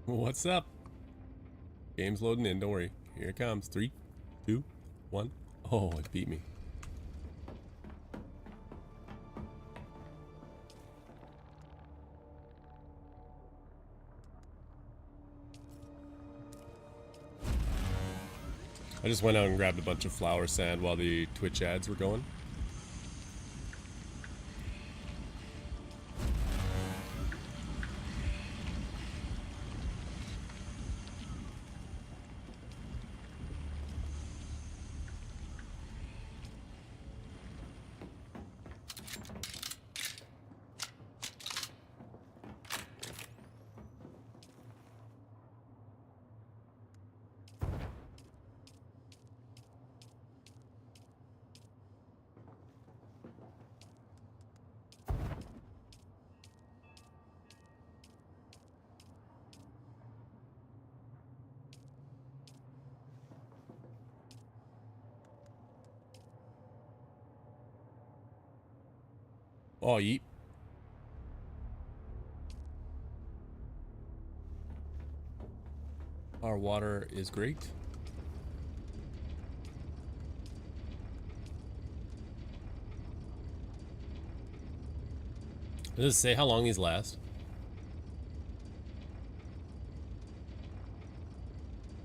What's up? Game's loading in, don't worry. Here it comes. 3, 2, 1. Oh, it beat me. I just went out and grabbed a bunch of flour sand while the Twitch ads were going. Oh, yeet. Our water is great. Does it say how long these last?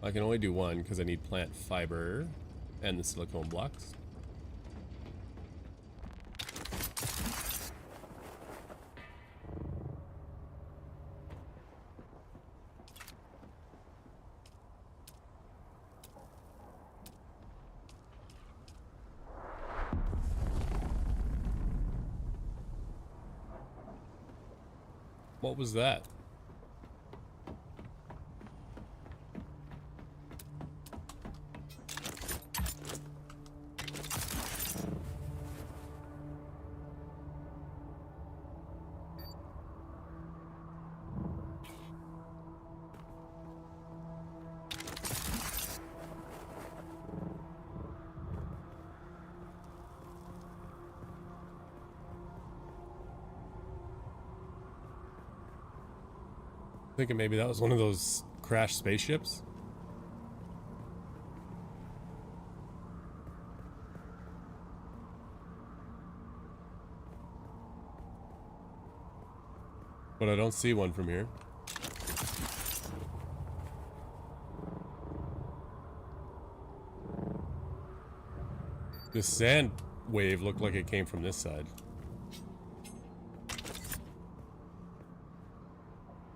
I can only do one because I need plant fiber and the silicone blocks. What was that? Thinking maybe that was one of those crashed spaceships. But I don't see one from here. This sand wave looked like it came from this side.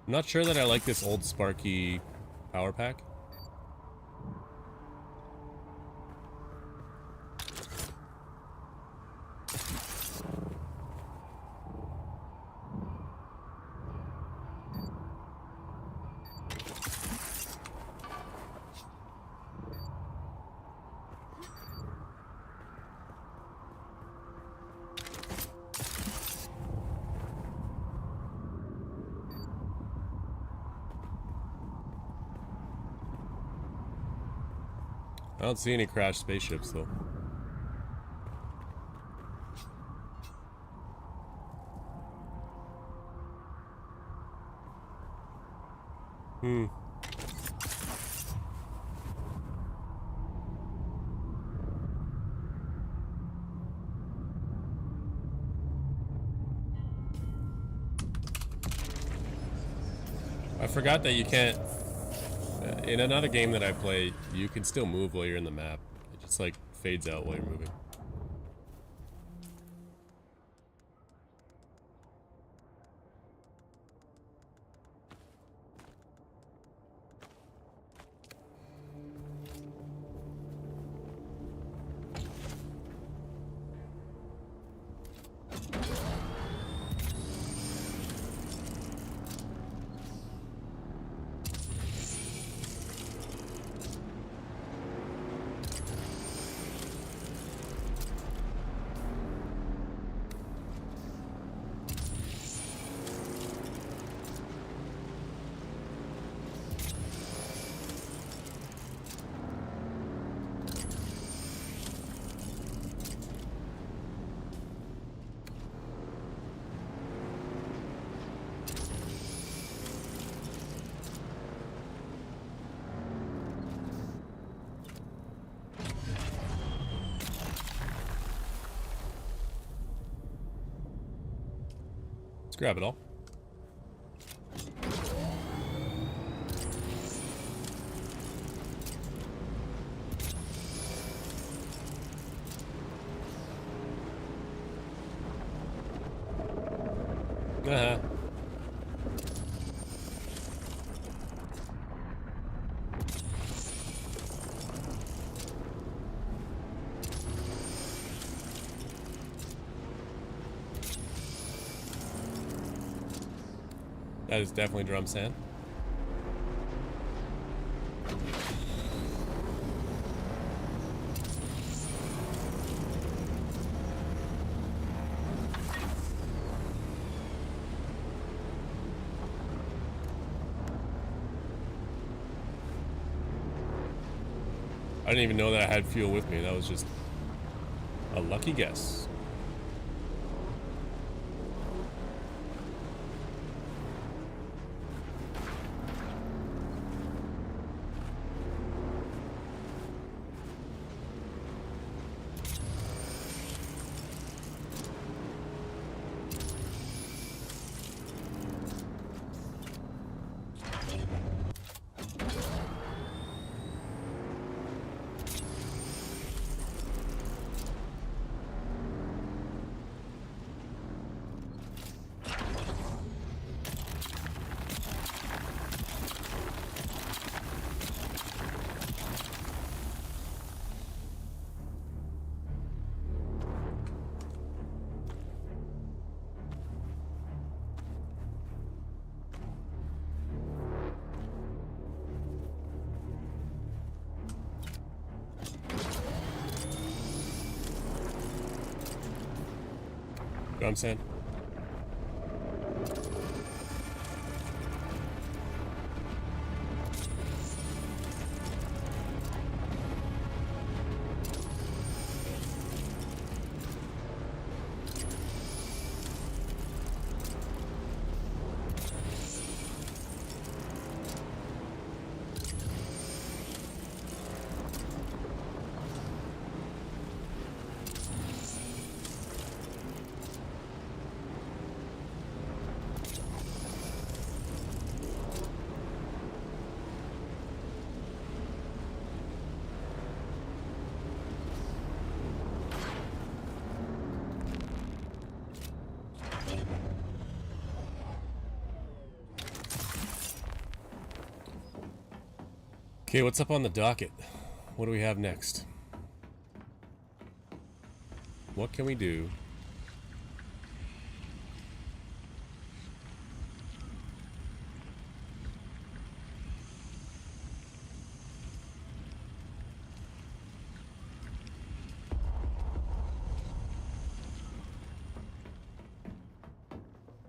I'm not sure that I like this old Sparky power pack. I don't see any crashed spaceships though. I forgot that you can't. In another game that I play, you can still move while you're in the map. It just like fades out while you're moving. grab it all. Uh-huh. That is definitely drum sand. I didn't even know that I had fuel with me. That was just a lucky guess. Drum sand. Okay, what's up on the docket? What do we have next? What can we do?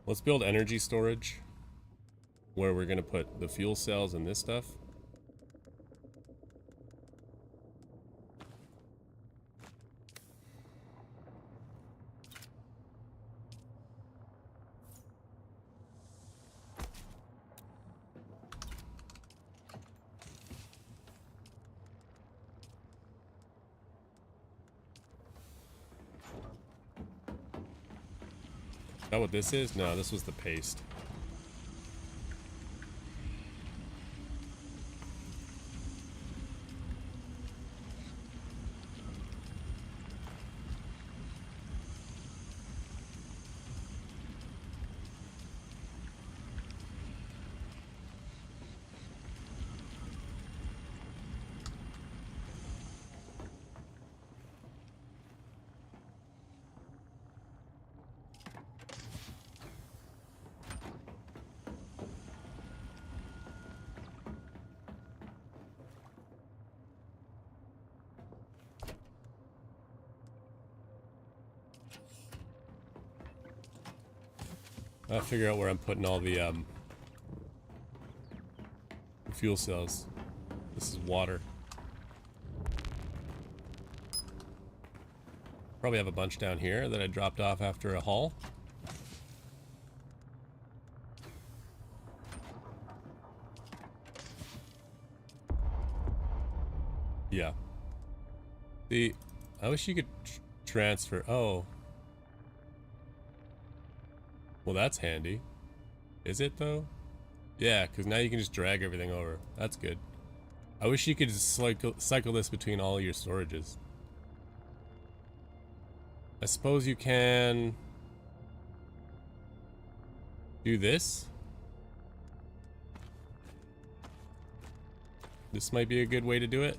Let's build energy storage where we're going to put the fuel cells and this stuff. Is that what this is? No, this was the paste. I'll figure out where I'm putting all the fuel cells. This is water. Probably have a bunch down here that I dropped off after a haul. Yeah. I wish you could transfer. Oh. Well, that's handy. Is it though? Yeah, because now you can just drag everything over. That's good. I wish you could just cycle this between all your storages. I suppose you can do this. This might be a good way to do it.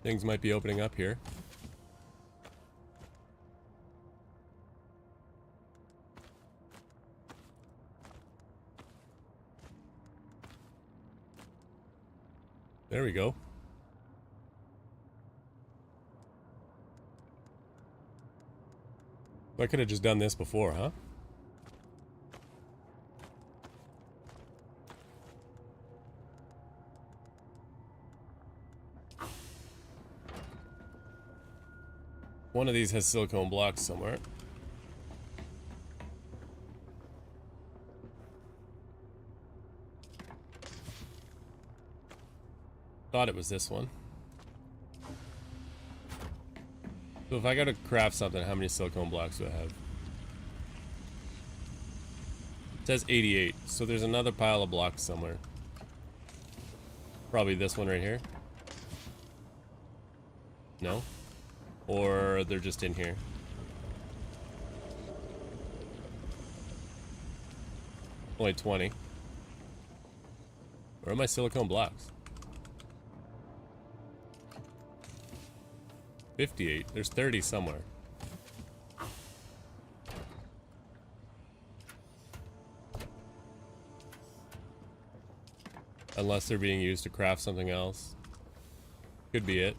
Things might be opening up here. There we go. I could have just done this before, huh? One of these has silicone blocks somewhere. Thought it was this one. So if I gotta craft something, how many silicone blocks do I have? It says 88, so there's another pile of blocks somewhere. Probably this one right here. No? Or they're just in here. Only 20. Where are my silicone blocks? 58. There's 30 somewhere. Unless they're being used to craft something else. Could be it.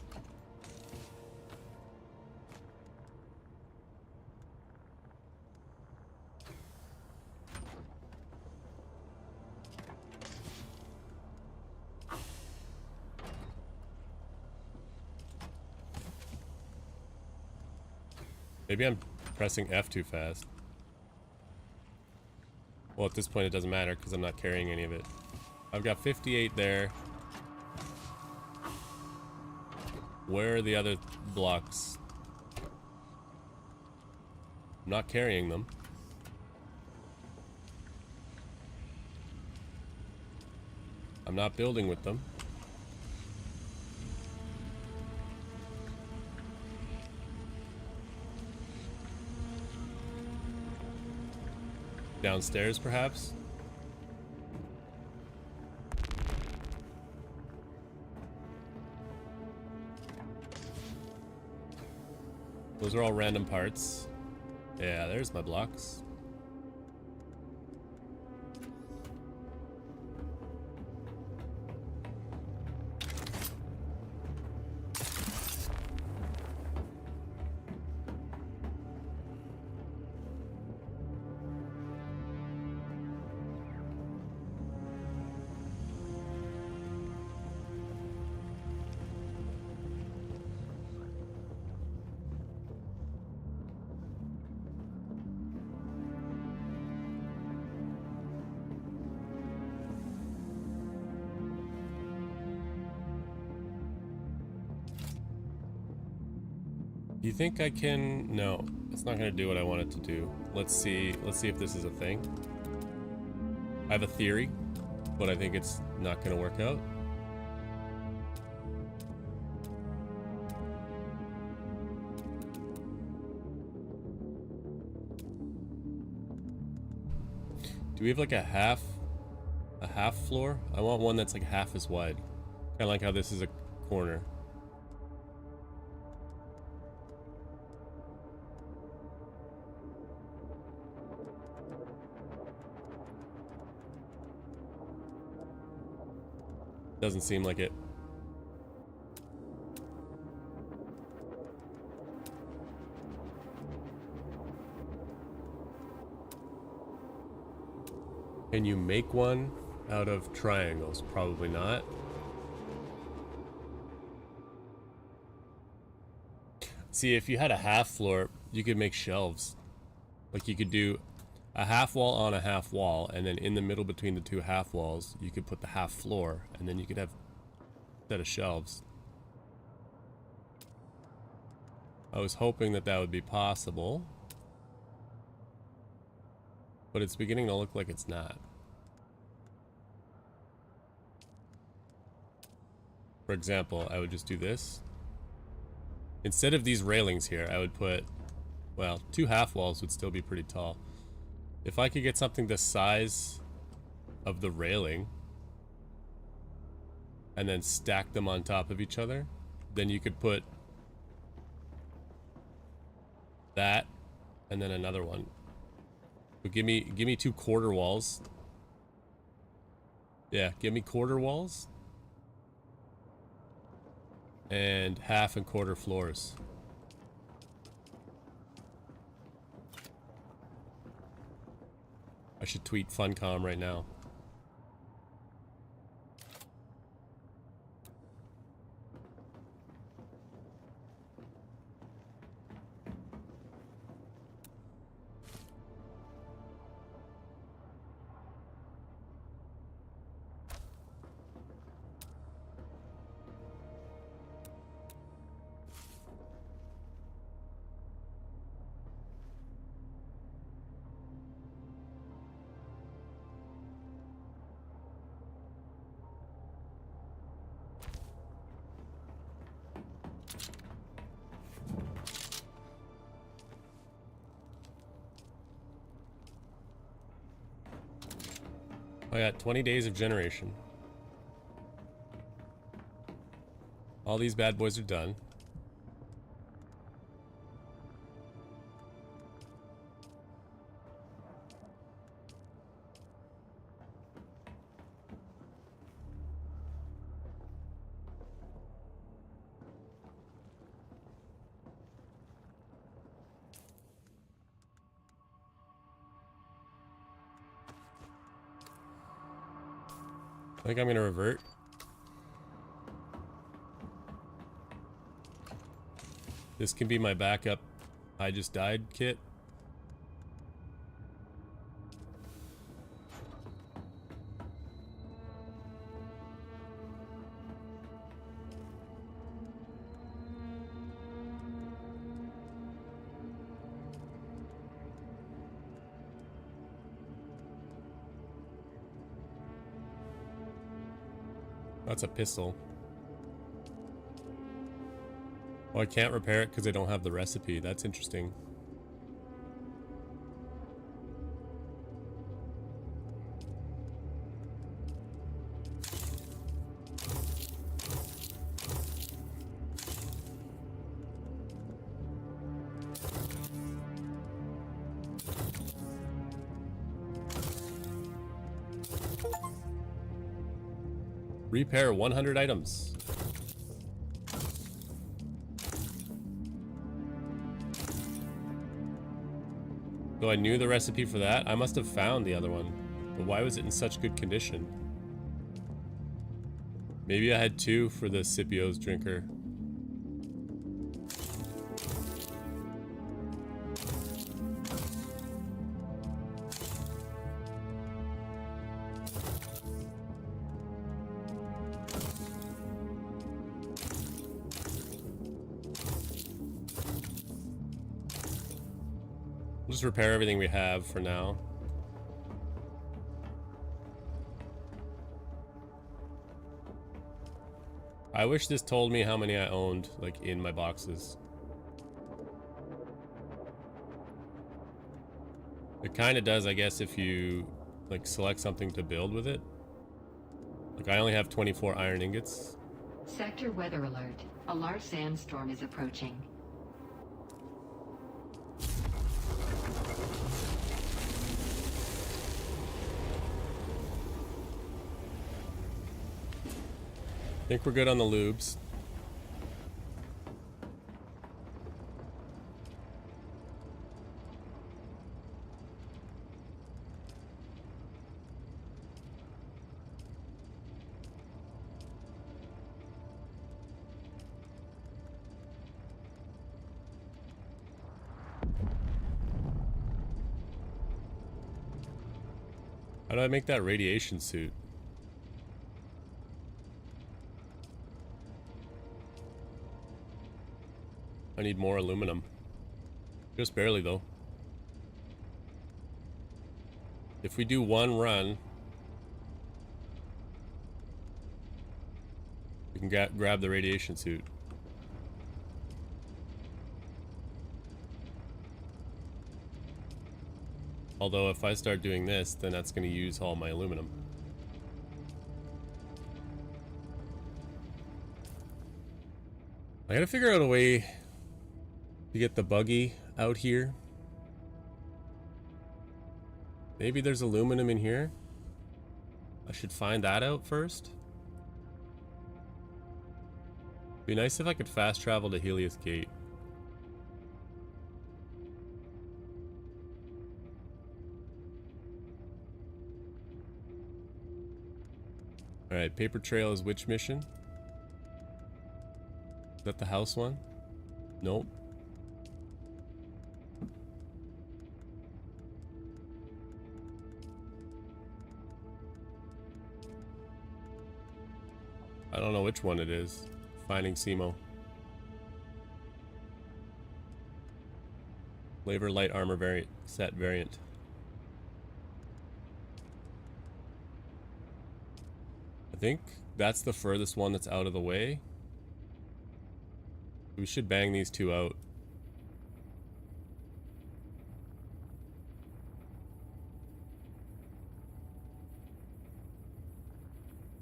Maybe I'm pressing F too fast. Well, at this point it doesn't matter because I'm not carrying any of it. I've got 58 there. Where are the other blocks? I'm not carrying them. I'm not building with them. Downstairs, perhaps? Those are all random parts. Yeah, there's my blocks. Do you think I can? No, it's not gonna do what I want it to do. Let's see if this is a thing. I have a theory, but I think it's not gonna work out. Do we have like a half floor? I want one that's like half as wide. Kind of like how this is a corner. Doesn't seem like it. Can you make one out of triangles? Probably not. See, if you had a half floor, you could make shelves. Like you could do a half wall on a half wall, and then in the middle between the two half walls, you could put the half floor, and then you could have a set of shelves. I was hoping that that would be possible, but it's beginning to look like it's not. For example, I would just do this. Instead of these railings here, I would put, well, 2 half walls would still be pretty tall. If I could get something the size of the railing and then stack them on top of each other, then you could put that and then another one. But give me 2 quarter walls. Yeah, give me quarter walls and half and quarter floors. I should tweet Funcom right now. I got 20 days of generation. All these bad boys are done. I think I'm gonna revert. This can be my backup I just died kit. That's a pistol. Oh, I can't repair it because I don't have the recipe. That's interesting. Repair 100 items. So I knew the recipe for that. I must have found the other one. But why was it in such good condition? Maybe I had 2 for the Scipio's drinker. We'll just repair everything we have for now. I wish this told me how many I owned, like, in my boxes. It kind of does, I guess, if you, like, select something to build with it. Like, I only have 24 iron ingots. Sector weather alert. A large sandstorm is approaching. I think we're good on the lubes. How do I make that radiation suit? I need more aluminum. Just barely, though. If we do one run, we can grab the radiation suit. Although if I start doing this, then that's going to use all my aluminum. I gotta figure out a way to get the buggy out here. Maybe there's aluminum in here. I should find that out first. Be nice if I could fast travel to Helios Gate. Alright, paper trail is which mission? Is that the house one? Nope. I don't know which one it is. Finding Simo. Flavor light armor variant set variant. I think that's the furthest one that's out of the way. We should bang these two out.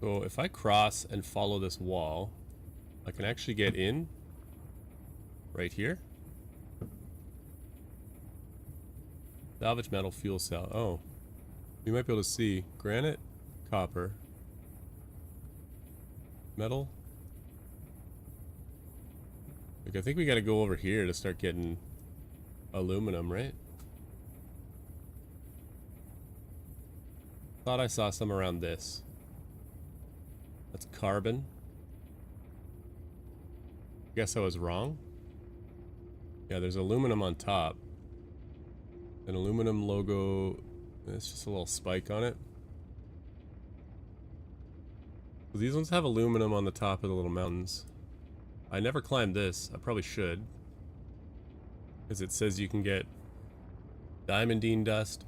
So if I cross and follow this wall, I can actually get in right here. Salvage metal fuel cell. Oh, you might be able to see granite, copper, metal. Like, I think we got to go over here to start getting aluminum, right? Thought I saw some around this. That's carbon. Guess I was wrong. Yeah, there's aluminum on top. An aluminum logo. It's just a little spike on it. So these ones have aluminum on the top of the little mountains. I never climbed this. I probably should. Because it says you can get diamondine dust,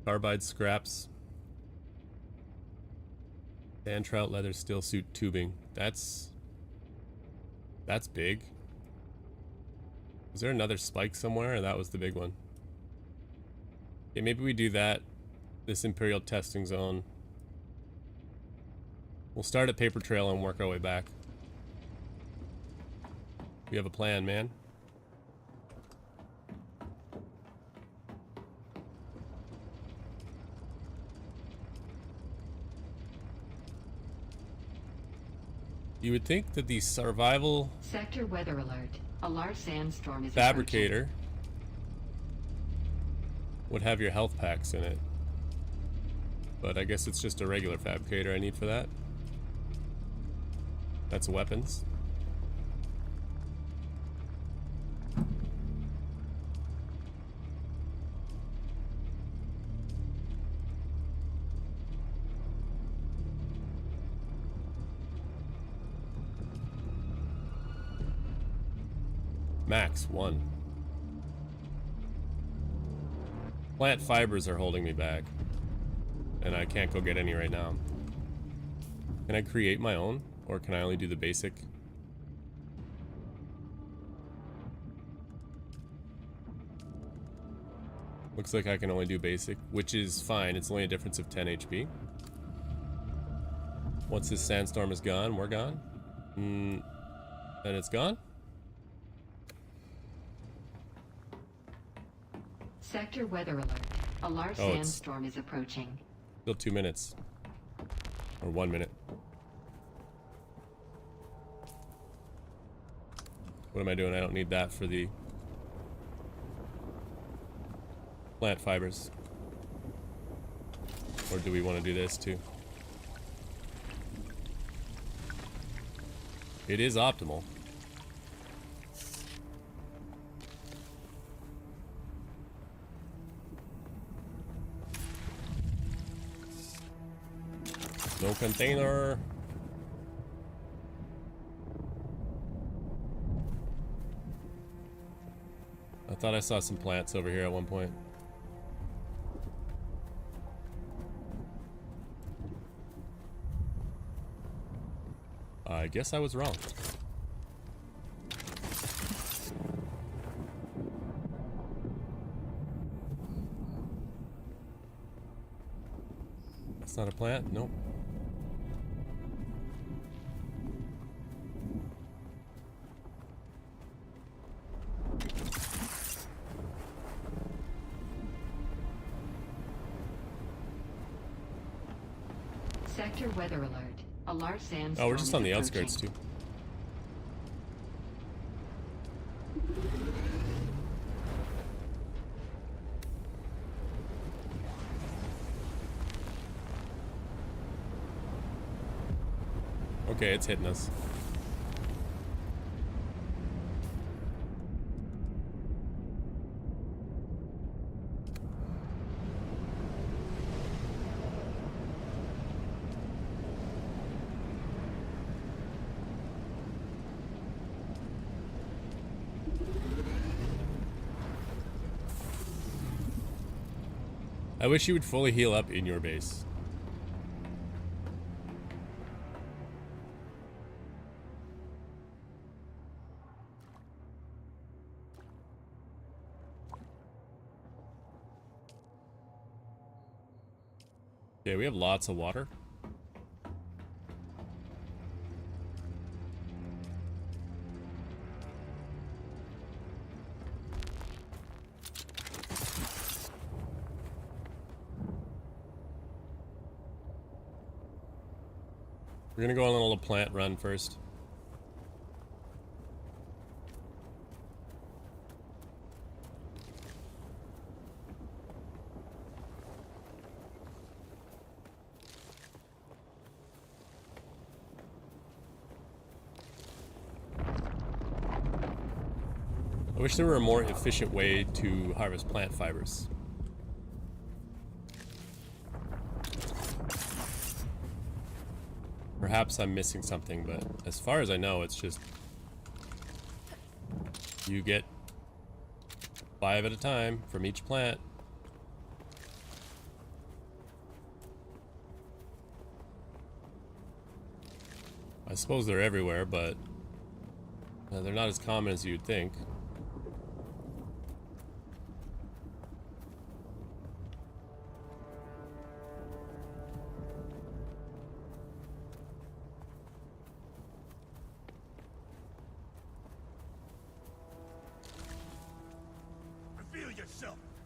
carbide scraps, sand trout leather steel suit tubing. That's big. Is there another spike somewhere, or that was the big one? Okay, maybe we do that. This Imperial testing zone. We'll start at Paper Trail and work our way back. We have a plan, man. You would think that the survival Sector weather alert. A large sandstorm is fabricator would have your health packs in it. But I guess it's just a regular fabricator I need for that. That's weapons. Max 1. Plant fibers are holding me back. And I can't go get any right now. Can I create my own? Or can I only do the basic? Looks like I can only do basic, which is fine. It's only a difference of 10 HP. Once this sandstorm is gone, we're gone. Then it's gone? Sector weather alert. A large sandstorm is approaching. Still 2 minutes. Or 1 minute. What am I doing? I don't need that for the plant fibers. Or do we want to do this too? It is optimal. No container. I thought I saw some plants over here at one point. I guess I was wrong. That's not a plant? Nope. Sector weather alert. A large sandstorm. Oh, we're just on the is approaching. outskirts too. Okay, it's hitting us. I wish you would fully heal up in your base. Okay, we have lots of water. We're gonna go on a little plant run first. I wish there were a more efficient way to harvest plant fibers. Perhaps I'm missing something, but as far as I know, it's just you get 5 at a time from each plant. I suppose they're everywhere, but they're not as common as you'd think.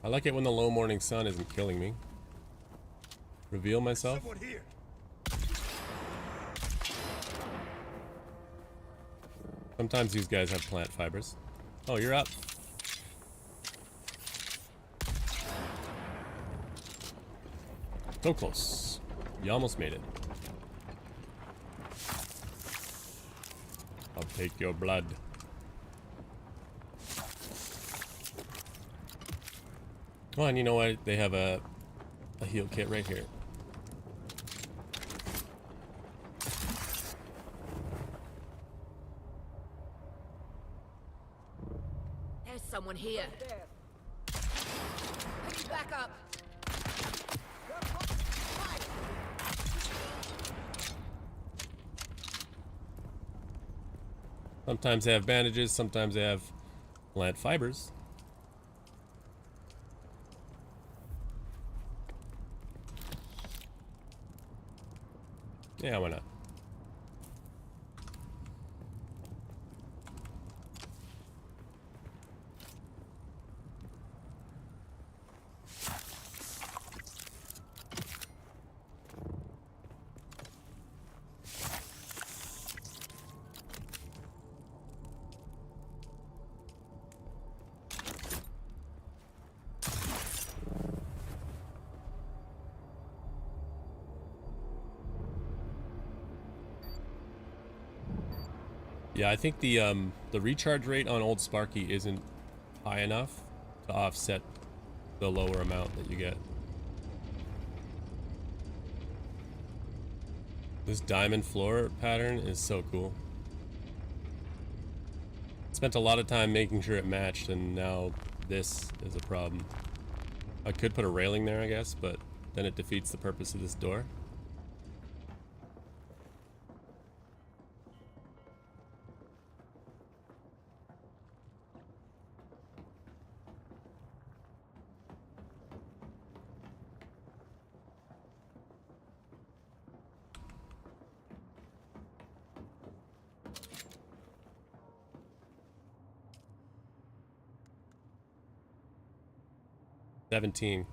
I like it when the low morning sun isn't killing me. Reveal myself. Sometimes these guys have plant fibers. Oh, you're up. So close. You almost made it. I'll take your blood. Oh, and you know what? They have a heal kit right here. There's someone here. Back up. Sometimes they have bandages, sometimes they have plant fibers. Yeah, why not? Yeah, I think the recharge rate on Old Sparky isn't high enough to offset the lower amount that you get. This diamond floor pattern is so cool. Spent a lot of time making sure it matched, and now this is a problem. I could put a railing there, I guess, but then it defeats the purpose of this door. $17.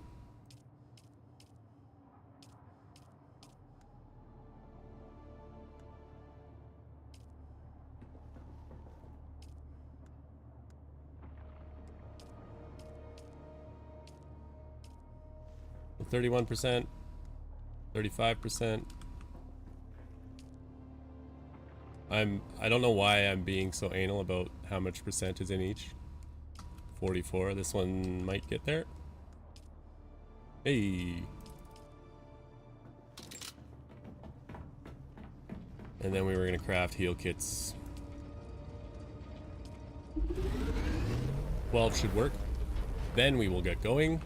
So 31%, 35%. I don't know why I'm being so anal about how much percent is in each. 44. This one might get there. Hey. And then we were gonna craft heal kits. 12 should work. Then we will get going.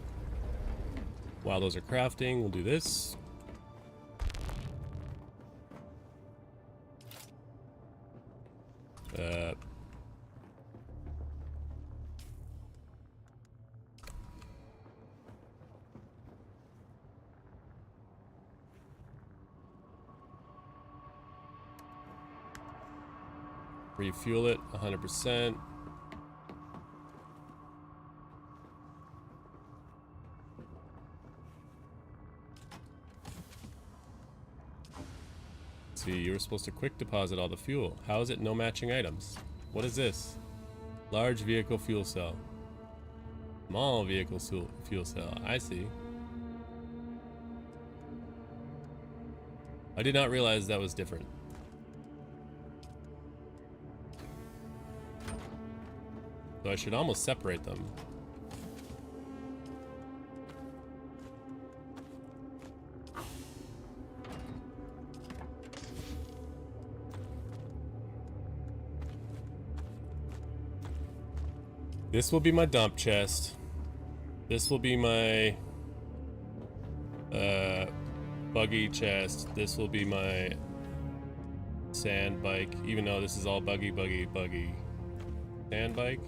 While those are crafting, we'll do this. Refuel it 100%. See, you were supposed to quick deposit all the fuel. How is it no matching items? What is this? Large vehicle fuel cell. Small vehicle fuel cell. I see. I did not realize that was different. So I should almost separate them. This will be my dump chest. This will be my buggy chest. This will be my sand bike, even though this is all buggy. Sand bike.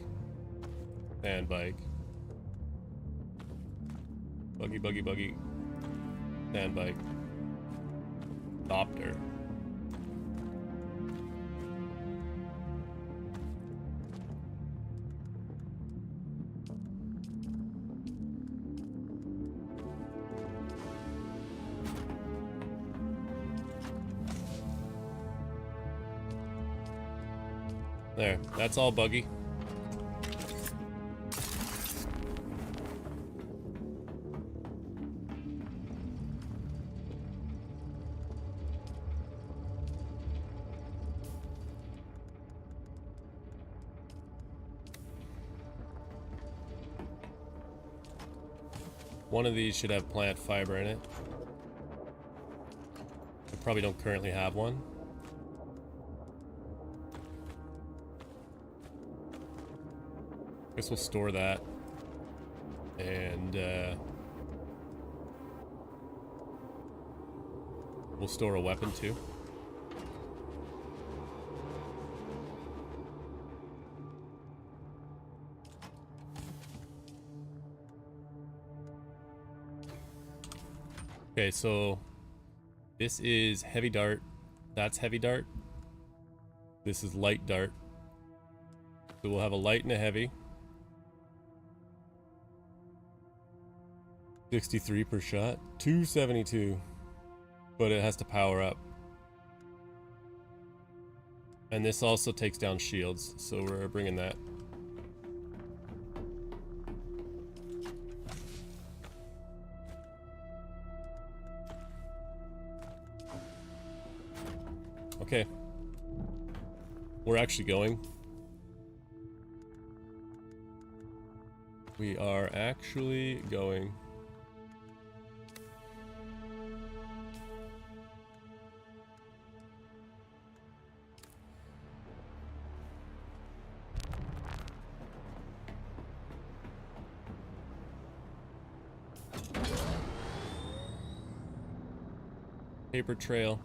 Sand bike. Buggy. Sand bike. Copter. There, that's all buggy. One of these should have plant fiber in it. I probably don't currently have one. Guess we'll store that. And we'll store a weapon too. Okay, so this is heavy dart. That's heavy dart. This is light dart. So we'll have a light and a heavy. 63 per shot. 272. But it has to power up. And this also takes down shields, so we're bringing that. Okay. We're actually going. We are actually going. Paper trail.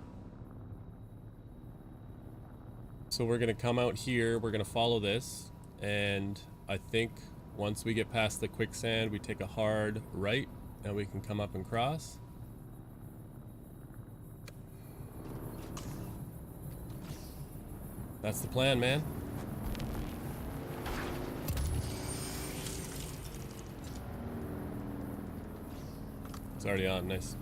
So we're gonna come out here, we're gonna follow this, and I think once we get past the quicksand, we take a hard right, and we can come up and cross. That's the plan, man. It's already on, nice.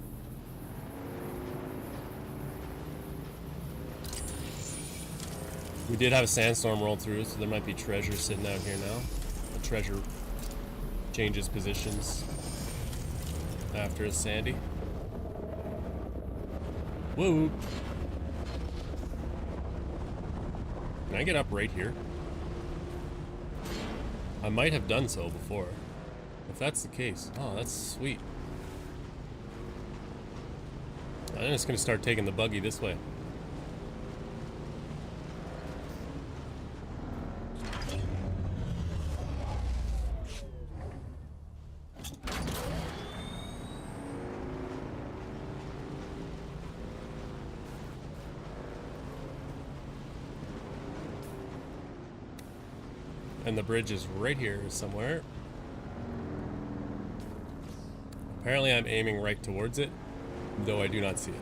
We did have a sandstorm roll through, so there might be treasure sitting out here now. The treasure changes positions after a sandy. Whoa! Can I get up right here? I might have done so before. If that's the case, oh, that's sweet. I'm just gonna start taking the buggy this way. And the bridge is right here somewhere. Apparently I'm aiming right towards it, though I do not see it.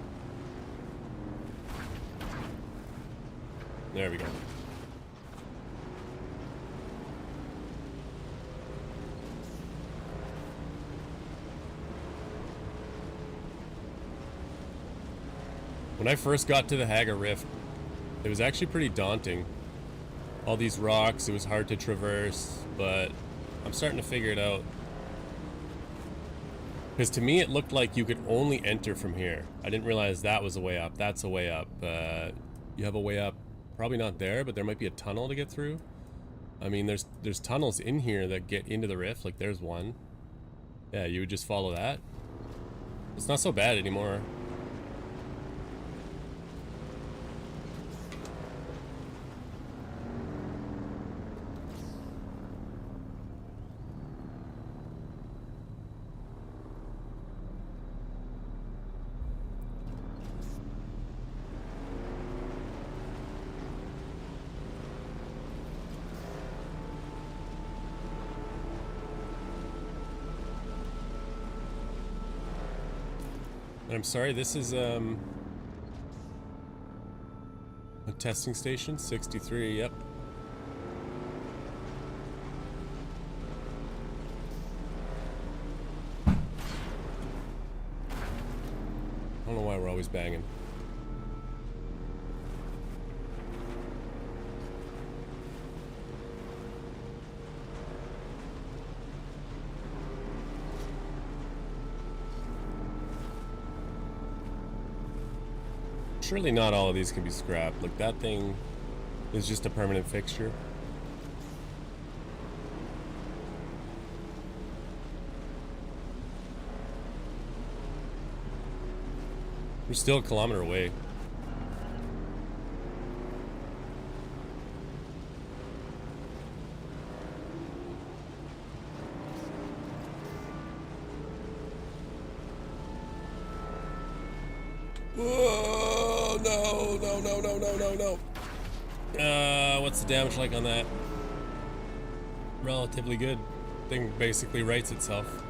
There we go. When I first got to the Haga Rift, it was actually pretty daunting. All these rocks, it was hard to traverse, but I'm starting to figure it out. Because to me, it looked like you could only enter from here. I didn't realize that was a way up. That's a way up. You have a way up, probably not there, but there might be a tunnel to get through. I mean, there's tunnels in here that get into the rift. Like, there's one. Yeah, you would just follow that. It's not so bad anymore. I'm sorry, this is a testing station, 63, yep. I don't know why we're always banging. Surely not all of these can be scrapped. Like, that thing is just a permanent fixture. We're still a kilometer away. Whoa, no, no, no, no, no, no, no. What's the damage like on that? Relatively good. Thing basically rights itself.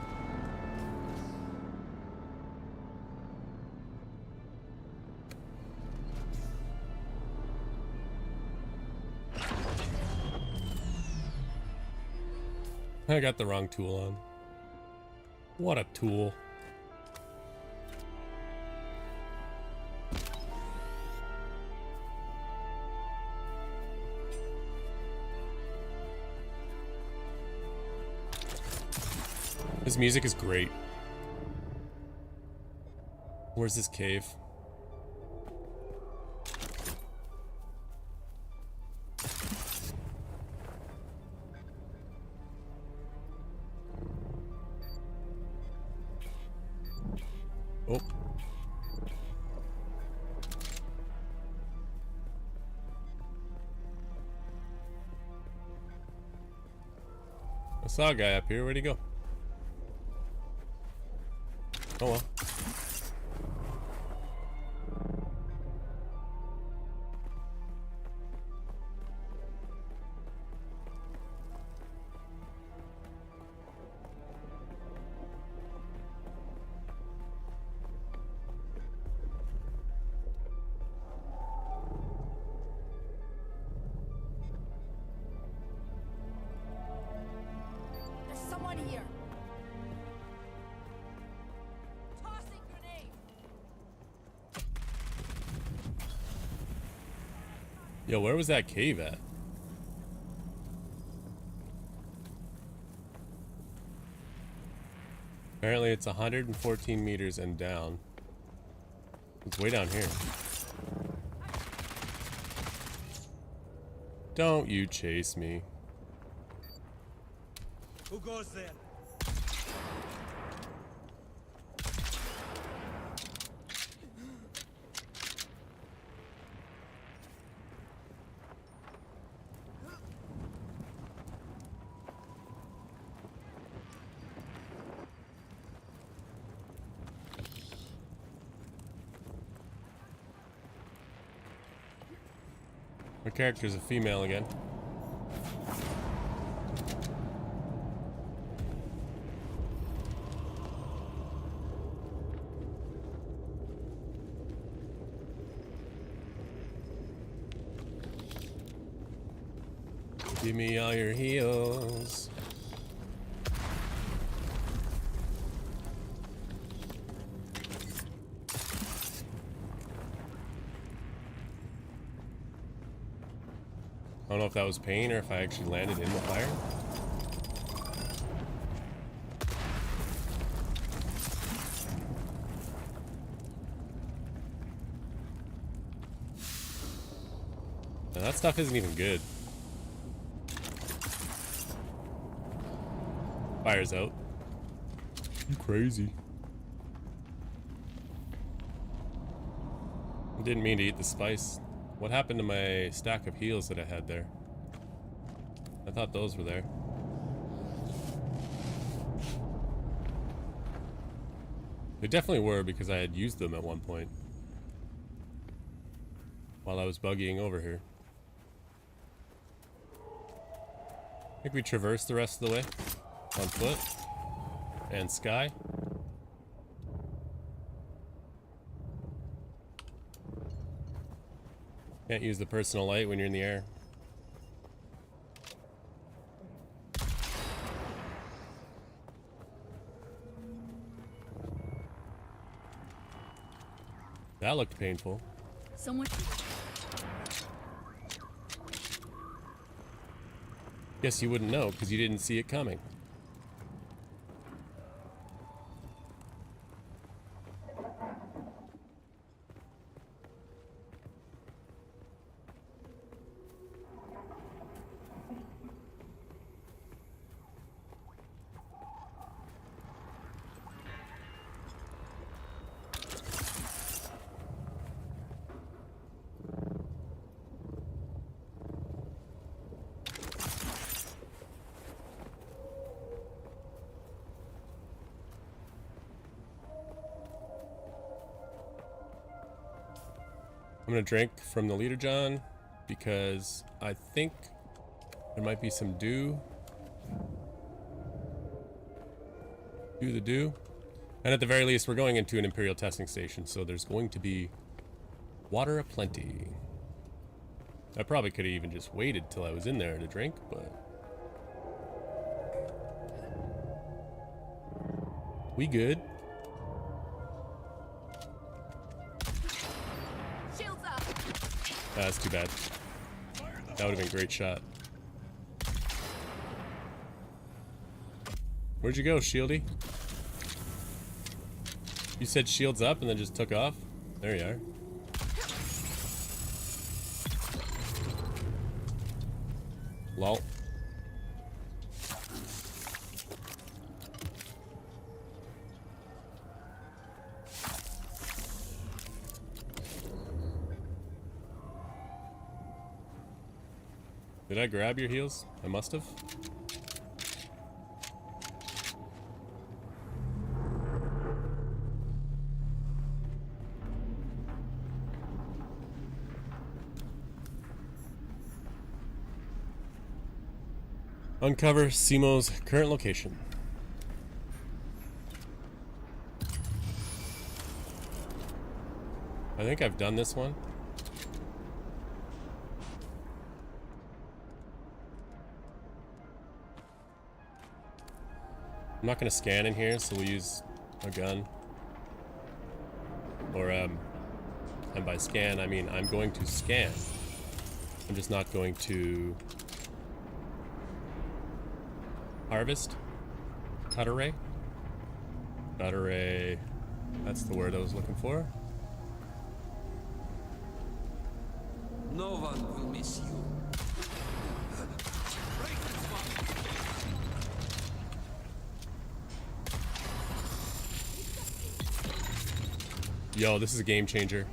I got the wrong tool on. What a tool. This music is great. Where's this cave? Oh. I saw a guy up here. Where'd he go? Oh well. Yo, where was that cave at? Apparently it's 114 meters and down. It's way down here. Don't you chase me. Who goes there? Our character's a female again. Give me all your heals. I don't know if that was pain or if I actually landed in the fire. Now that stuff isn't even good. Fire's out. You crazy. I didn't mean to eat the spice. What happened to my stack of heals that I had there? I thought those were there. They definitely were because I had used them at one point while I was buggying over here. I think we traversed the rest of the way on foot and sky. Can't use the personal light when you're in the air. That looked painful. Someone. Guess you wouldn't know because you didn't see it coming. I'm gonna drink from the leader John because I think there might be some dew. The dew. And at the very least, we're going into an Imperial testing station, so there's going to be water aplenty. I probably could have even just waited till I was in there to drink, but we good. Shields up. That's too bad. That would have been a great shot. Where'd you go, Shieldy? You said shields up and then just took off? There you are. Lol. Did I grab your heels? I must have. Uncover Simo's current location. I think I've done this one. I'm not going to scan in here, so we'll use a gun. Or, and by scan, I mean I'm going to scan. I'm just not going to harvest. Cut array. Cut array. That's the word I was looking for. No one will miss you. Yo, this is a game changer.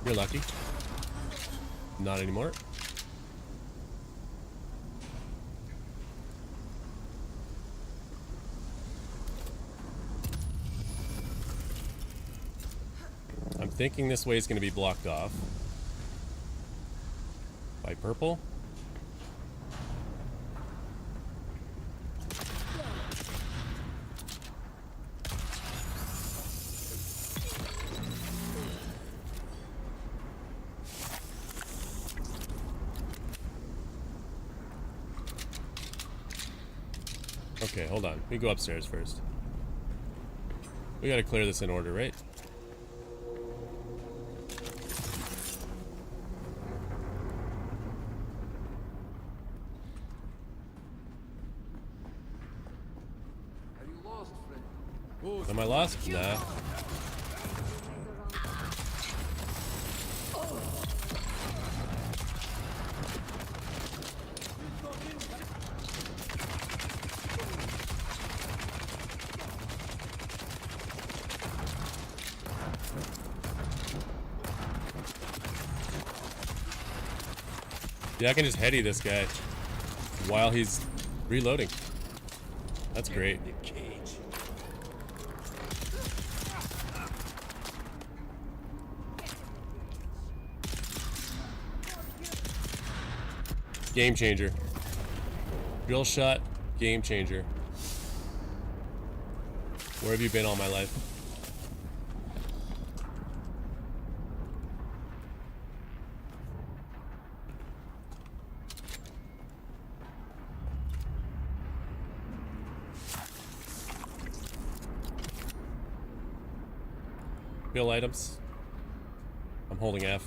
You're lucky. Not anymore. I'm thinking this way is going to be blocked off by purple. Okay, hold on. We go upstairs first. We gotta clear this in order, right? Are you lost, friend? Am I lost? Nah. Yeah, I can just heady this guy while he's reloading. That's great. The cage. Game changer. Drill shot, game changer. Where have you been all my life? Bill items. I'm holding F.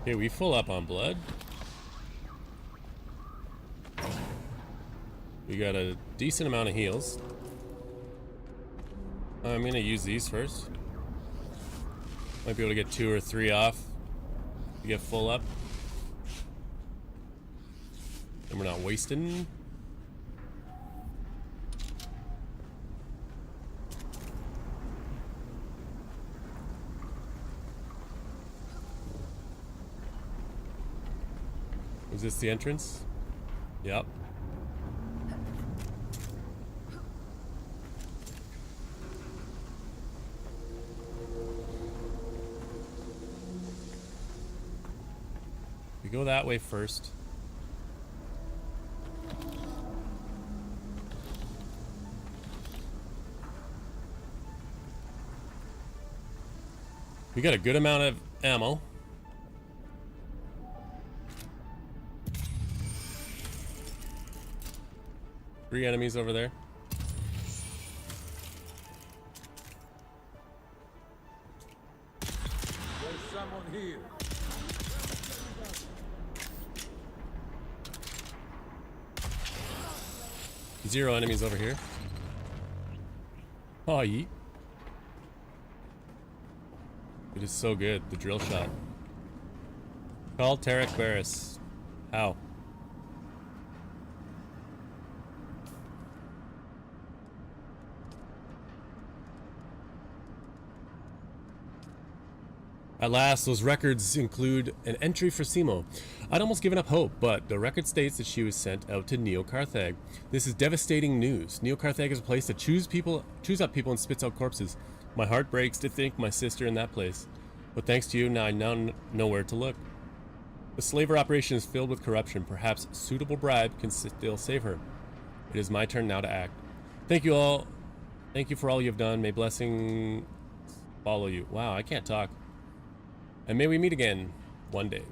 Okay, we full up on blood. We got a decent amount of heals. I'm gonna use these first. Might be able to get 2 or 3 off to get full up. And we're not wasting. Is this the entrance? Yep. We go that way first. We got a good amount of ammo. Three enemies over there. There's someone here. 0 enemies over here. Oh, yeet. It is so good, the drill shot. Call Tarek Barris. How? At last, those records include an entry for Simo. I'd almost given up hope, but the record states that she was sent out to Neo-Carthag. This is devastating news. Neo-Carthag is a place that chews up people and spits out corpses. My heart breaks to think my sister in that place. But thanks to you, now I know where to look. The slaver operation is filled with corruption. Perhaps a suitable bribe can still save her. It is my turn now to act. Thank you all. Thank you for all you have done. May blessing follow you. Wow, I can't talk. And may we meet again one day.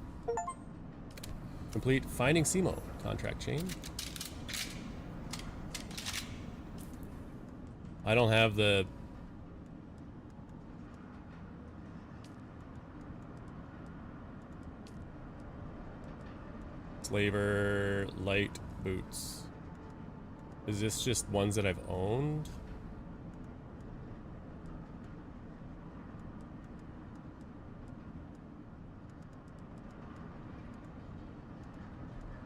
Complete Finding Simo. Contract change. I don't have the... Slaver light boots. Is this just ones that I've owned?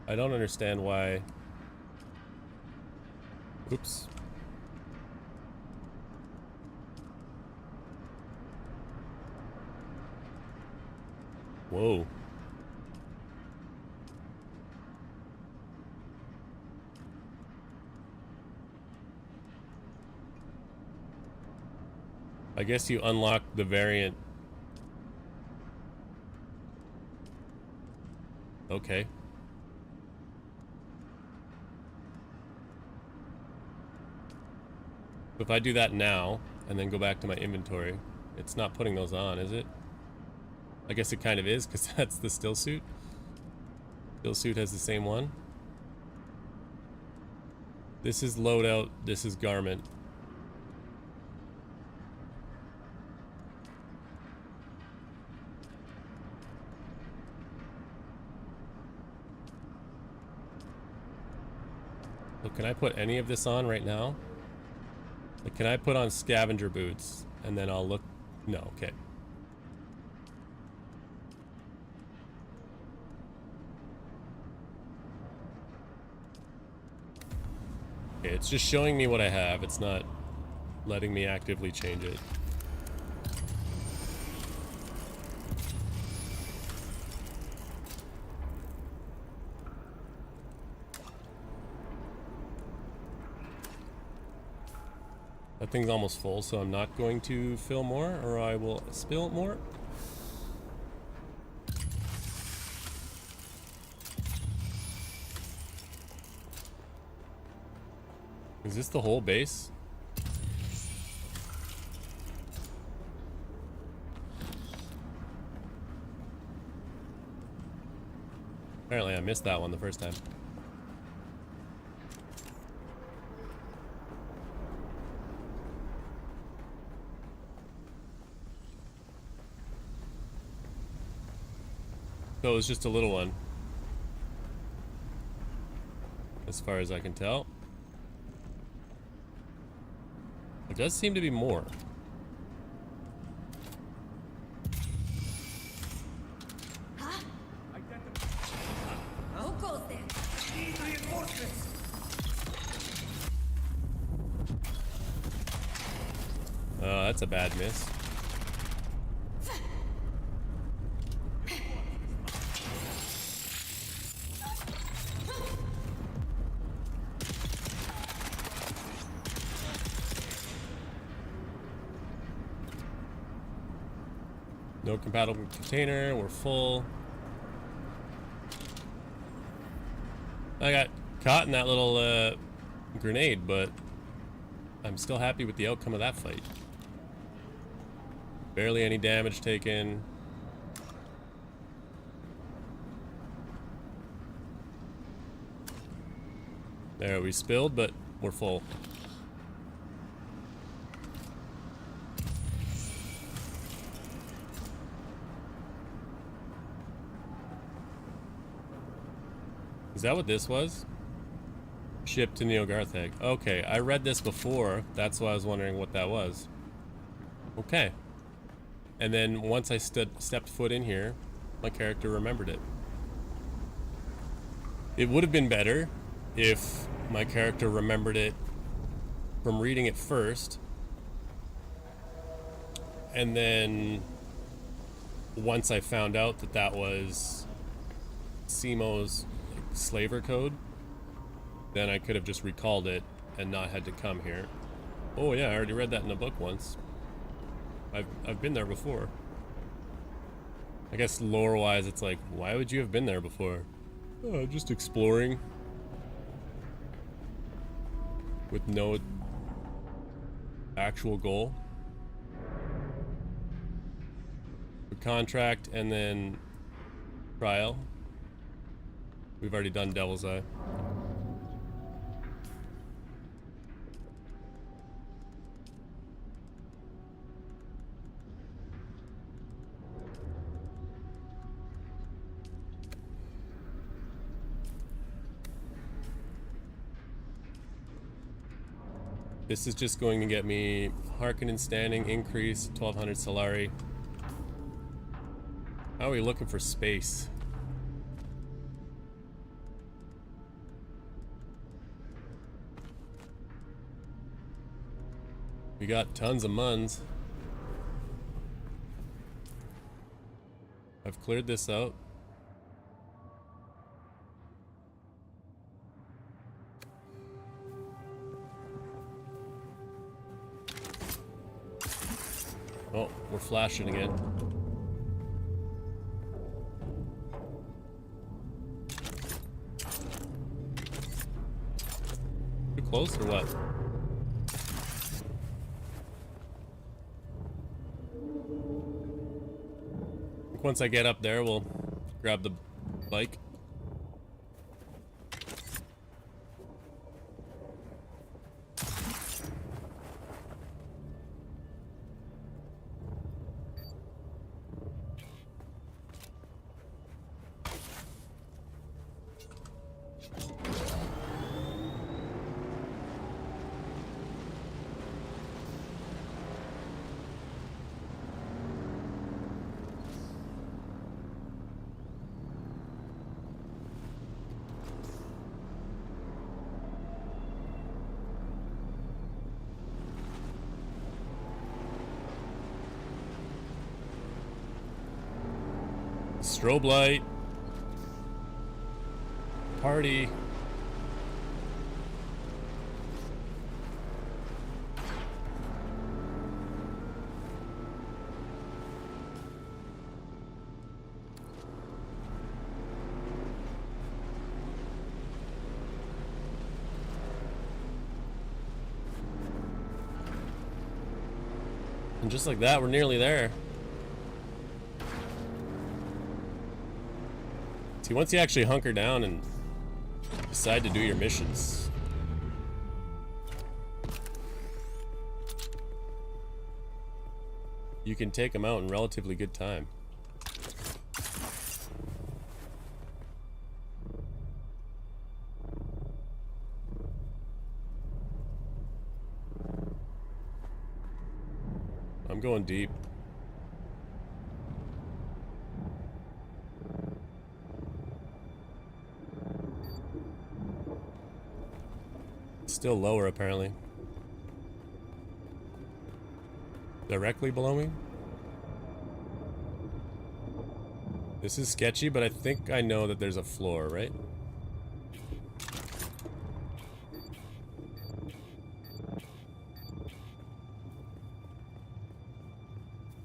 I don't understand why. Oops. Whoa. I guess you unlock the variant. Okay. If I do that now, and then go back to my inventory, it's not putting those on, is it? I guess it kind of is, because that's the still suit. Still suit has the same one. This is loadout, this is garment. So can I put any of this on right now? Like, can I put on scavenger boots and then I'll look? No, okay. Okay, it's just showing me what I have. It's not letting me actively change it. That thing's almost full, so I'm not going to fill more, or I will spill more. Is this the whole base? Apparently I missed that one the first time. So it was just a little one, as far as I can tell. It does seem to be more. Huh? Who goes there? Need reinforcements. Oh, that's a bad miss. No compatible container, we're full. I got caught in that little grenade, but I'm still happy with the outcome of that fight. Barely any damage taken. There, we spilled, but we're full. Is that what this was? Shipped to Neo-Gartheg. Okay, I read this before. That's why I was wondering what that was. Okay. And then once I stepped foot in here, my character remembered it. It would have been better if my character remembered it from reading it first. And then once I found out that that was Simo's slaver code, then I could have just recalled it and not had to come here. Oh yeah, I already read that in a book once. I've been there before. I guess lore-wise, it's like, why would you have been there before? Oh, just exploring. With no actual goal. The contract and then trial. We've already done Devil's Eye. This is just going to get me Harkonnen standing increase, 1200 Solari. How are we looking for space? We got tons of muns. I've cleared this out. Oh, we're flashing again. Too close or what? I think once I get up there, we'll grab the bike. Strobe light. Party. And just like that, we're nearly there. See, once you actually hunker down and decide to do your missions, you can take them out in relatively good time. I'm going deep. Still lower, apparently. Directly below me? This is sketchy, but I think I know that there's a floor, right?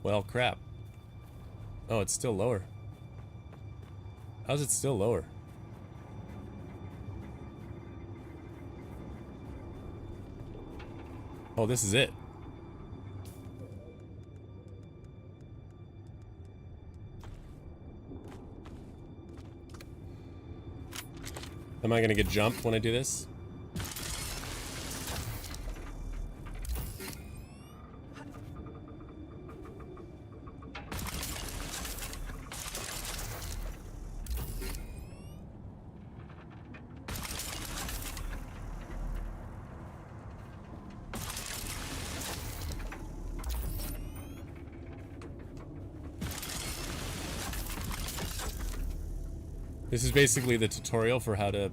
Well, crap. Oh, it's still lower. How's it still lower? Oh, this is it. Am I gonna get jumped when I do this? This is basically the tutorial for how to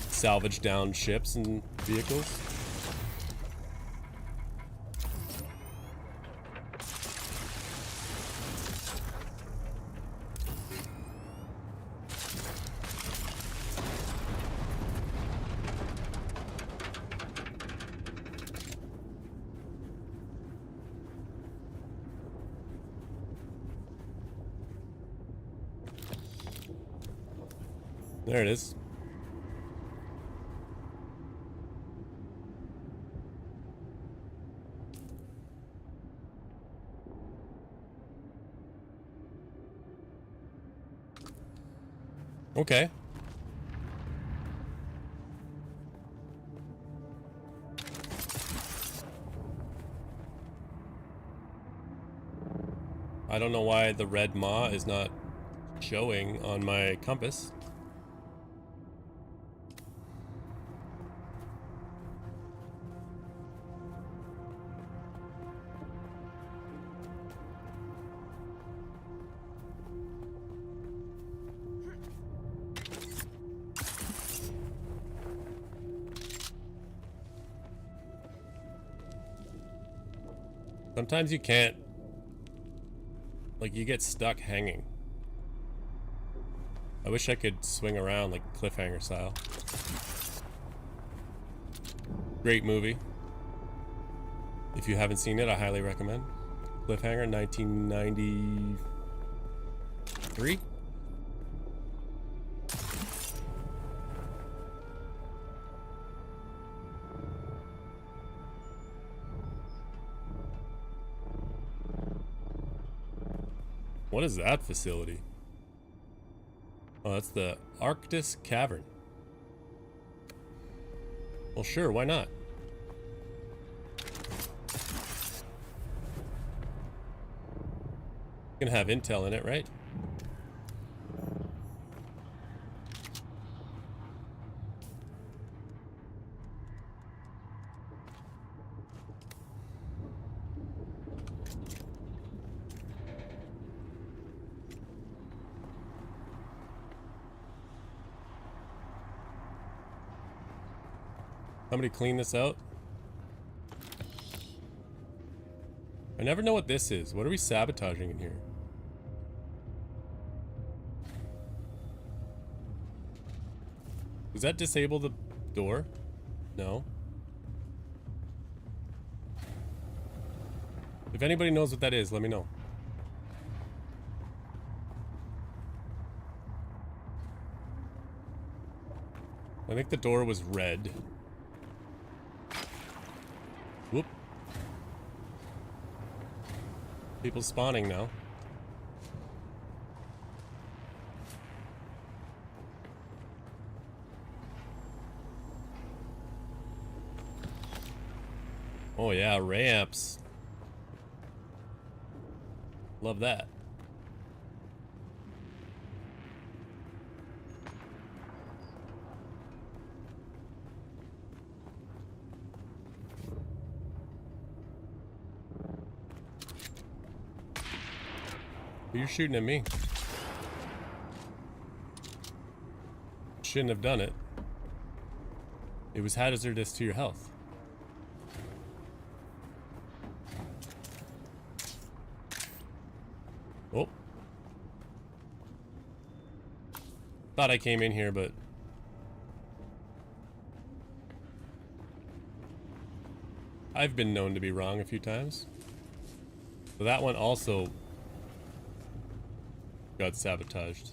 salvage down ships and vehicles. There it is. Okay. I don't know why the red maw is not showing on my compass. Sometimes you can't, like, you get stuck hanging. I wish I could swing around like cliffhanger style. Great movie. If you haven't seen it, I highly recommend. Cliffhanger, 1993. What is that facility? Oh, that's the Arctis Cavern. Well, sure, why not? Gonna have intel in it, right? Somebody clean this out. I never know what this is. What are we sabotaging in here? Does that disable the door? No. If anybody knows what that is, let me know. I think the door was red. Whoop. People spawning now. Oh yeah, ramps. Love that. You're shooting at me. Shouldn't have done it. It was hazardous to your health. Oh. Thought I came in here, but I've been known to be wrong a few times. So that one also got sabotaged.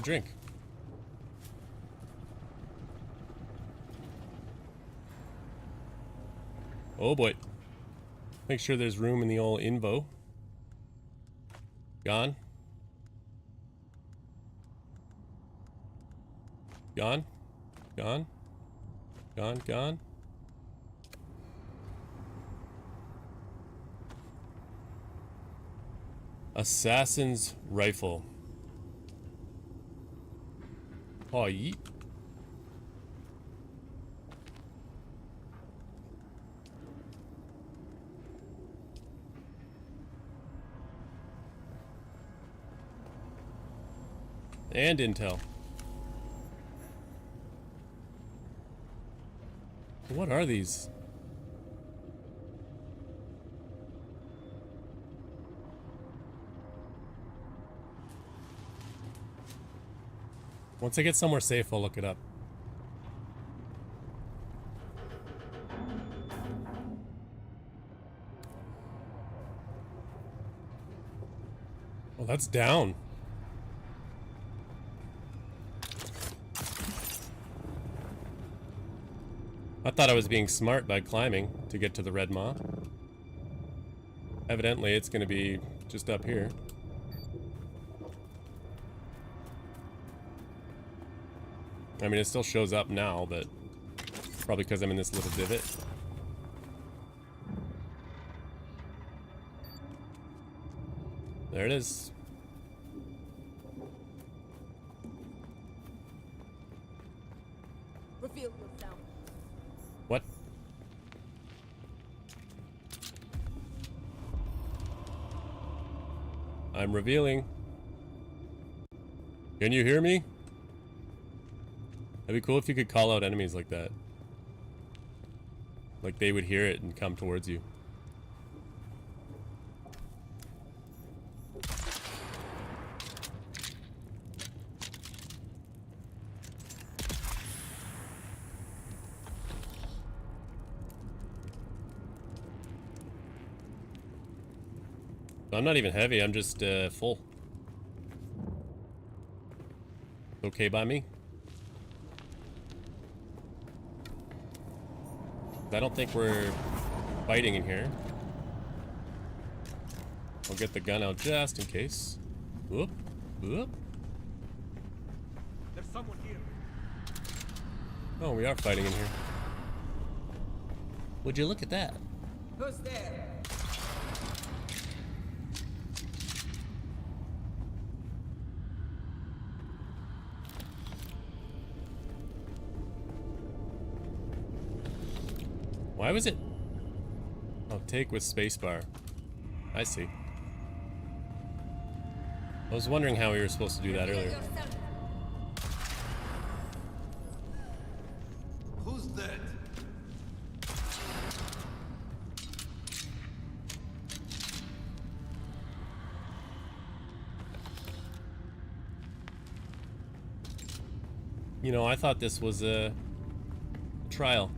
Drink. Oh boy. Make sure there's room in the old invo. Gone. Gone. Gone. Gone. Gone. Assassin's rifle. Oh, yeet. And intel. What are these? Once I get somewhere safe, I'll look it up. Oh, that's down. I thought I was being smart by climbing to get to the red maw. Evidently, it's going to be just up here. I mean, it still shows up now, but probably because I'm in this little divot. There it is. Reveal yourself. What? I'm revealing. Can you hear me? That'd be cool if you could call out enemies like that. Like they would hear it and come towards you. I'm not even heavy, I'm just full. Okay by me. I don't think we're fighting in here. I'll get the gun out just in case. Whoop, whoop. There's someone here. Oh, we are fighting in here. Would you look at that? Who's there? Why was it? Oh, take with spacebar. I see. I was wondering how we were supposed to do that earlier. Who's that? You know, I thought this was a trial.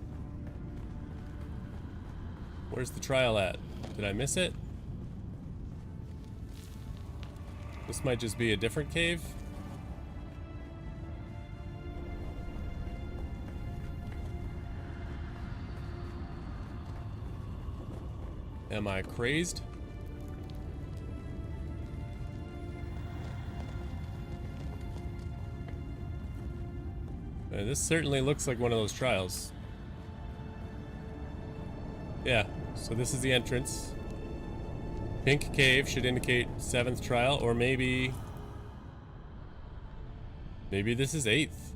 Where's the trial at? Did I miss it? This might just be a different cave. Am I crazed? This certainly looks like one of those trials. Yeah, so this is the entrance. Pink cave should indicate 7th trial, or maybe this is 8th,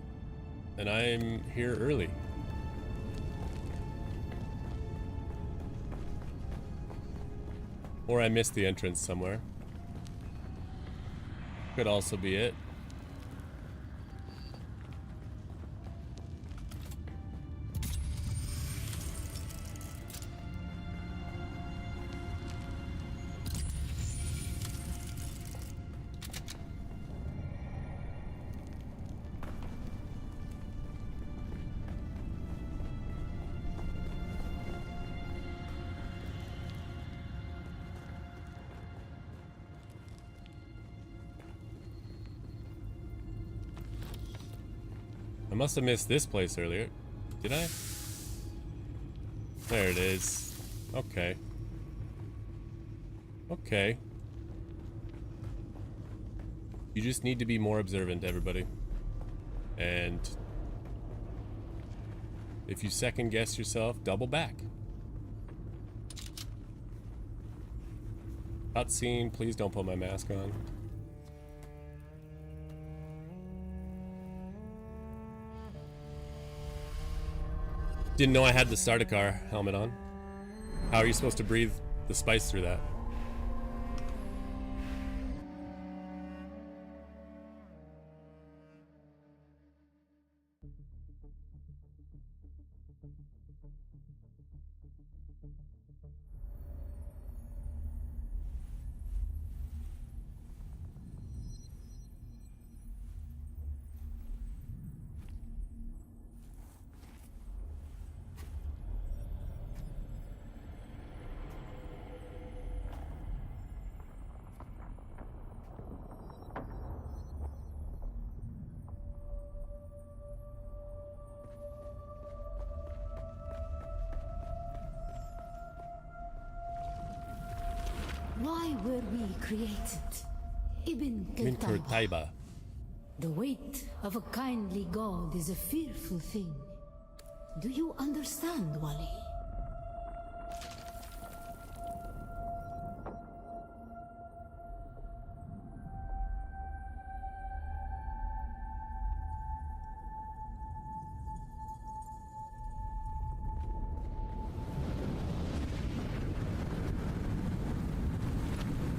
and I'm here early. Or I missed the entrance somewhere. Could also be it. I must have missed this place earlier. Did I? There it is. Okay. Okay. You just need to be more observant, everybody. And if you second guess yourself, double back. Cutscene, please don't put my mask on. Didn't know I had the Sardaukar helmet on. How are you supposed to breathe the spice through that? Why were we created? Ibn Min Qutayba. Taiba. The weight of a kindly god is a fearful thing. Do you understand, Wali?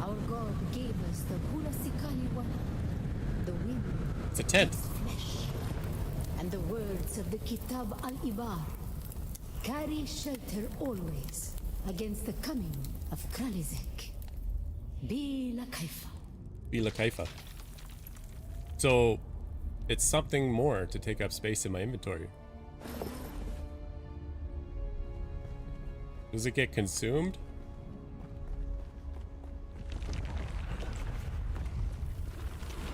Our god gave us the Hula Sikali Wala, the wind, It's a tent. flesh, and the words of the Kitab al-Ibar carry shelter always against the coming of Kralizek. Bila Kaifa. Bila Kaifa. So, it's something more to take up space in my inventory. Does it get consumed?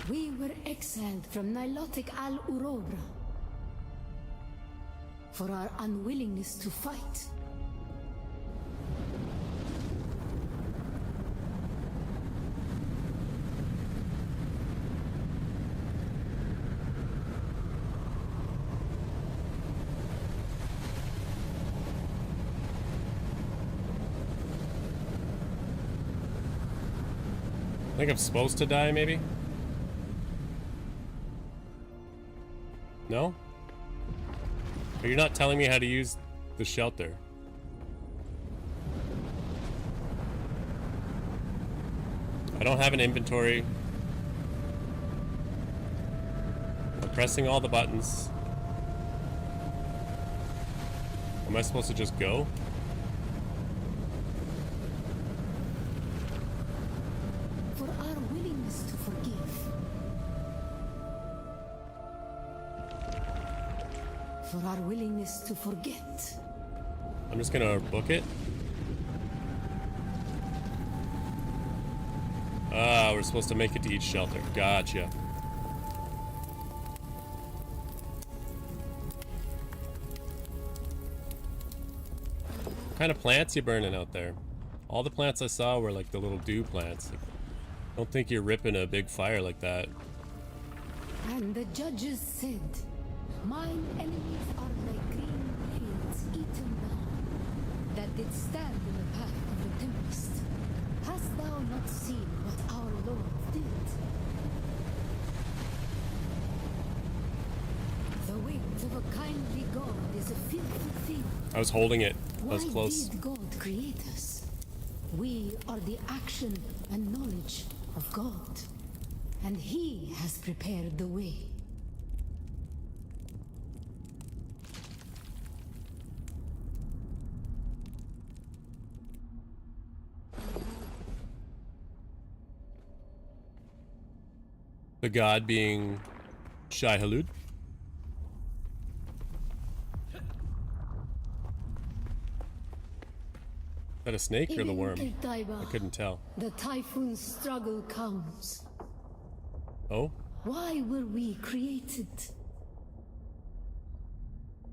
We were exiled from Nilotic al-Urobra for our unwillingness to fight. I think I'm supposed to die, maybe? No? But you're not telling me how to use the shelter. I don't have an inventory. I'm pressing all the buttons. Am I supposed to just go? For our willingness to forgive. For our willingness to forget. I'm just gonna book it. Ah, we're supposed to make it to each shelter. Gotcha. What kind of plants you burning out there? All the plants I saw were like the little dew plants. I don't think you're ripping a big fire like that. And the judges said, mine enemies are like green fields eaten down, that did stand in the path of the tempest. Hast thou not seen what our Lord did? The weight of a kindly God is a fearful thing. I was holding it. I was Why close. did God create us? We are the action and knowledge of God, and He has prepared the way. The god being Shai Halud. Is that a snake or the worm? I couldn't tell. The typhoon's struggle comes. Oh? Why were we created?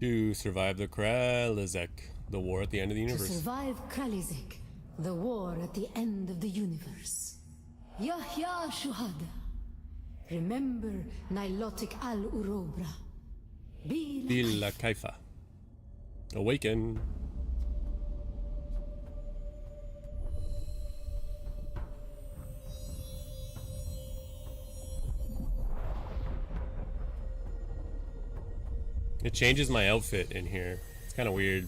To survive the Kralizek, the war at the end of the To universe. survive Kralizek, the war at the end of the universe. Yahya Shuhada. Remember Nilotic al-Urobra. Bila Kaifa. Awaken. It changes my outfit in here. It's kind of weird.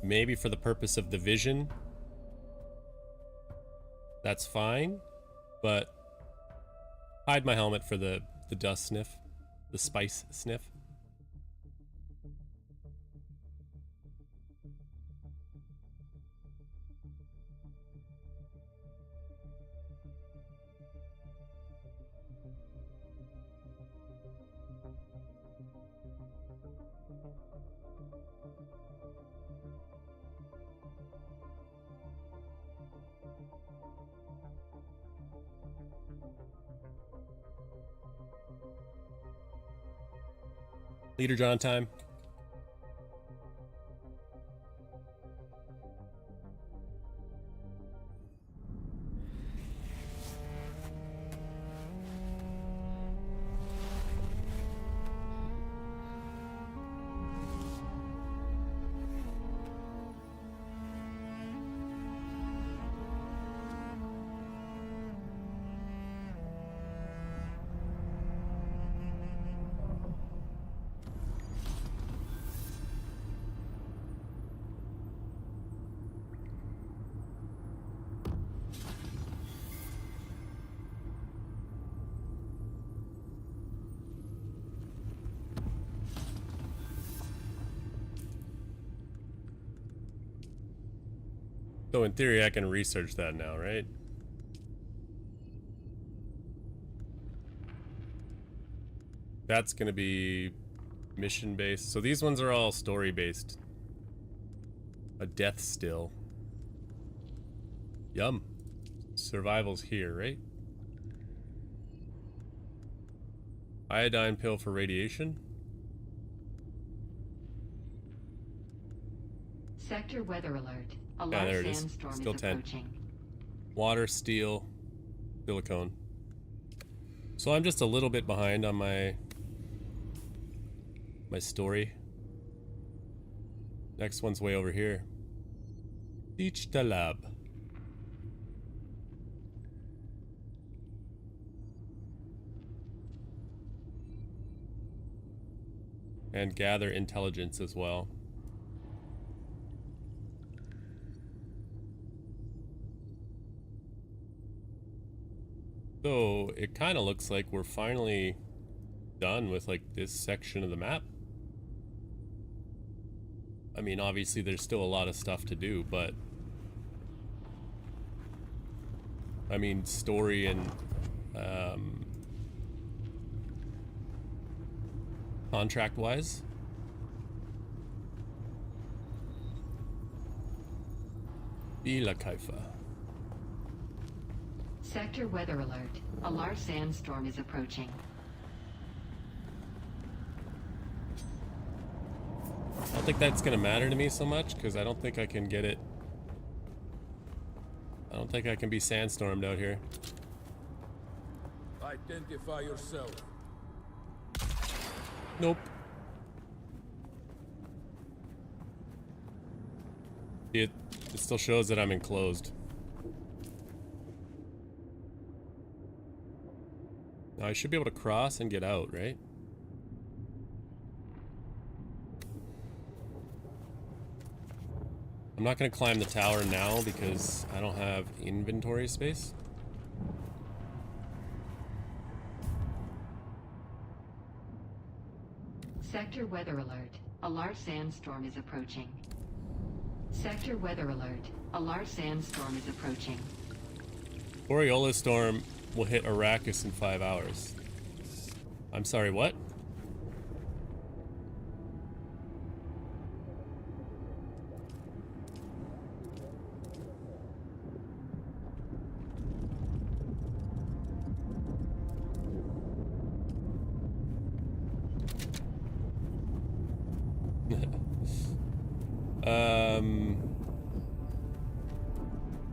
Maybe for the purpose of the vision. That's fine. But hide my helmet for the dust sniff. The spice sniff. Leader John time. So in theory, I can research that now, right? That's gonna be mission-based. So these ones are all story-based. A death still. Yum. Survival's here, right? Iodine pill for radiation. Sector weather alert. A Yeah, there large it is. sandstorm Still is 10. approaching. Water, steel, silicone. So I'm just a little bit behind on my story. Next one's way over here. Teach the lab. And gather intelligence as well. So it kind of looks like we're finally done with like this section of the map. I mean, obviously there's still a lot of stuff to do, but I mean, story and contract-wise. Ila Kaifa. Sector weather alert. A large sandstorm is approaching. I don't think that's gonna matter to me so much because I don't think I can get it. I don't think I can be sandstormed out here. Identify yourself. Nope. It still shows that I'm enclosed. Now I should be able to cross and get out, right? I'm not gonna climb the tower now because I don't have inventory space. Sector weather alert. A large sandstorm is approaching. Sector weather alert. A large sandstorm is approaching. Borealis storm will hit Arrakis in 5 hours. I'm sorry, what?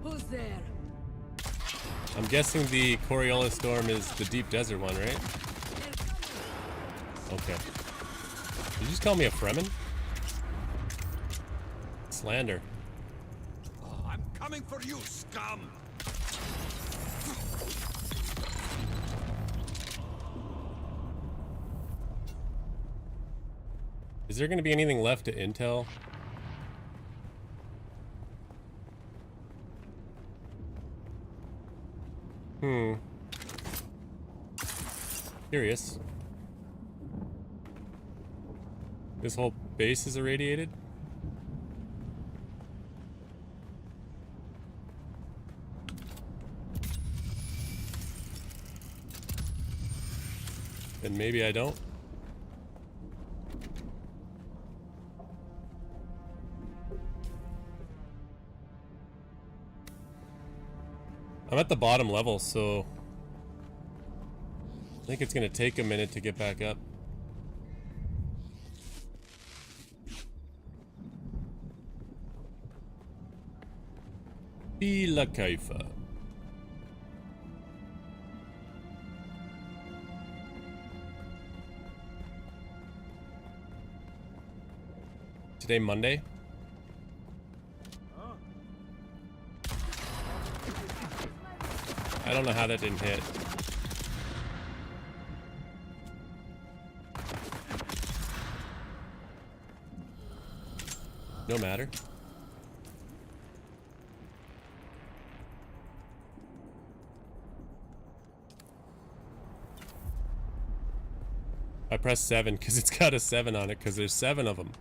Who's there? I'm guessing the Coriolis storm is the deep desert one, right? Okay. Did you just call me a Fremen? Slander. I'm coming for you, scum! Is there going to be anything left to intel? Curious. This whole base is irradiated? Then maybe I don't. I'm at the bottom level, so I think it's gonna take a minute to get back up. Bila Kaifa. Today Monday? I don't know how that didn't hit. No matter. I pressed 7 because it's got a 7 on it because there's 7 of them.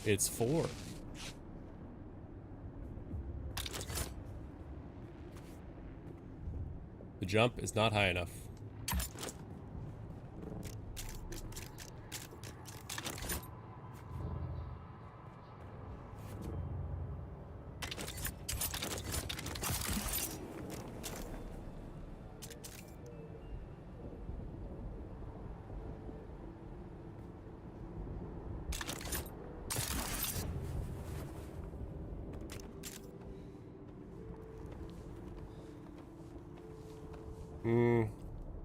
It's 4. The jump is not high enough.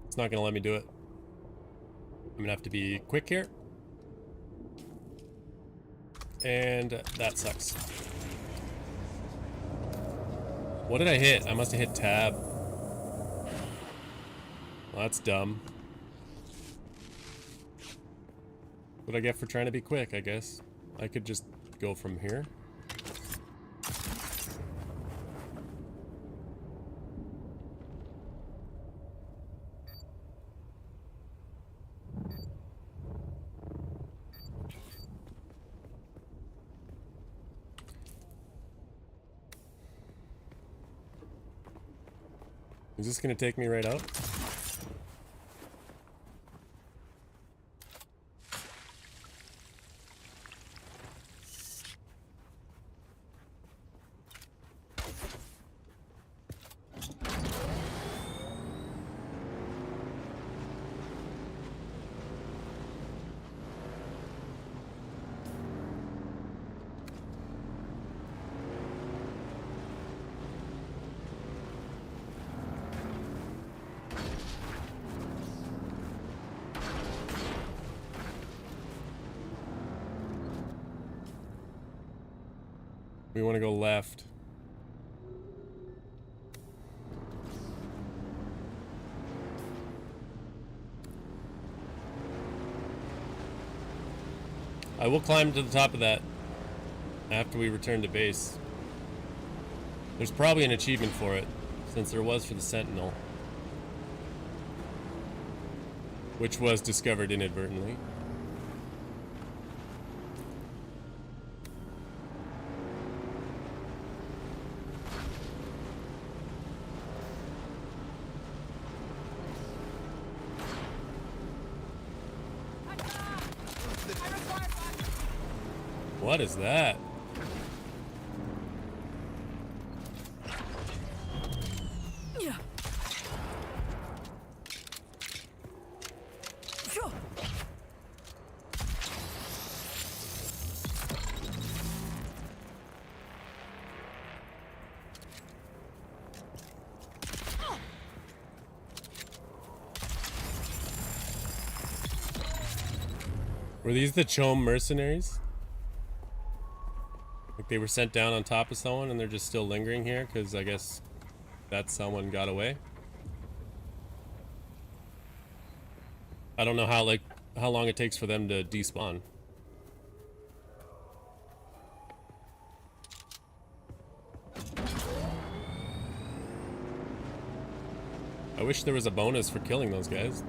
It's not gonna let me do it. I'm gonna have to be quick here. And that sucks. What did I hit? I must have hit tab. Well, that's dumb. What I get for trying to be quick, I guess. I could just go from here. Is this gonna take me right out? We want to go left. I will climb to the top of that after we return to base. There's probably an achievement for it, since there was for the Sentinel, which was discovered inadvertently. What is that? Were these the Chom mercenaries? Like they were sent down on top of someone and they're just still lingering here because I guess that someone got away? I don't know how long it takes for them to despawn. I wish there was a bonus for killing those guys.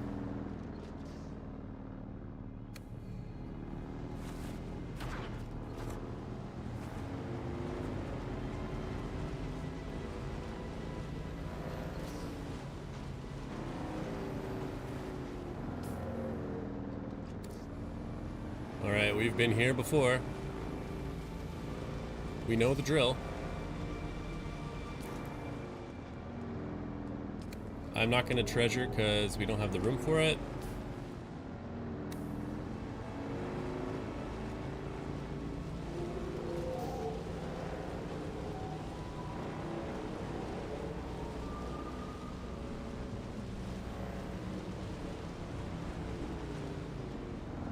Alright, we've been here before. We know the drill. I'm not going to treasure because we don't have the room for it.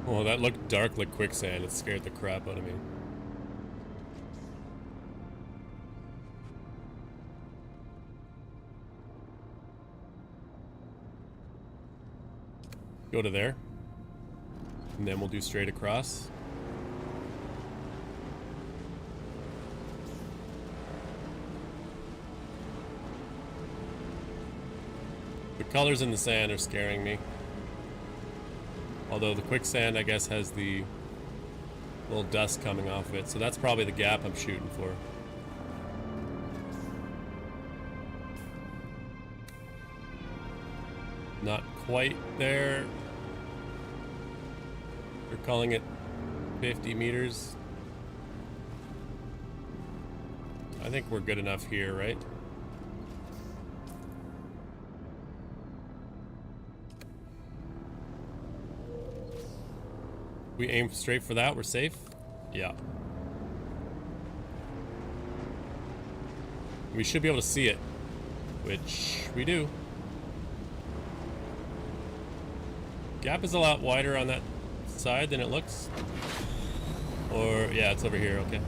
Oh, that looked dark like quicksand. It scared the crap out of me. Go to there. And then we'll do straight across. The colors in the sand are scaring me. Although the quicksand, I guess, has the little dust coming off of it. So that's probably the gap I'm shooting for. Not quite there. They're calling it 50 meters. I think we're good enough here, right? We aim straight for that, we're safe? Yeah. We should be able to see it, which we do. Gap is a lot wider on that side than it looks. Or, yeah, it's over here, okay.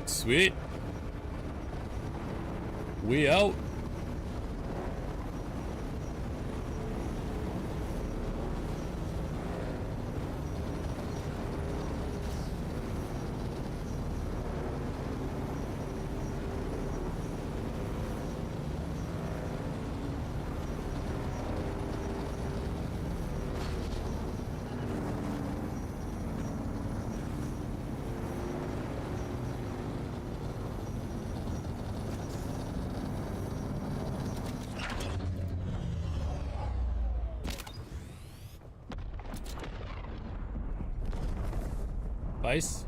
Sweet. We out. Vice?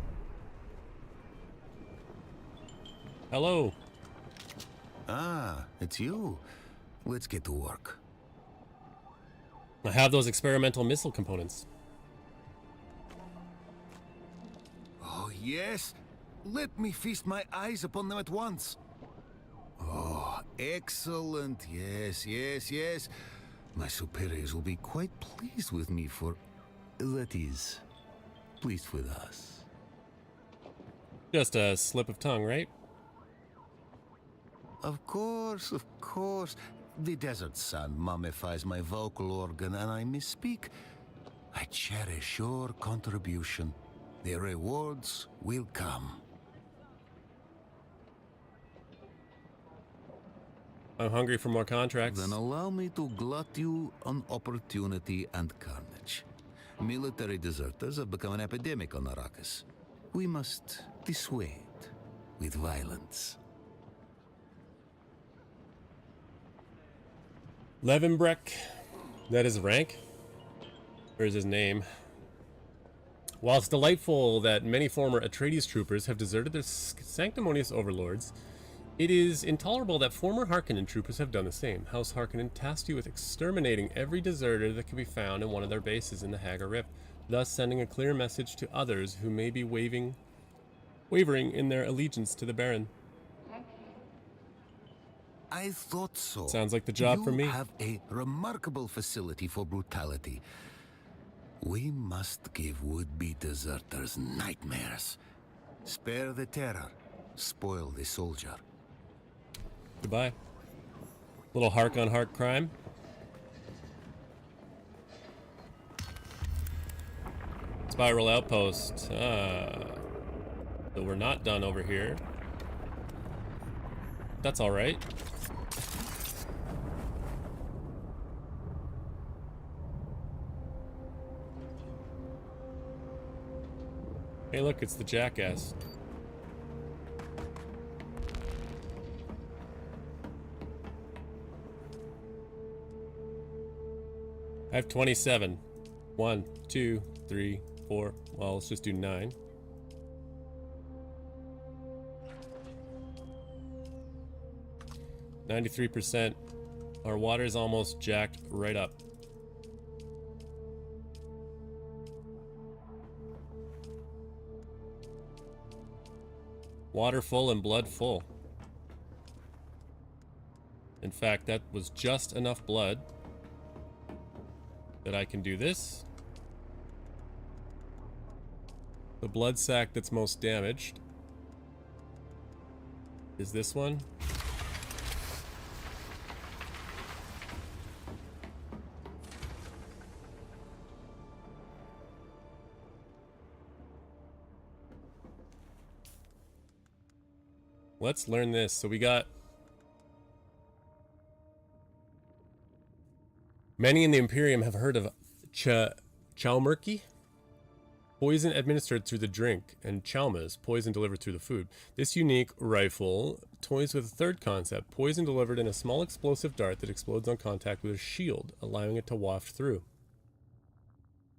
Hello. Ah, it's you. Let's get to work. I have those experimental missile components. Oh, yes? Let me feast my eyes upon them at once. Oh, excellent. Yes, yes, yes. My superiors will be quite pleased with me for... that is, pleased with us. Just a slip of tongue, right? Of course, of course. The desert sun mummifies my vocal organ and I misspeak. I cherish your contribution. The rewards will come. I'm hungry for more contracts. Then allow me to glut you on opportunity and carnage. Military deserters have become an epidemic on Arrakis. We must dissuade with violence. Levenbreck. That is rank? Or is his name? While it's delightful that many former Atreides troopers have deserted their sanctimonious overlords, it is intolerable that former Harkonnen troopers have done the same. House Harkonnen tasked you with exterminating every deserter that can be found in one of their bases in the Hagar Rift, thus sending a clear message to others who may be wavering in their allegiance to the Baron. I thought so. Sounds like the job for me. You have a remarkable facility for brutality. We must give would-be deserters nightmares. Spare the terror, spoil the soldier. Goodbye. Little Hark on Hark crime. Spiral outpost. So we're not done over here. That's all right. Hey, look, it's the jackass. I have 27. 1, 2, 3, 4. Well, let's just do 9. %. Our water's almost jacked right up. Water full and blood full. In fact, that was just enough blood that I can do this. The blood sac that's most damaged is this one. Let's learn this. So we got many in the Imperium have heard of Chalmerky. Poison administered through the drink, and Chalmas, poison delivered through the food. This unique rifle toys with a third concept, poison delivered in a small explosive dart that explodes on contact with a shield, allowing it to waft through.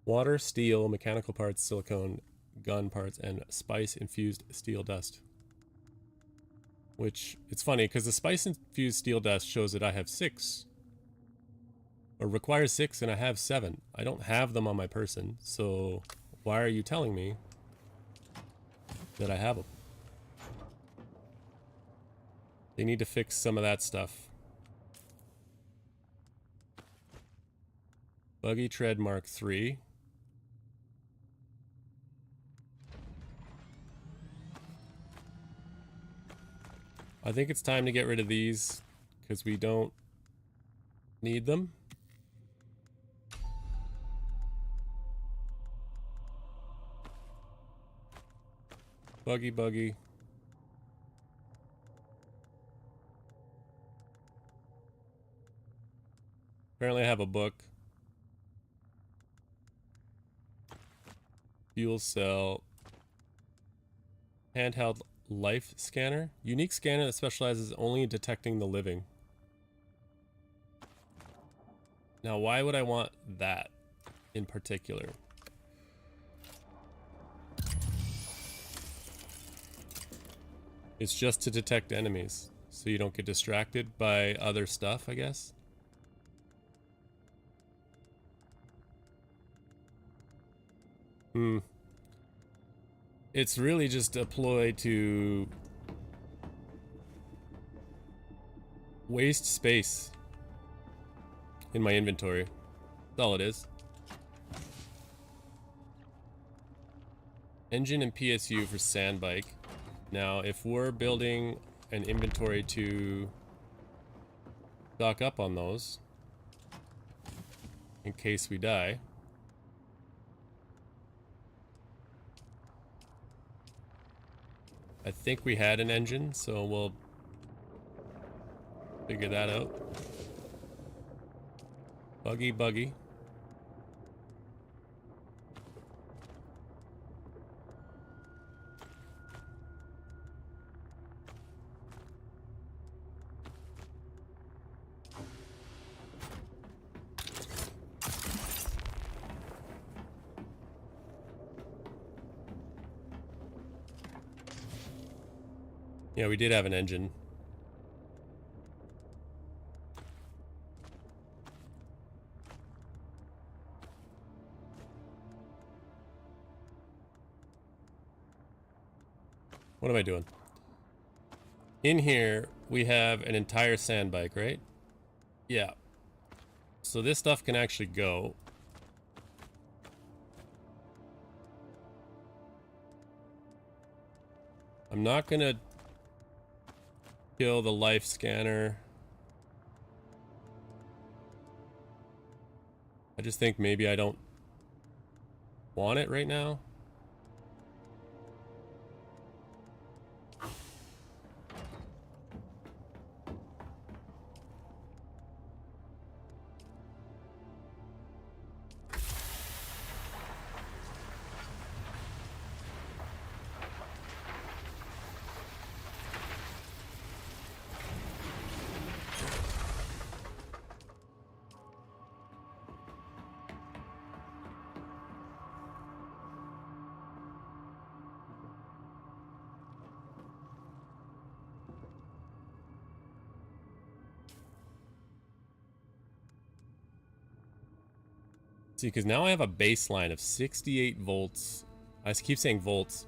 Water, steel, mechanical parts, silicone, gun parts, and spice-infused steel dust. Which, it's funny, because the spice-infused steel dust shows that I have 6. Or requires 6, and I have 7. I don't have them on my person, so why are you telling me that I have them? They need to fix some of that stuff. Buggy Tread Mark III. I think it's time to get rid of these because we don't need them. Buggy. Apparently I have a book. Fuel cell. Handheld life scanner. Unique scanner that specializes only in detecting the living. Now, why would I want that in particular? It's just to detect enemies, so you don't get distracted by other stuff, I guess. It's really just a ploy to waste space in my inventory. That's all it is. Engine and PSU for sand bike. Now, if we're building an inventory to stock up on those in case we die, I think we had an engine, so we'll figure that out. Buggy. Yeah, we did have an engine. What am I doing? In here, we have an entire sand bike, right? Yeah. So this stuff can actually go. I'm not gonna kill the life scanner. I just think maybe I don't want it right now. See, because now I have a baseline of 68 volts. I keep saying volts.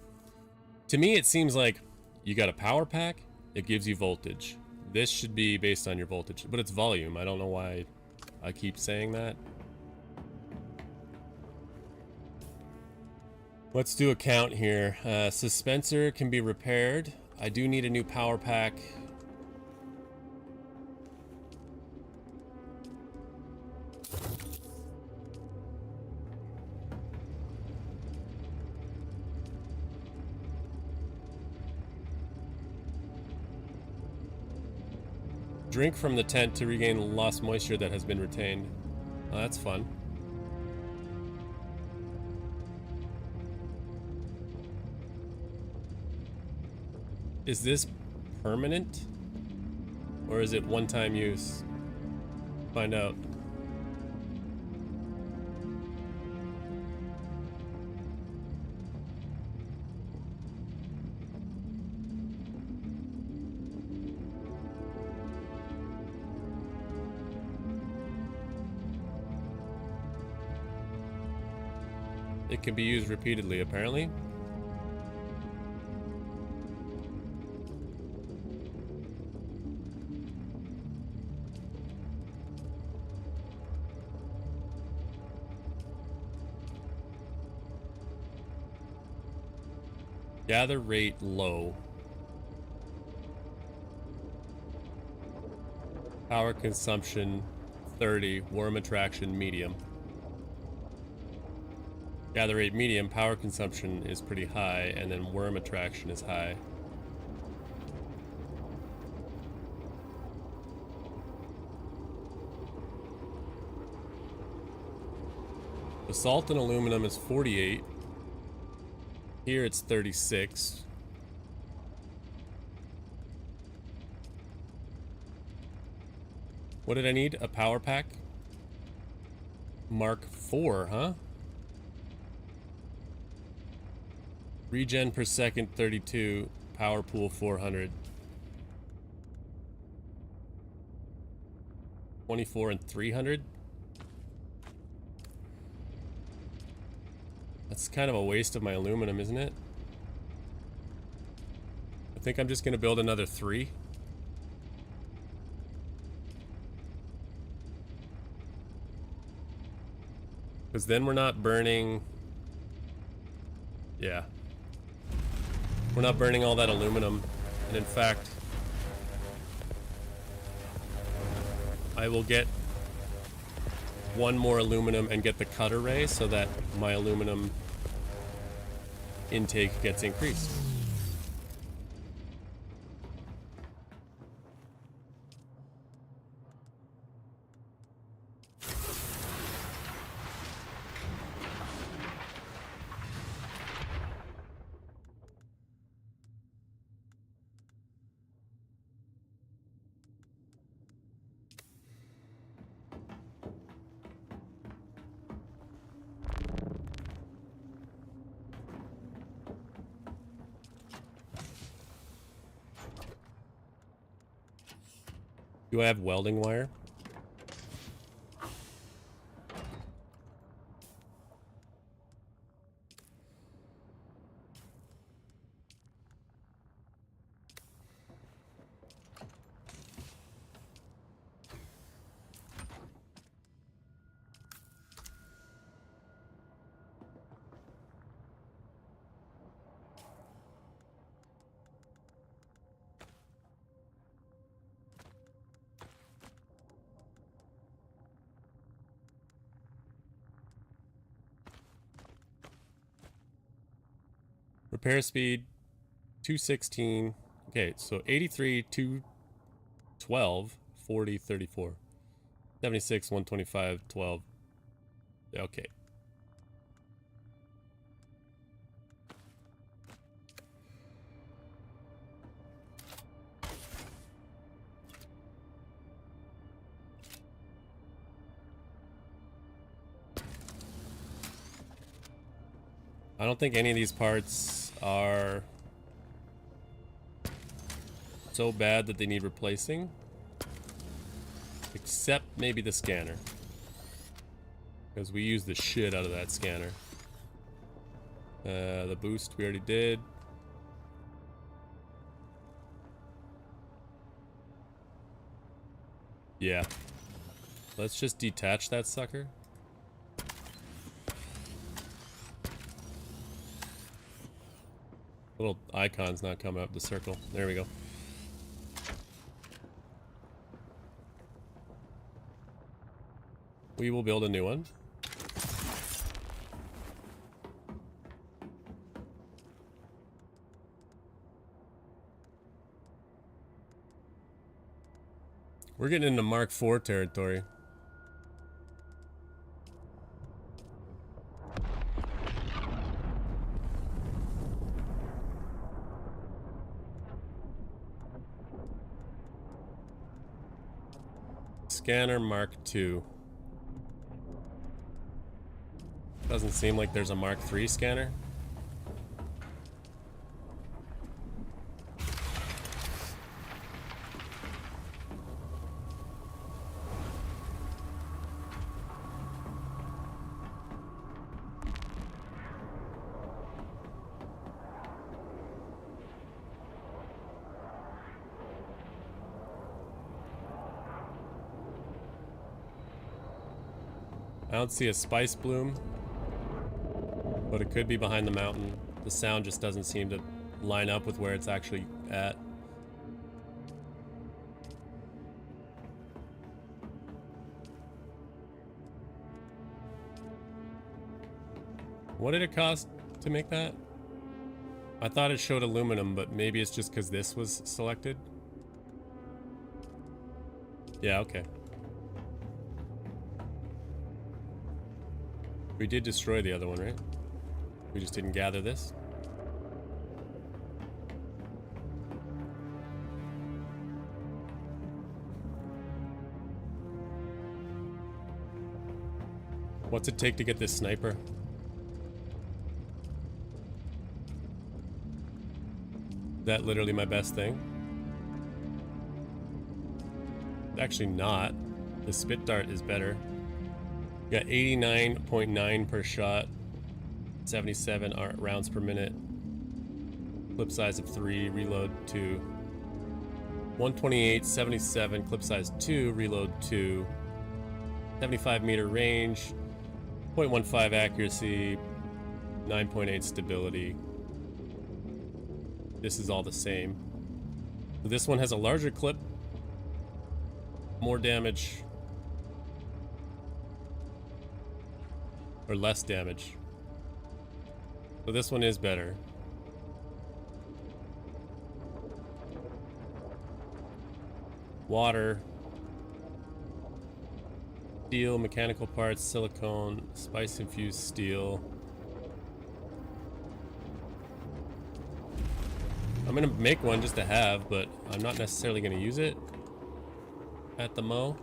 To me, it seems like you got a power pack, it gives you voltage. This should be based on your voltage, but it's volume. I don't know why I keep saying that. Let's do a count here. Suspensor can be repaired. I do need a new power pack. Drink from the tent to regain lost moisture that has been retained. Oh, that's fun. Is this permanent? Or is it one-time use? Find out. It can be used repeatedly, apparently. Gather rate low. Power consumption 30. Worm attraction medium. Gather rate medium. Power consumption is pretty high, and then worm attraction is high. The salt and aluminum is 48. Here it's 36. What did I need? A power pack? Mark 4, huh? Regen per second 32. Power pool 400. 24 and 300? That's kind of a waste of my aluminum, isn't it? I think I'm just gonna build another 3. Because then we're not burning... Yeah. We're not burning all that aluminum. And in fact, I will get one more aluminum and get the cutter ray so that my aluminum intake gets increased. Do I have welding wire? Repair speed 216. Okay, so 83, 212, 40, 34. 76, 125, 12. Okay. I don't think any of these parts are so bad that they need replacing. Except maybe the scanner. Because we use the shit out of that scanner. The boost we already did. Yeah. Let's just detach that sucker. Little icon's not coming up the circle. There we go. We will build a new one. We're getting into Mark IV territory. Scanner Mark II. Doesn't seem like there's a Mark III scanner. I don't see a spice bloom, but it could be behind the mountain. The sound just doesn't seem to line up with where it's actually at. What did it cost to make that? I thought it showed aluminum, but maybe it's just because this was selected. Yeah, okay. We did destroy the other one, right? We just didn't gather this. What's it take to get this sniper? That literally my best thing? Actually not. The spit dart is better. Got 89.9 per shot, 77 rounds per minute, clip size of 3, reload 2, 128, 77, clip size 2, reload 2, 75 meter range, 0.15 accuracy, 9.8 stability. This is all the same. This one has a larger clip, more damage, or less damage. So this one is better. Water, steel, mechanical parts, silicone, spice infused steel. I'm gonna make one just to have, but I'm not necessarily gonna use it at the mo.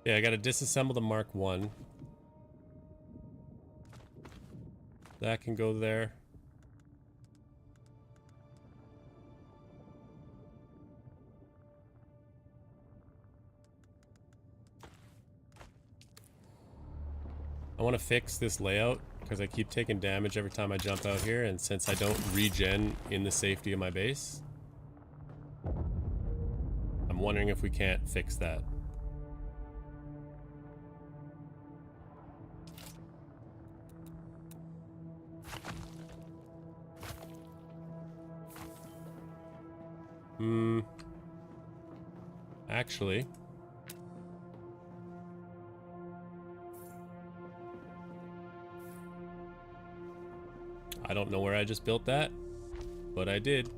Yeah, I gotta disassemble the Mark 1. That can go there. I want to fix this layout because I keep taking damage every time I jump out here, and since I don't regen in the safety of my base, I'm wondering if we can't fix that. Actually, I don't know where I just built that, but I did.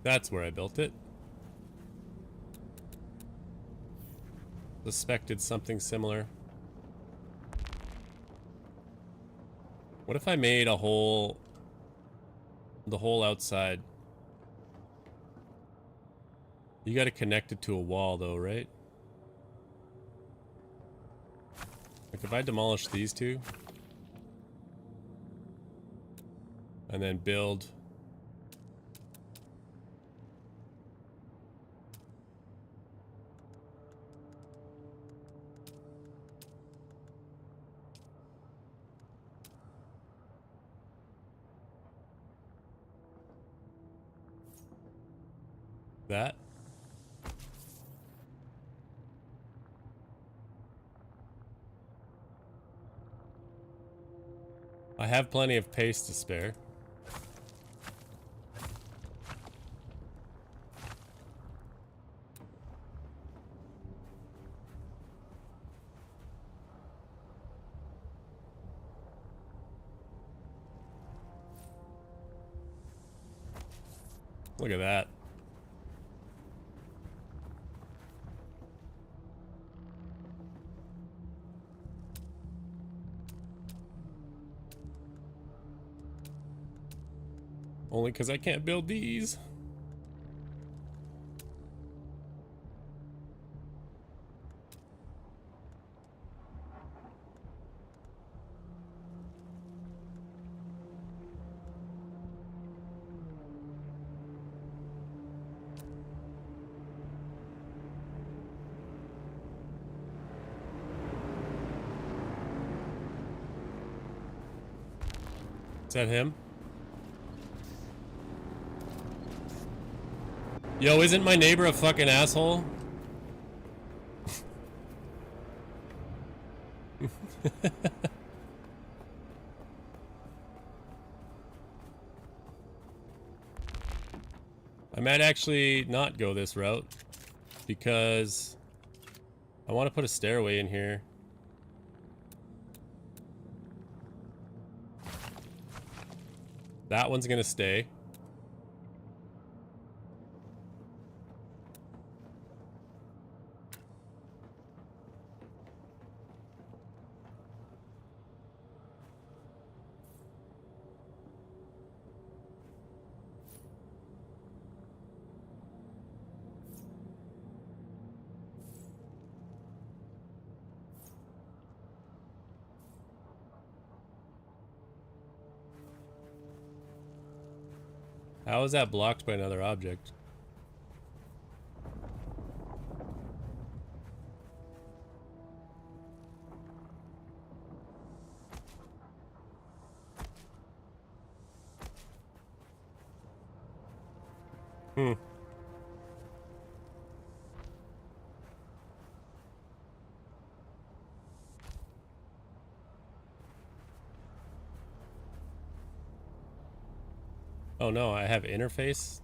That's where I built it. Suspected something similar. What if I made a whole... the whole outside? You gotta connect it to a wall though, right? Like if I demolish these two and then build that. I have plenty of paste to spare. Look at that. Only because I can't build these. Is that him? Yo, isn't my neighbor a fucking asshole? I might actually not go this route because I want to put a stairway in here. That one's gonna stay. How is that blocked by another object? Hmm. Oh no, I have interface.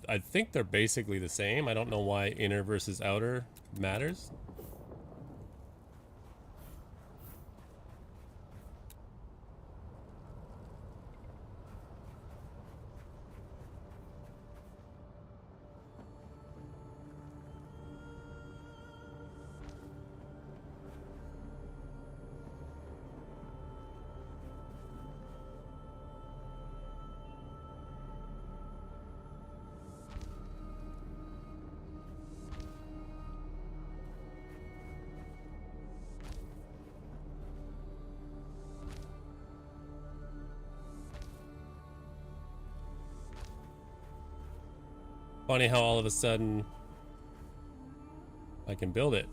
I think they're basically the same. I don't know why inner versus outer matters. Funny how all of a sudden I can build it.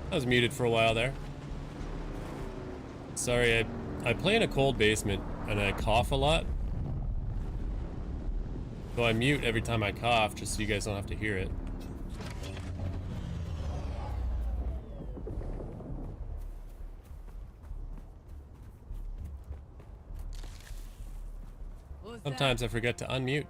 I was muted for a while there. Sorry, I play in a cold basement and I cough a lot. So I mute every time I cough just so you guys don't have to hear it. Sometimes I forget to unmute.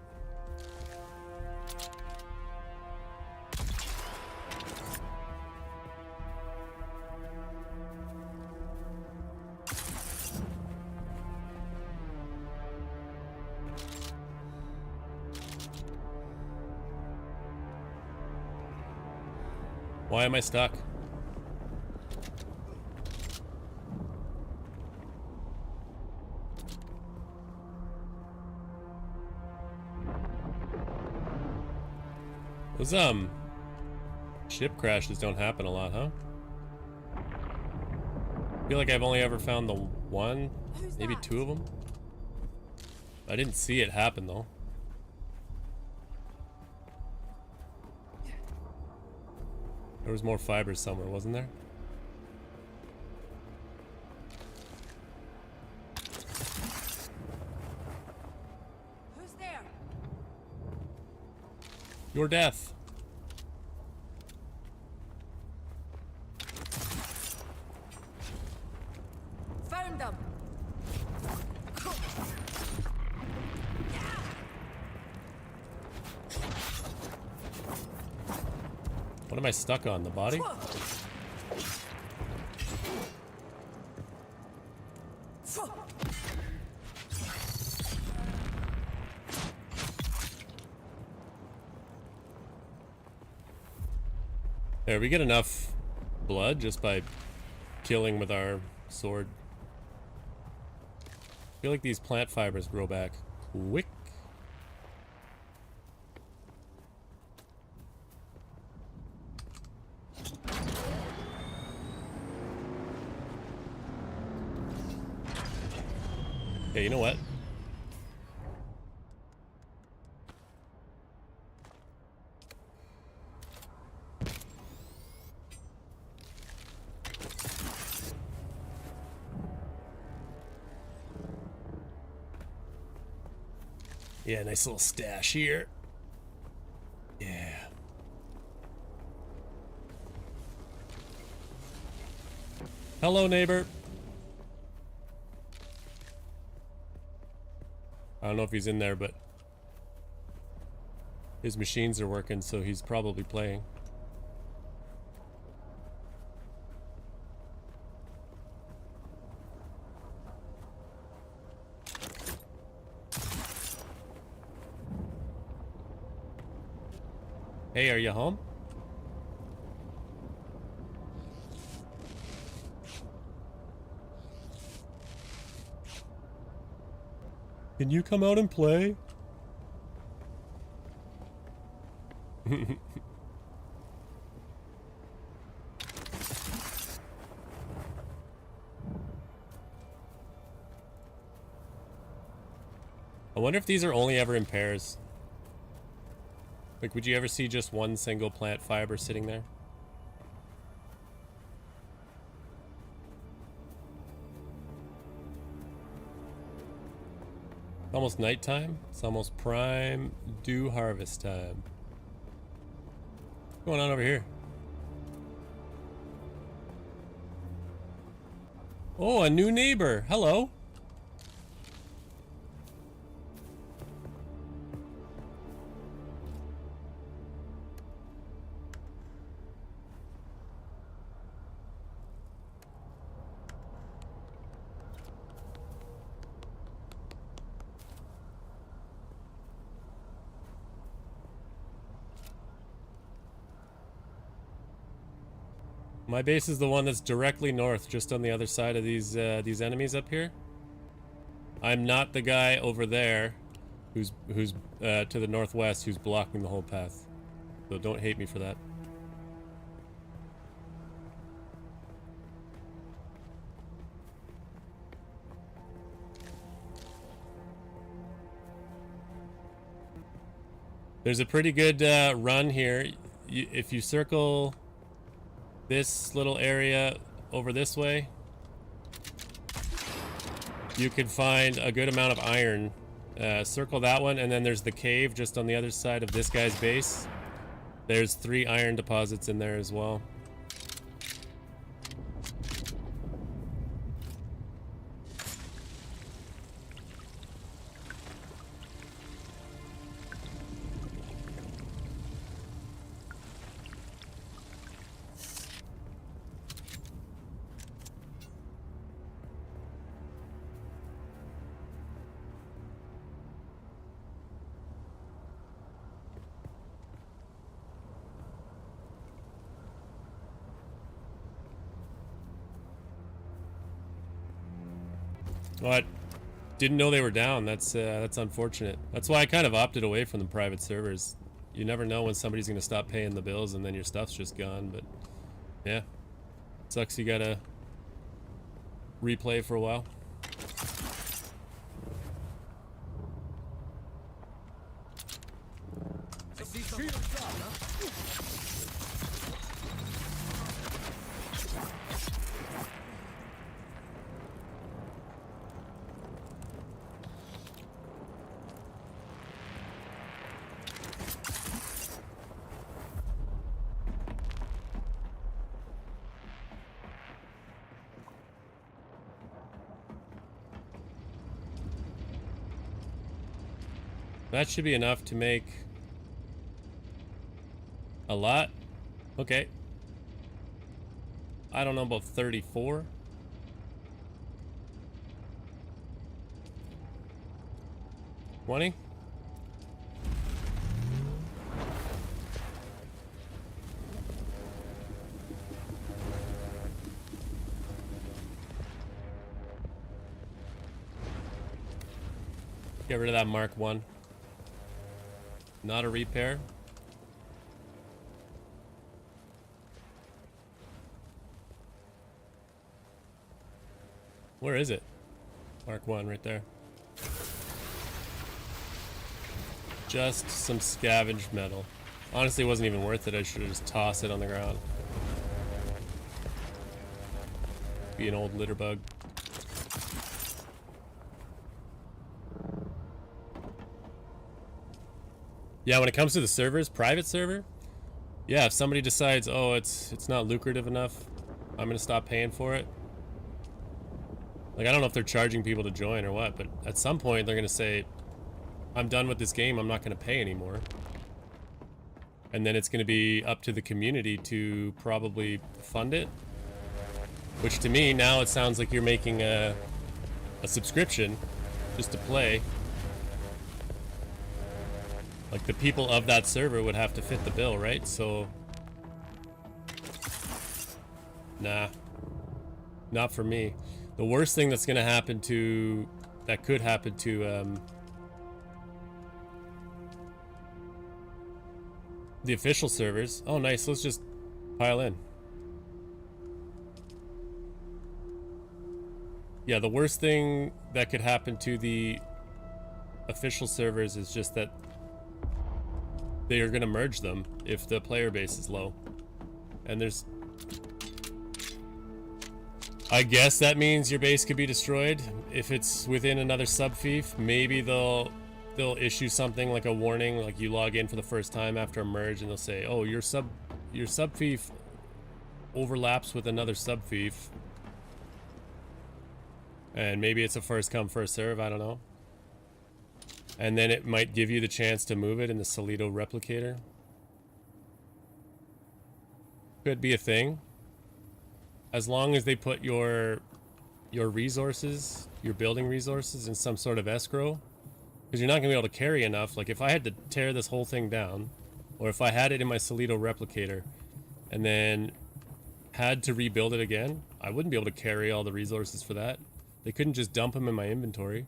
Why am I stuck? Those ship crashes don't happen a lot, huh? I feel like I've only ever found the one, maybe two of them. I didn't see it happen though. There was more fibers somewhere, wasn't there? Who's there? Your death. Found them. What am I stuck on? The body? There, we get enough blood just by killing with our sword. I feel like these plant fibers grow back quick. Okay, you know what? Yeah, nice little stash here. Yeah. Hello, neighbor. I don't know if he's in there, but his machines are working, so he's probably playing. Hey, are you home? Can you come out and play? I wonder if these are only ever in pairs. Like, would you ever see just one single plant fiber sitting there? Almost nighttime. It's almost prime dew harvest time. What's going on over here? Oh, a new neighbor. Hello. My base is the one that's directly north, just on the other side of these enemies up here. I'm not the guy over there, who's to the northwest, who's blocking the whole path. So don't hate me for that. There's a pretty good run here. If you circle this little area over this way, you can find a good amount of iron. Circle that one, and then there's the cave just on the other side of this guy's base. There's 3 iron deposits in there as well. Well, I didn't know they were down. That's unfortunate. That's why I kind of opted away from the private servers. You never know when somebody's gonna stop paying the bills and then your stuff's just gone. But yeah, sucks. You gotta replay for a while. That should be enough to make a lot. Okay. I don't know about 34. $20? Get rid of that Mark 1. Not a repair. Where is it? Mark 1 right there. Just some scavenged metal. Honestly, it wasn't even worth it. I should have just tossed it on the ground. Be an old litter bug. Yeah, when it comes to the servers, private server, yeah, if somebody decides, oh, it's not lucrative enough, I'm gonna stop paying for it. Like, I don't know if they're charging people to join or what, but at some point they're gonna say, I'm done with this game, I'm not gonna pay anymore. And then it's gonna be up to the community to probably fund it. Which to me, now it sounds like you're making a subscription just to play. Like, the people of that server would have to fit the bill, right? So, nah, not for me. The worst thing that's gonna happen to, that could happen to the official servers. Oh, nice. Let's just pile in. Yeah, the worst thing that could happen to the official servers is just that they are going to merge them if the player base is low. And there's... I guess that means your base could be destroyed. If it's within another sub-fief, maybe they'll issue something like a warning, like you log in for the first time after a merge and they'll say, oh, your sub-fief overlaps with another sub-fief. And maybe it's a first come, first serve, I don't know. And then it might give you the chance to move it in the Solido replicator. Could be a thing. As long as they put your resources, your building resources in some sort of escrow. Because you're not going to be able to carry enough. Like, if I had to tear this whole thing down, or if I had it in my Solido replicator, and then had to rebuild it again, I wouldn't be able to carry all the resources for that. They couldn't just dump them in my inventory.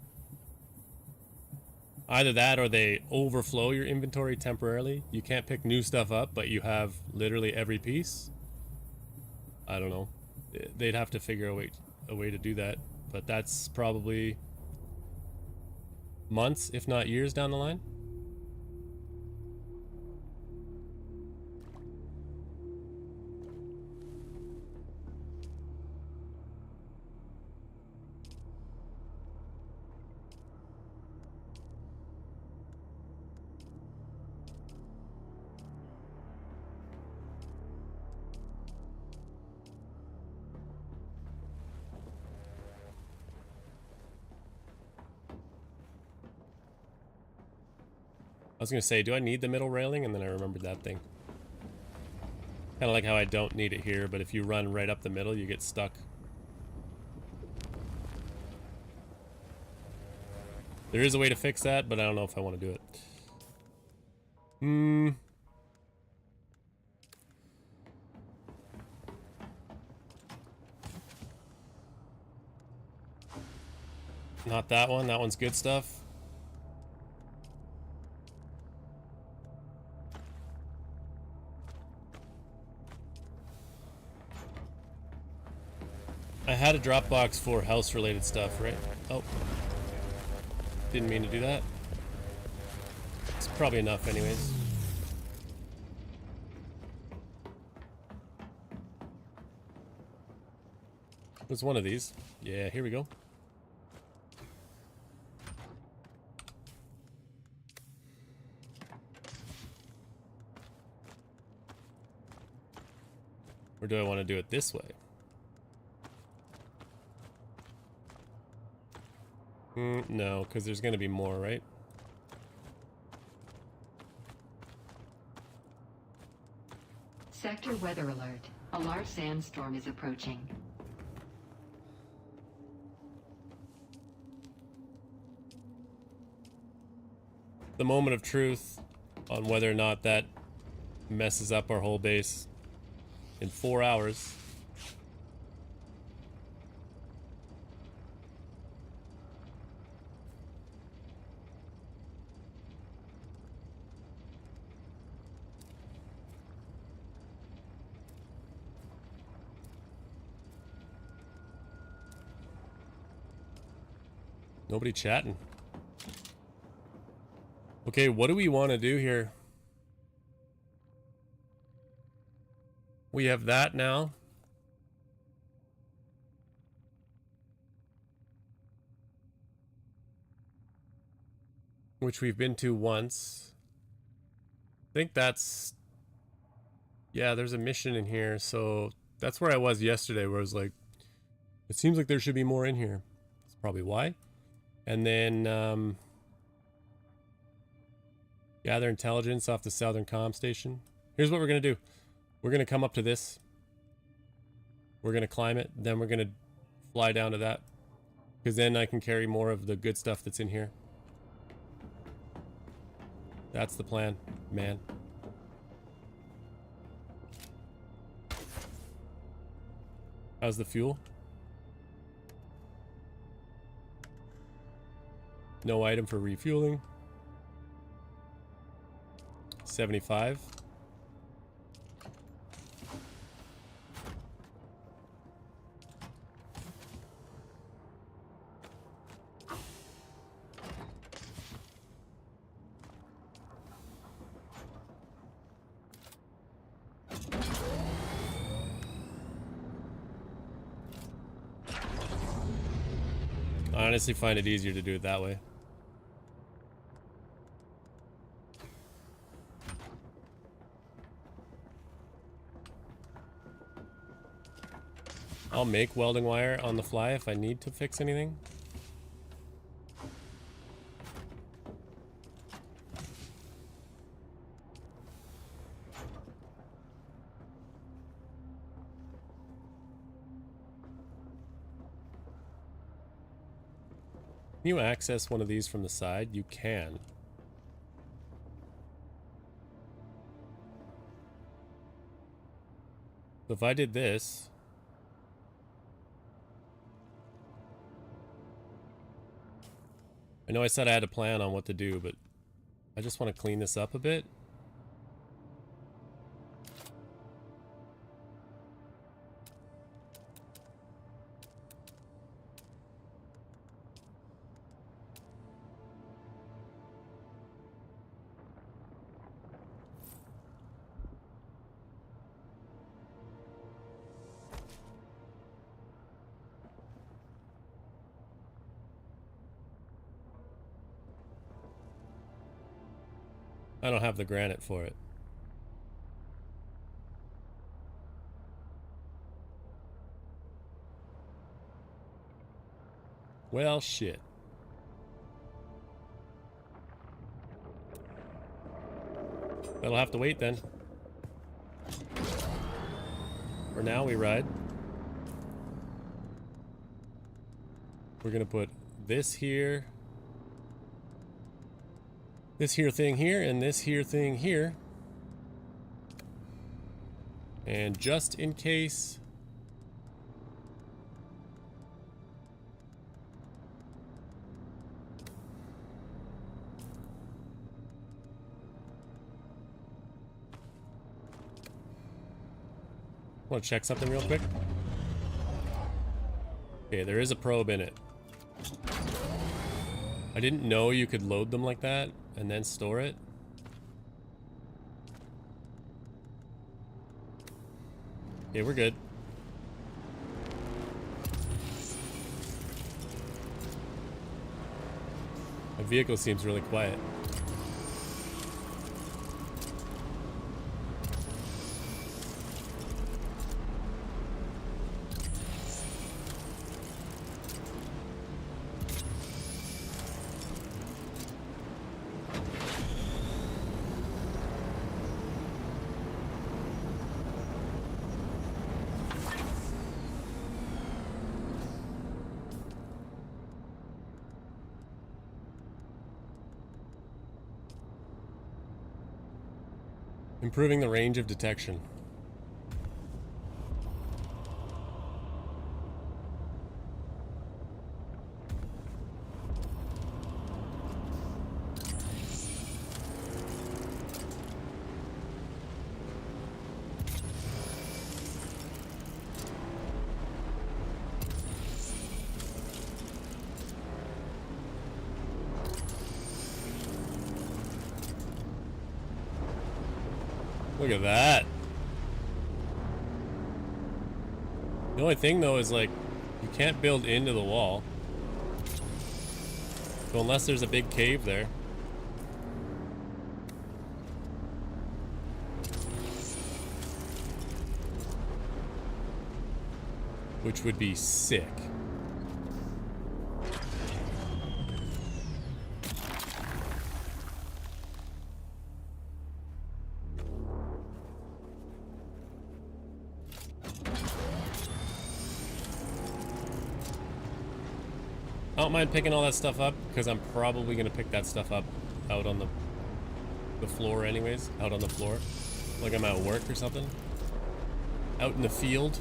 Either that or they overflow your inventory temporarily. You can't pick new stuff up, but you have literally every piece. I don't know. They'd have to figure a way to do that. But that's probably months, if not years down the line. I was gonna say, do I need the middle railing? And then I remembered that thing. Kind of like how I don't need it here, but if you run right up the middle, you get stuck. There is a way to fix that, but I don't know if I want to do it. Not that one. That one's good stuff. I had a Dropbox for house-related stuff, right? Oh. Didn't mean to do that. It's probably enough anyways. There's one of these. Yeah, here we go. Or do I want to do it this way? No, because there's going to be more, right? Sector weather alert. A large sandstorm is approaching. The moment of truth on whether or not that messes up our whole base in 4 hours. Nobody chatting. Okay, what do we want to do here? We have that now. Which we've been to once. I think that's... Yeah, there's a mission in here, so that's where I was yesterday, where I was like, it seems like there should be more in here. That's probably why. And then, gather intelligence off the southern comm station. Here's what we're going to do. We're going to come up to this. We're going to climb it. Then we're going to fly down to that. Because then I can carry more of the good stuff that's in here. That's the plan, man. How's the fuel? No item for refueling. 75. I honestly find it easier to do it that way. I'll make welding wire on the fly if I need to fix anything. Can you access one of these from the side? You can. So if I did this... I know I said I had a plan on what to do, but I just want to clean this up a bit. I don't have the granite for it. Well, shit. That'll have to wait then. For now, we ride. We're gonna put this here, this here thing here, and this here thing here. And just in case, want to check something real quick? Okay, there is a probe in it. I didn't know you could load them like that and then store it. Okay, we're good. My vehicle seems really quiet. Improving the range of detection. Look at that. The only thing though is like, you can't build into the wall. So unless there's a big cave there. Which would be sick. I don't mind picking all that stuff up because I'm probably gonna pick that stuff up out on the floor anyways. Out on the floor. Like I'm at work or something. Out in the field.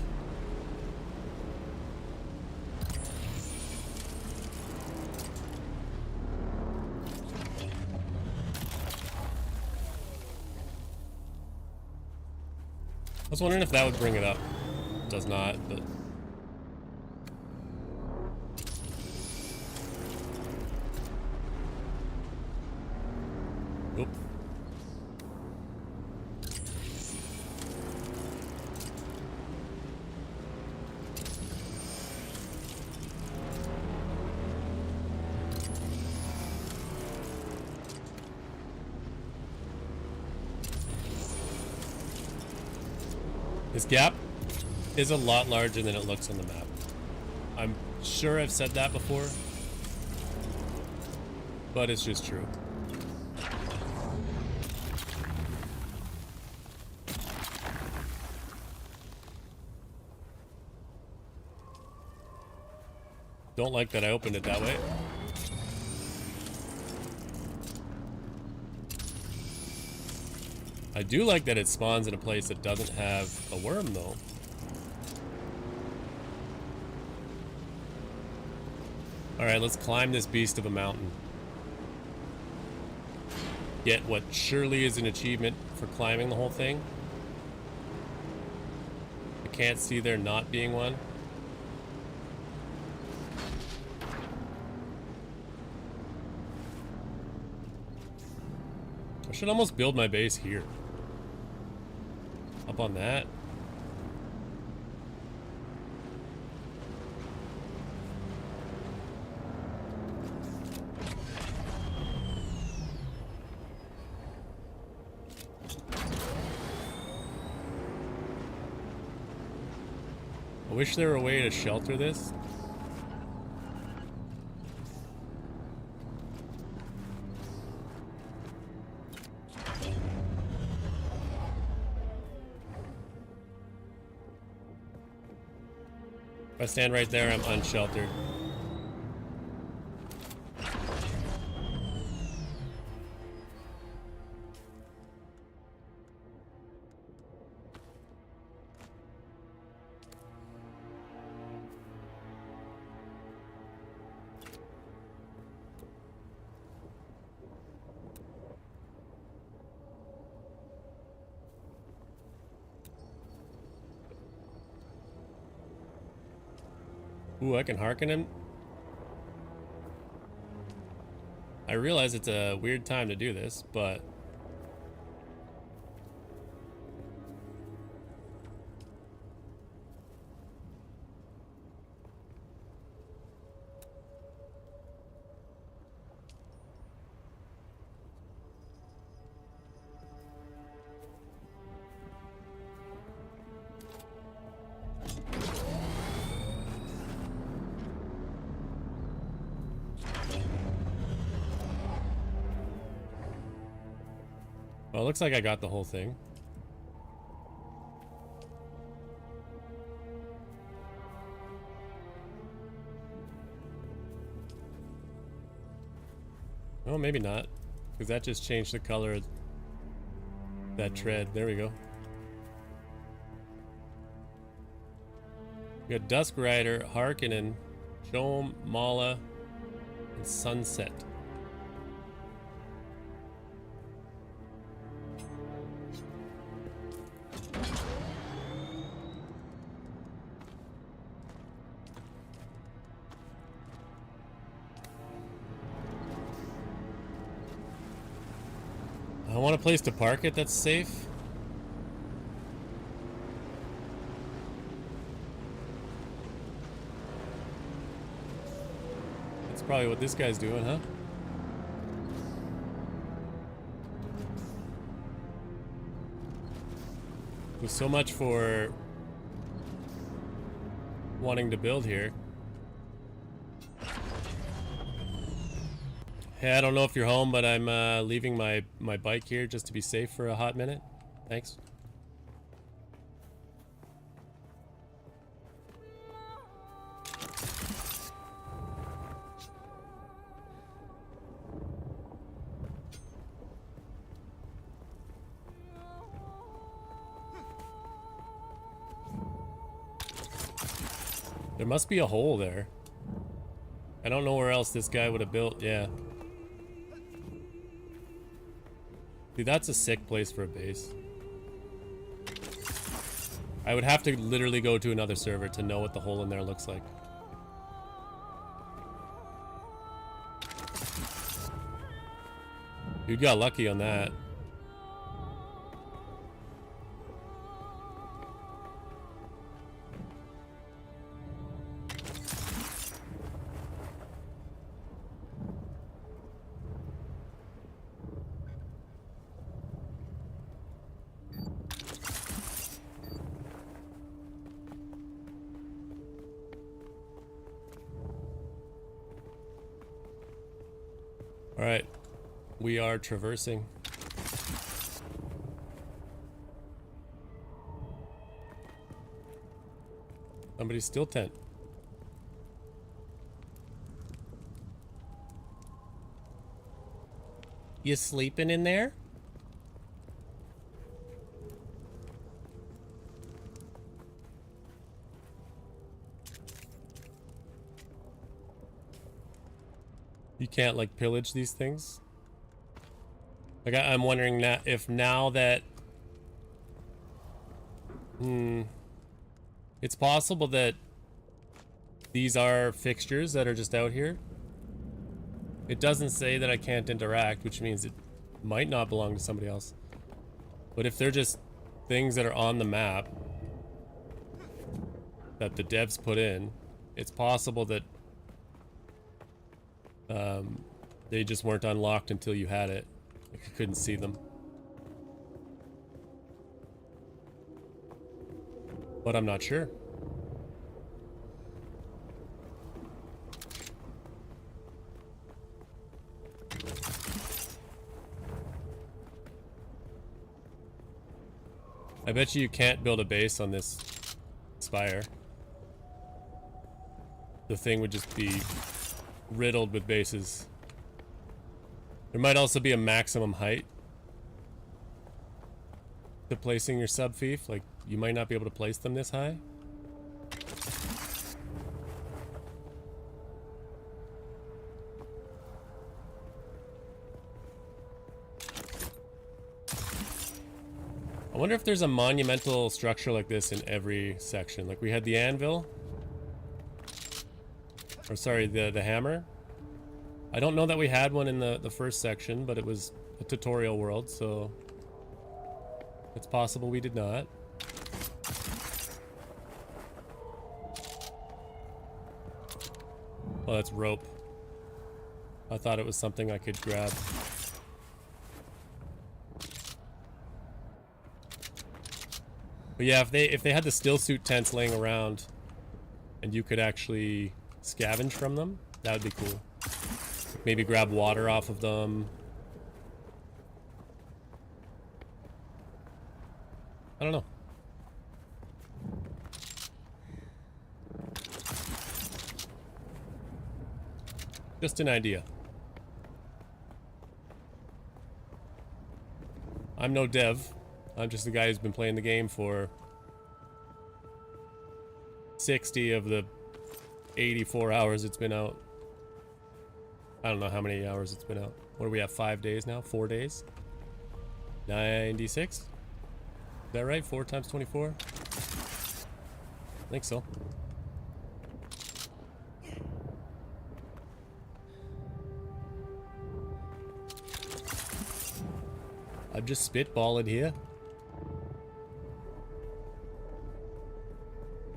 I was wondering if that would bring it up. It does not, but... Oop. This gap is a lot larger than it looks on the map. I'm sure I've said that before, but it's just true. Don't like that I opened it that way. I do like that it spawns in a place that doesn't have a worm, though. Alright, let's climb this beast of a mountain. Get what surely is an achievement for climbing the whole thing. I can't see there not being one. I should almost build my base here. Up on that. I wish there were a way to shelter this. If I stand right there, I'm unsheltered. Ooh, I can hearken him. I realize it's a weird time to do this, but well, it looks like I got the whole thing. Oh, maybe not, because that just changed the color of that tread. There we go. We got Dusk Rider, Harkonnen, Chom, Mala, and Sunset. I want a place to park it that's safe. That's probably what this guy's doing, huh? With so much for wanting to build here. Hey, I don't know if you're home, but I'm leaving my bike here just to be safe for a hot minute. Thanks. There must be a hole there. I don't know where else this guy would have built. Yeah. Dude, that's a sick place for a base. I would have to literally go to another server to know what the hole in there looks like. You got lucky on that. Alright, we are traversing. Somebody's still tent. You sleeping in there? You can't like pillage these things. Like I'm wondering now if now that it's possible that these are fixtures that are just out here. It doesn't say that I can't interact, which means it might not belong to somebody else. But if they're just things that are on the map that the devs put in, it's possible that they just weren't unlocked until you had it. Like you couldn't see them. But I'm not sure. I bet you can't build a base on this spire. the thing would just be riddled with bases. There might also be a maximum height to placing your sub-fief. Like, you might not be able to place them this high. I wonder if there's a monumental structure like this in every section. Like, we had the anvil. Or sorry, the hammer. I don't know that we had one in the first section, but it was a tutorial world, so it's possible we did not. Oh, that's rope. I thought it was something I could grab. But yeah, if they had the still suit tents laying around and you could actually scavenge from them, that would be cool. Maybe grab water off of them. I don't know. Just an idea. I'm no dev. I'm just the guy who's been playing the game for 60 of the 84 hours it's been out. I don't know how many hours it's been out. What do we have, 5 days now? 4 days? 96? Is that right? 4 times 24? I think so. I'm just spitballing here.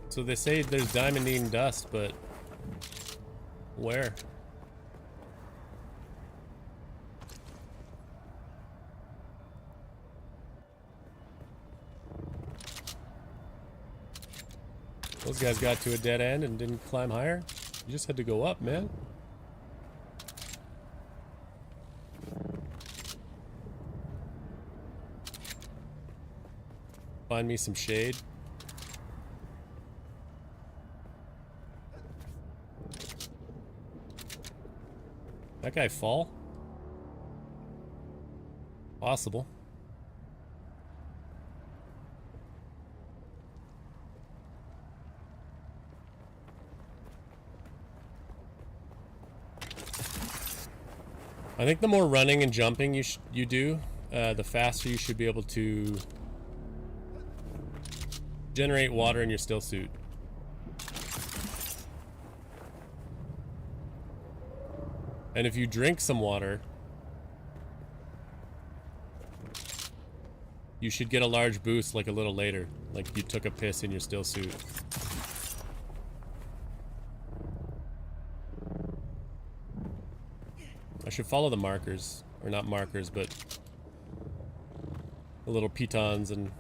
So they say there's diamondine dust, but where? Those guys got to a dead end and didn't climb higher. You just had to go up, man. Find me some shade. That guy fall? Possible. I think the more running and jumping you do, the faster you should be able to generate water in your still suit. And if you drink some water, you should get a large boost like a little later, like you took a piss in your still suit. I should follow the markers, or not markers, but the little pitons and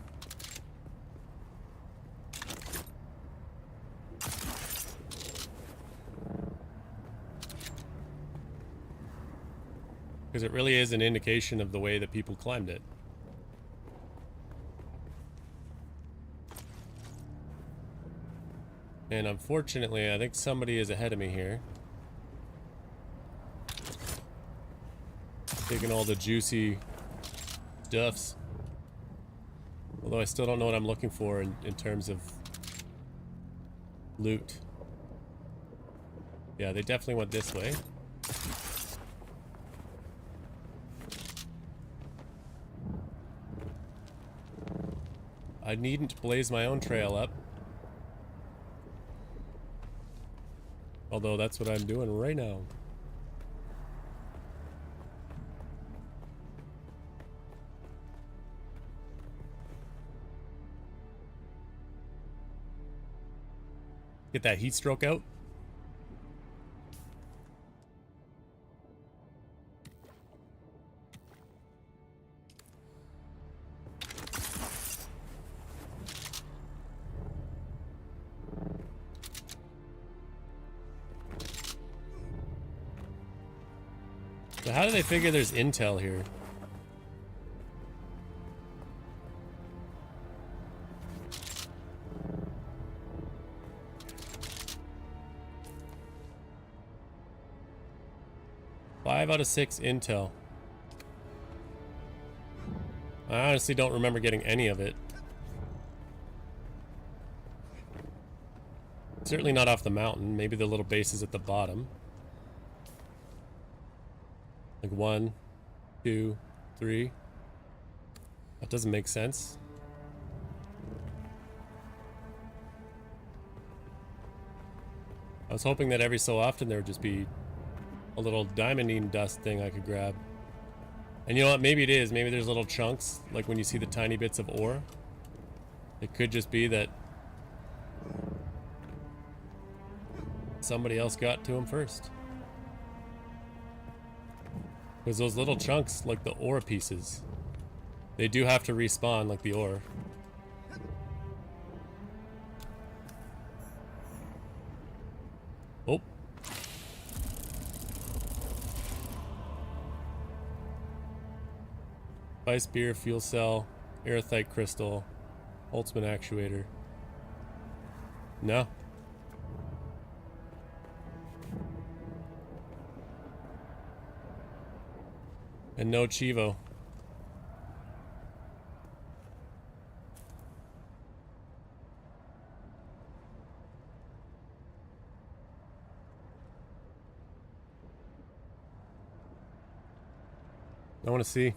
because it really is an indication of the way that people climbed it. And unfortunately, I think somebody is ahead of me here. Taking all the juicy stuffs. Although I still don't know what I'm looking for in terms of loot. Yeah, they definitely went this way. I needn't blaze my own trail up. Although that's what I'm doing right now. Get that heat stroke out. So how do they figure there's intel here? 5 out of 6 intel. I honestly don't remember getting any of it. Certainly not off the mountain. Maybe the little bases at the bottom. Like 1, 2, 3. That doesn't make sense. I was hoping that every so often there would just be a little diamondine dust thing I could grab. And you know what? Maybe it is. Maybe there's little chunks, like when you see the tiny bits of ore. It could just be that somebody else got to him first. Because those little chunks, like the ore pieces, they do have to respawn like the ore. Oh. Spice beer, fuel cell, aerithite crystal, ultimate actuator. No. And no Chivo. I want to see.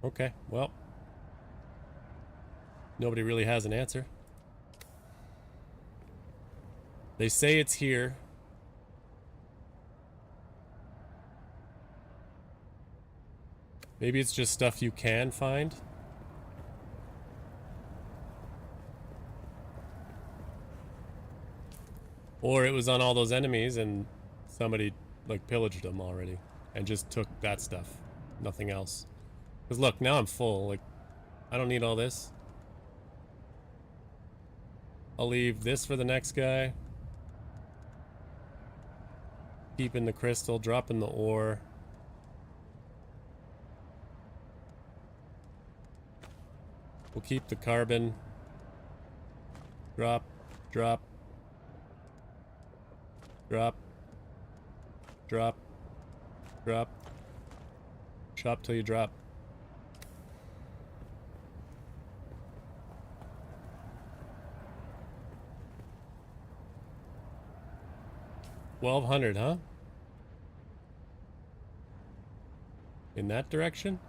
Okay, well, nobody really has an answer. They say it's here. Maybe it's just stuff you can find. Or it was on all those enemies and somebody like pillaged them already and just took that stuff, nothing else. Because look, now I'm full. Like, I don't need all this. I'll leave this for the next guy. Keeping the crystal, dropping the ore. We'll keep the carbon. Drop, drop. Drop. Drop. Drop. Shop till you drop. 1200, huh? In that direction?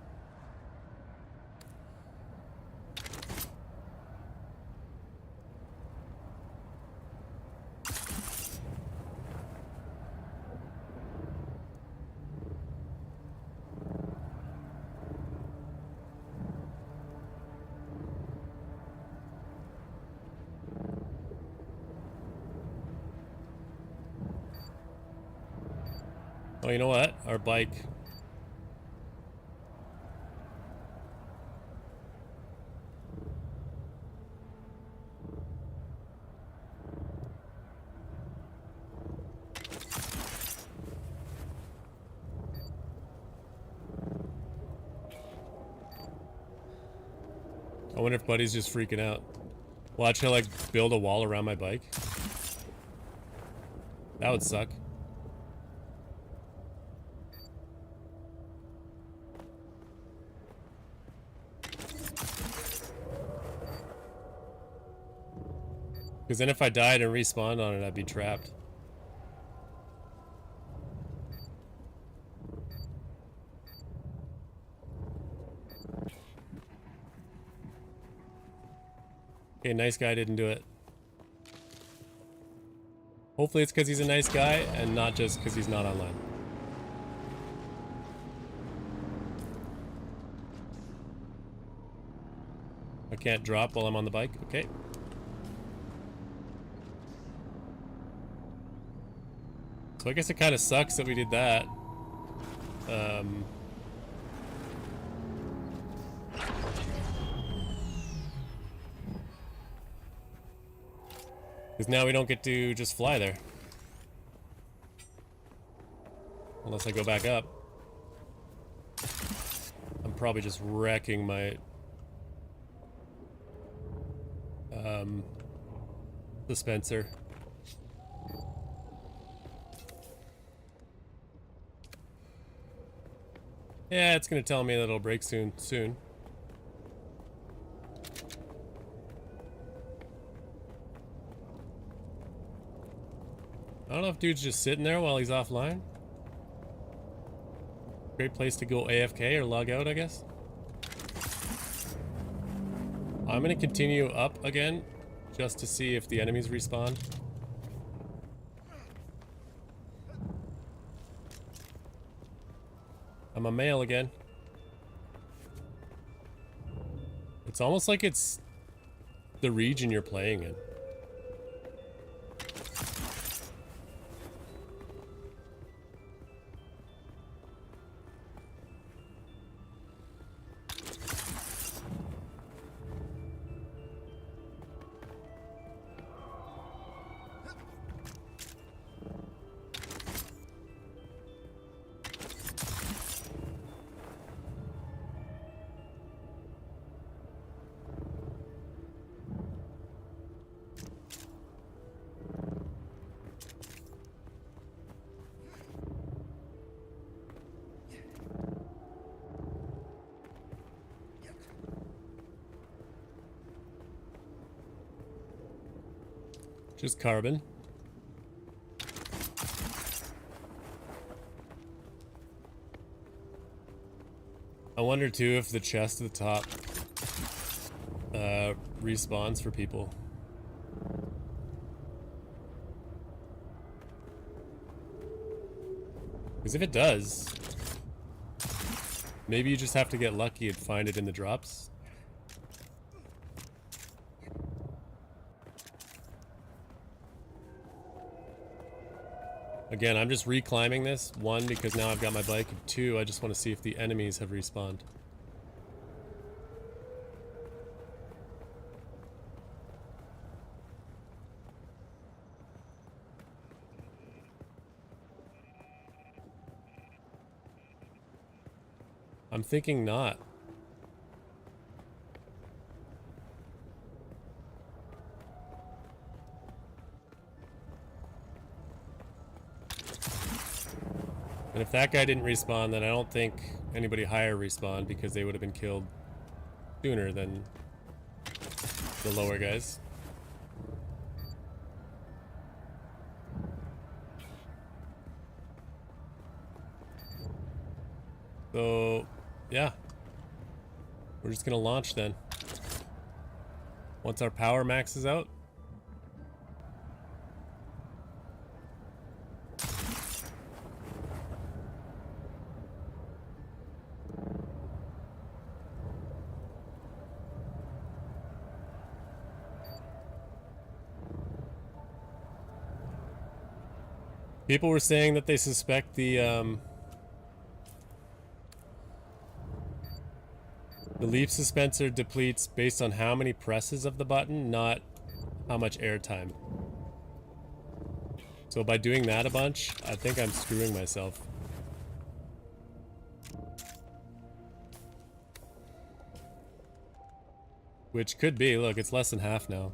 Oh, you know what? Our bike. I wonder if Buddy's just freaking out. Watch her like build a wall around my bike. That would suck. Because then if I died and respawned on it, I'd be trapped. Okay, nice guy didn't do it. Hopefully it's because he's a nice guy and not just because he's not online. I can't drop while I'm on the bike. Okay. So I guess it kind of sucks that we did that. Because now we don't get to just fly there. Unless I go back up. I'm probably just wrecking my dispenser. Yeah, it's gonna tell me that it'll break soon. I don't know if dude's just sitting there while he's offline. Great place to go AFK or log out, I guess. I'm gonna continue up again, just to see if the enemies respawn. I'm a male again. It's almost like it's the region you're playing in. Just carbon. I wonder too if the chest at the top respawns for people. Because if it does, maybe you just have to get lucky and find it in the drops. Again, I'm just reclimbing this. One, because now I've got my bike. And two, I just want to see if the enemies have respawned. I'm thinking not. And if that guy didn't respawn, then I don't think anybody higher respawned because they would have been killed sooner than the lower guys. So, yeah. We're just gonna launch then. Once our power max is out. People were saying that they suspect the leaf dispenser depletes based on how many presses of the button, not how much airtime. So by doing that a bunch, I think I'm screwing myself. Which could be, look, it's less than half now.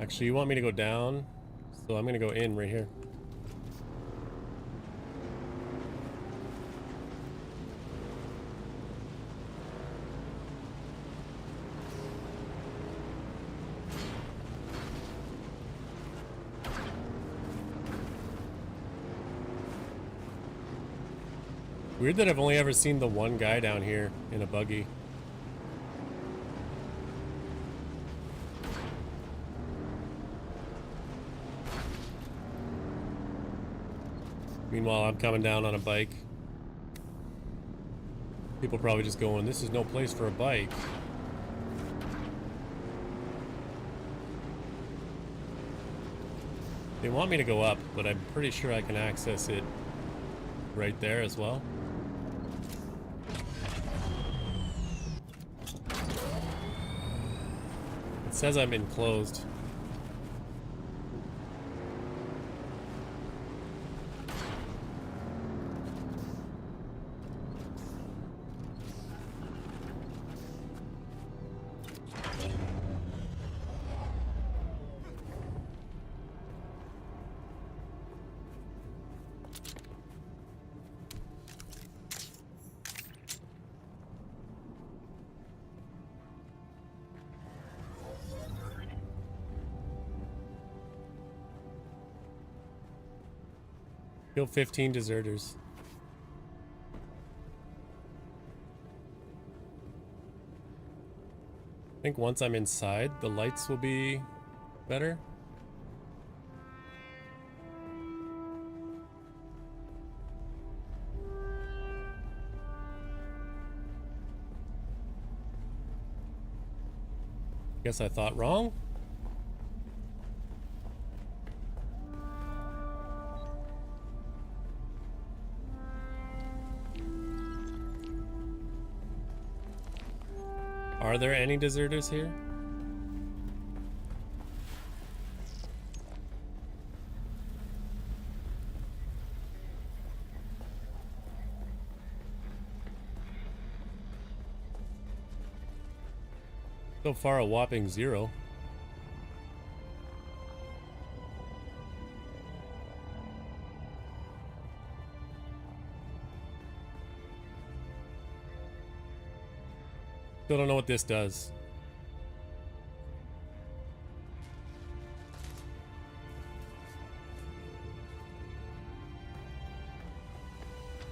Actually, you want me to go down, so I'm gonna go in right here. Weird that I've only ever seen the one guy down here in a buggy. Meanwhile, I'm coming down on a bike. People probably just going, this is no place for a bike. They want me to go up, but I'm pretty sure I can access it right there as well. It says I'm enclosed. Kill 15 deserters. I think once I'm inside, the lights will be better. Guess I thought wrong. Are there any deserters here? So far, a whopping 0. Still don't know what this does.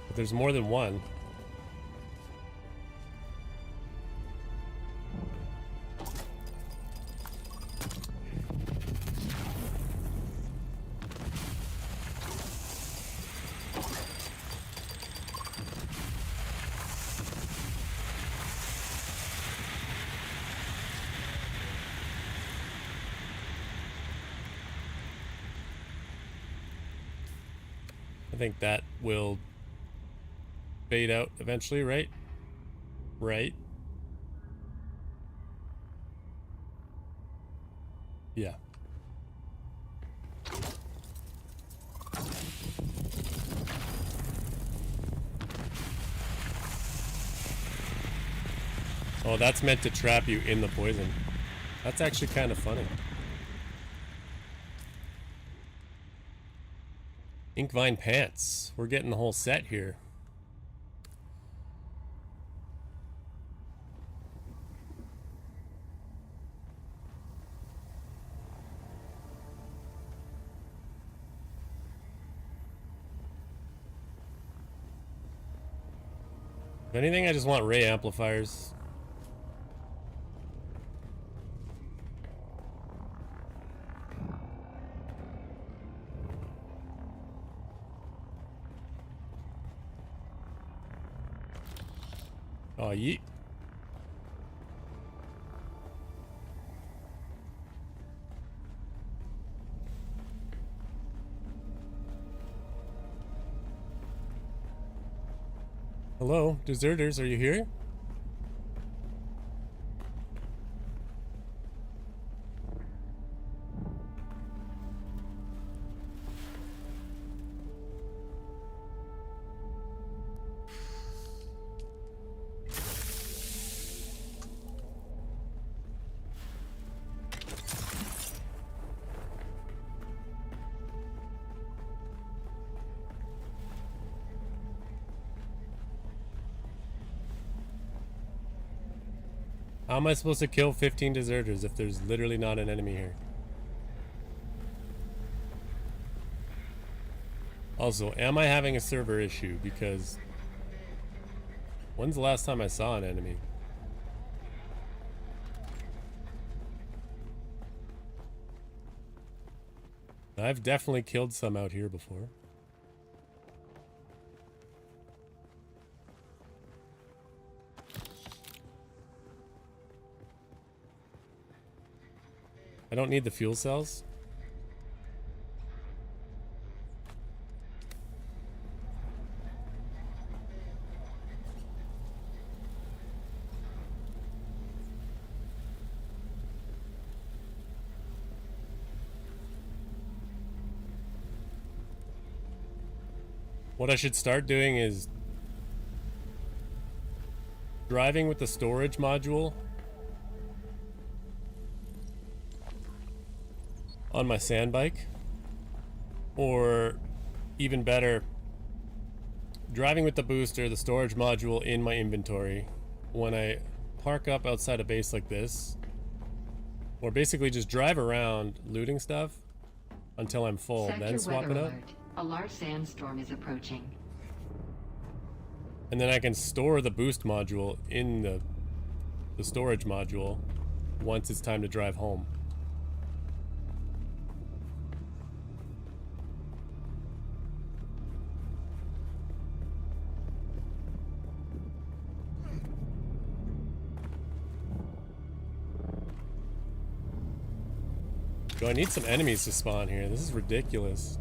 But there's more than one. I think that will fade out eventually, right? Right. Yeah. Oh, that's meant to trap you in the poison. That's actually kind of funny. Inkvine pants. We're getting the whole set here. If anything, I just want ray amplifiers. Oh, yeet. Hello, deserters, are you here? How am I supposed to kill 15 deserters if there's literally not an enemy here? Also, am I having a server issue? Because when's the last time I saw an enemy? I've definitely killed some out here before. I don't need the fuel cells. What I should start doing is driving with the storage module on my sand bike, or even better, driving with the booster, the storage module in my inventory when I park up outside a base like this, or basically just drive around looting stuff until I'm full, Sector then swap weather it up. alert. A large sandstorm is approaching. And then I can store the boost module in the storage module once it's time to drive home. Do I need some enemies to spawn here? This is ridiculous.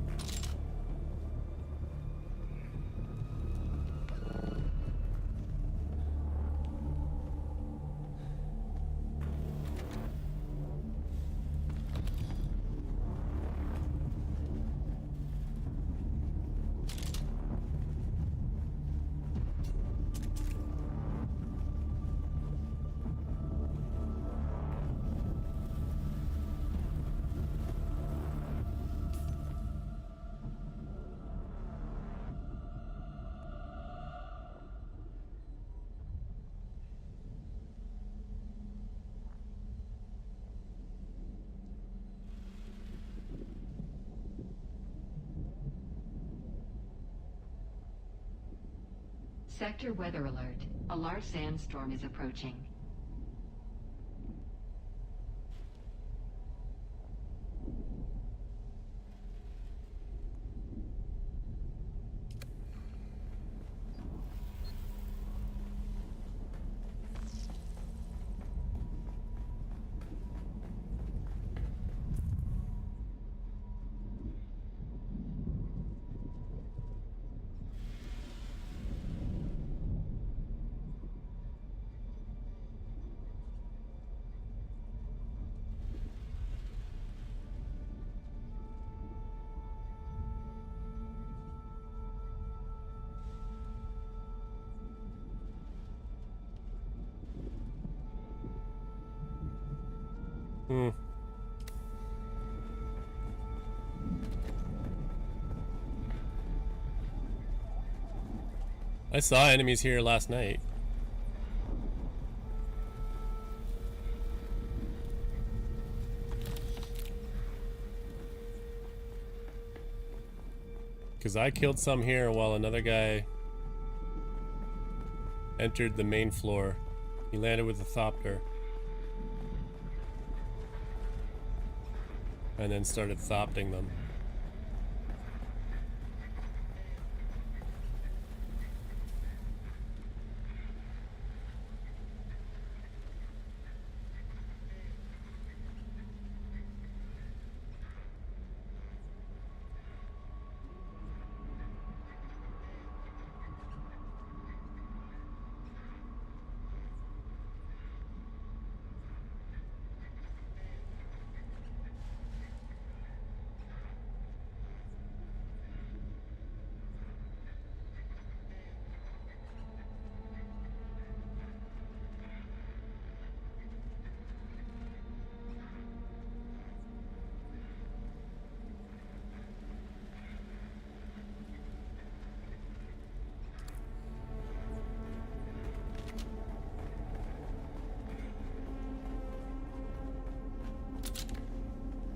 Sector weather alert. A large sandstorm is approaching. I saw enemies here last night. Because I killed some here while another guy entered the main floor. He landed with a thopter. And then started thopting them.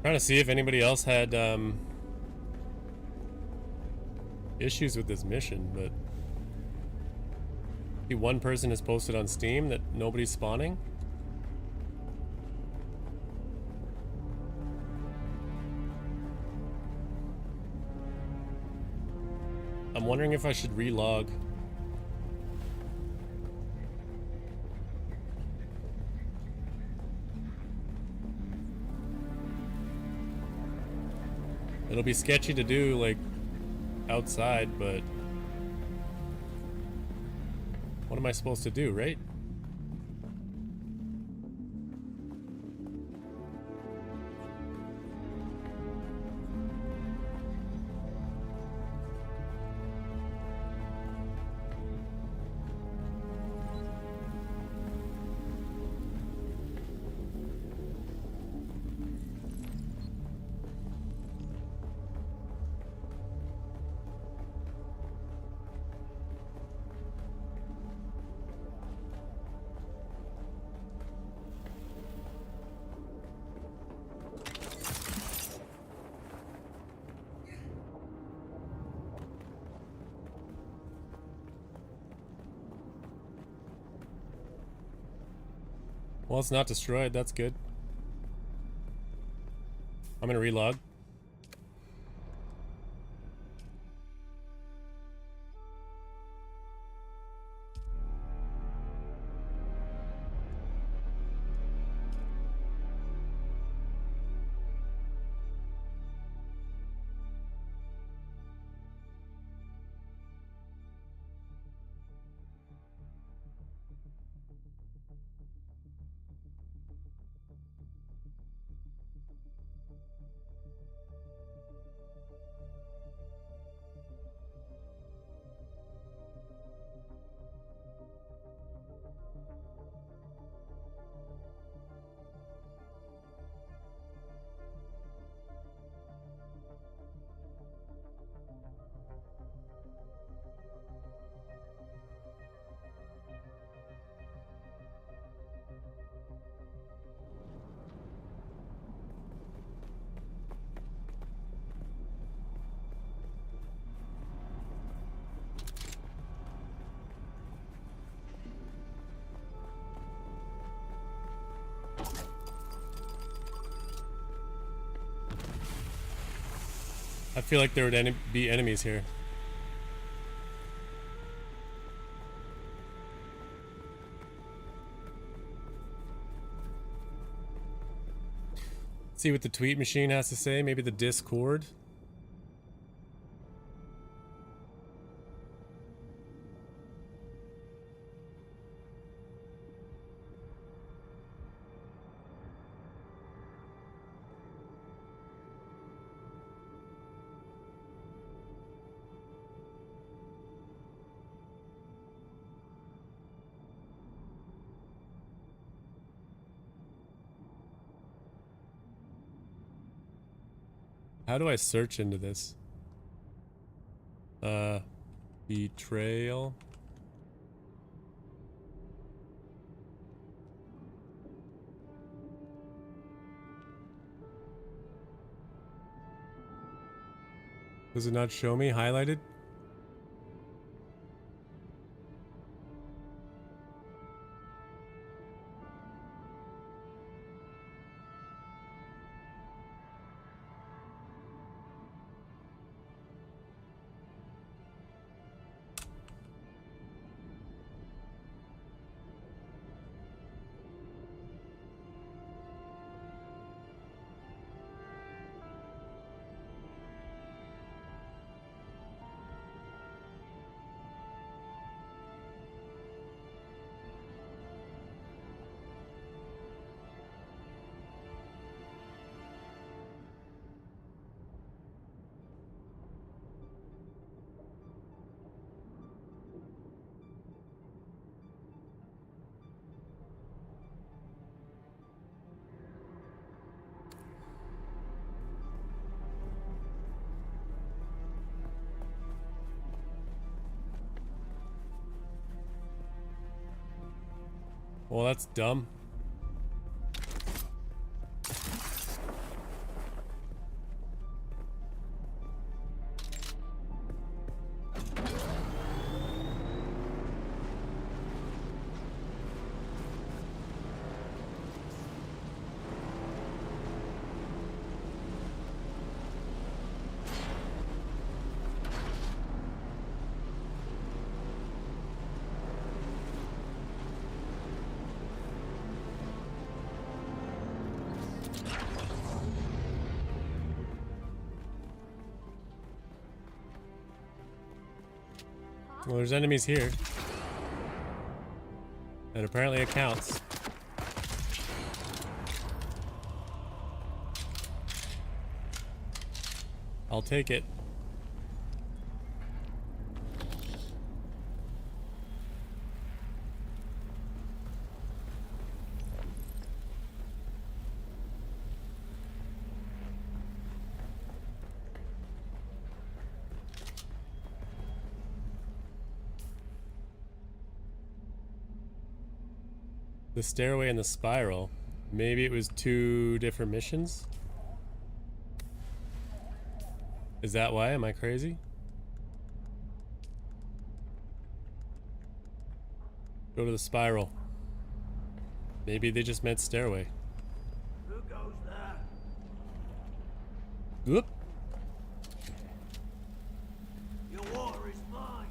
Trying to see if anybody else had issues with this mission, but see, one person has posted on Steam that nobody's spawning. I'm wondering if I should relog. It'll be sketchy to do, like, outside, but what am I supposed to do, right? Well, it's not destroyed. That's good. I'm gonna relog. I feel like there would be enemies here. See what the tweet machine has to say. Maybe the Discord. How do I search into this? Betrayal. Does it not show me highlighted? Well, that's dumb. Well, there's enemies here. And apparently it counts. I'll take it. The stairway and the spiral. Maybe it was 2 different missions? Is that why? Am I crazy? Go to the spiral. Maybe they just meant stairway. Who goes there? Whoop. Your water is mine.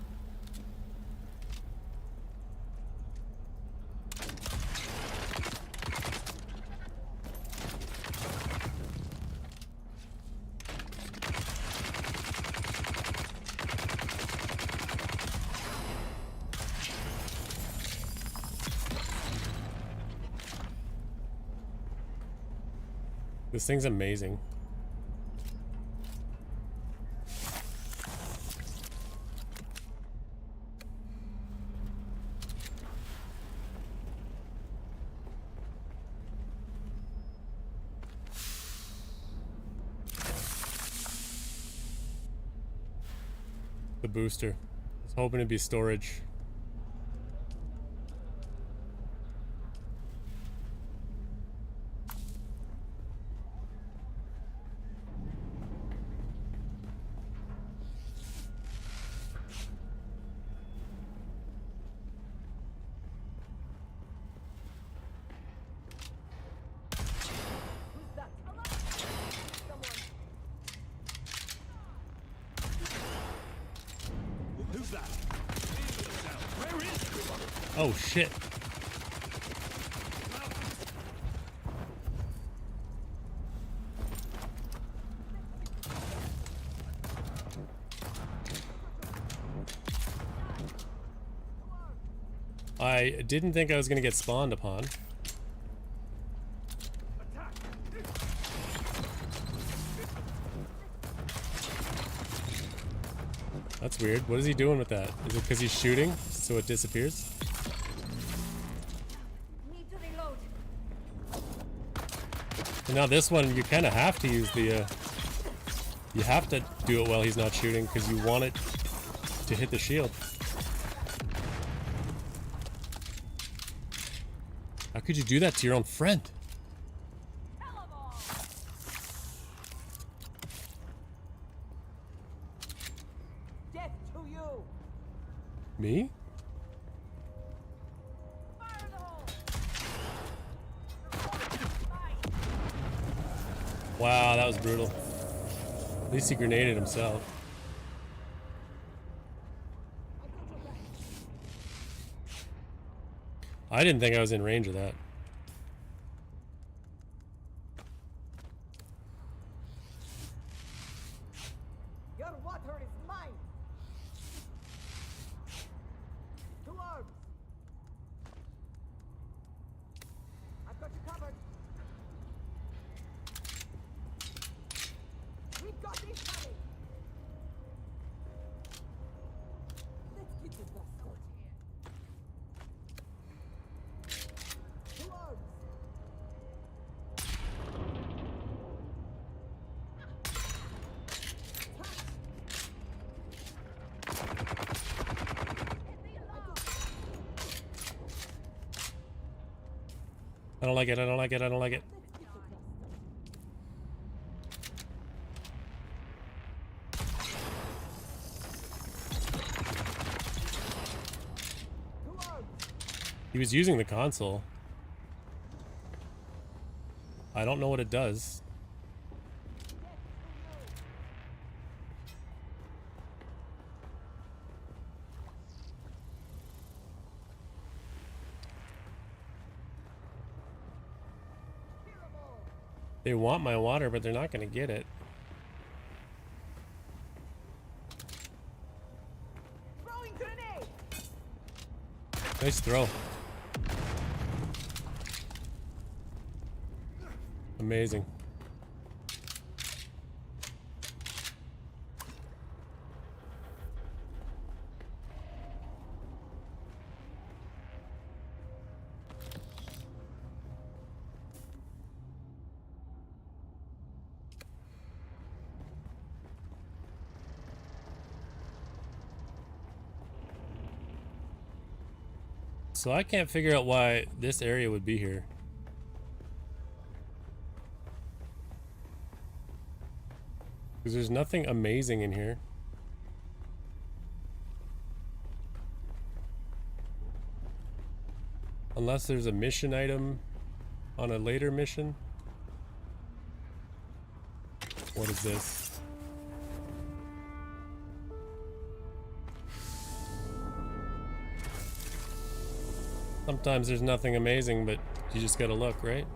This thing's amazing. The booster. I was hoping it'd be storage. Who's that? Where is everyone? Oh shit. I didn't think I was gonna get spawned upon. That's weird. What is he doing with that? Is it because he's shooting so it disappears? Need to reload. And now this one, you kind of have to use the, you have to do it while he's not shooting because you want it to hit the shield. How could you do that to your own friend? Death to you. Me? Fire in the hole. Wow, that was brutal. At least he grenaded himself. I didn't think I was in range of that. Your water is mine. 2 arms. I've got you covered. We've got this coming. Let's get this guy sorted. 2 arms. I don't like it, I don't like it, I don't like it. He was using the console. I don't know what it does. They want my water, but they're not going to get it. Throwing grenade. Nice throw. Amazing. So I can't figure out why this area would be here. Because there's nothing amazing in here. Unless there's a mission item on a later mission. What is this? Sometimes there's nothing amazing, but you just gotta look, right?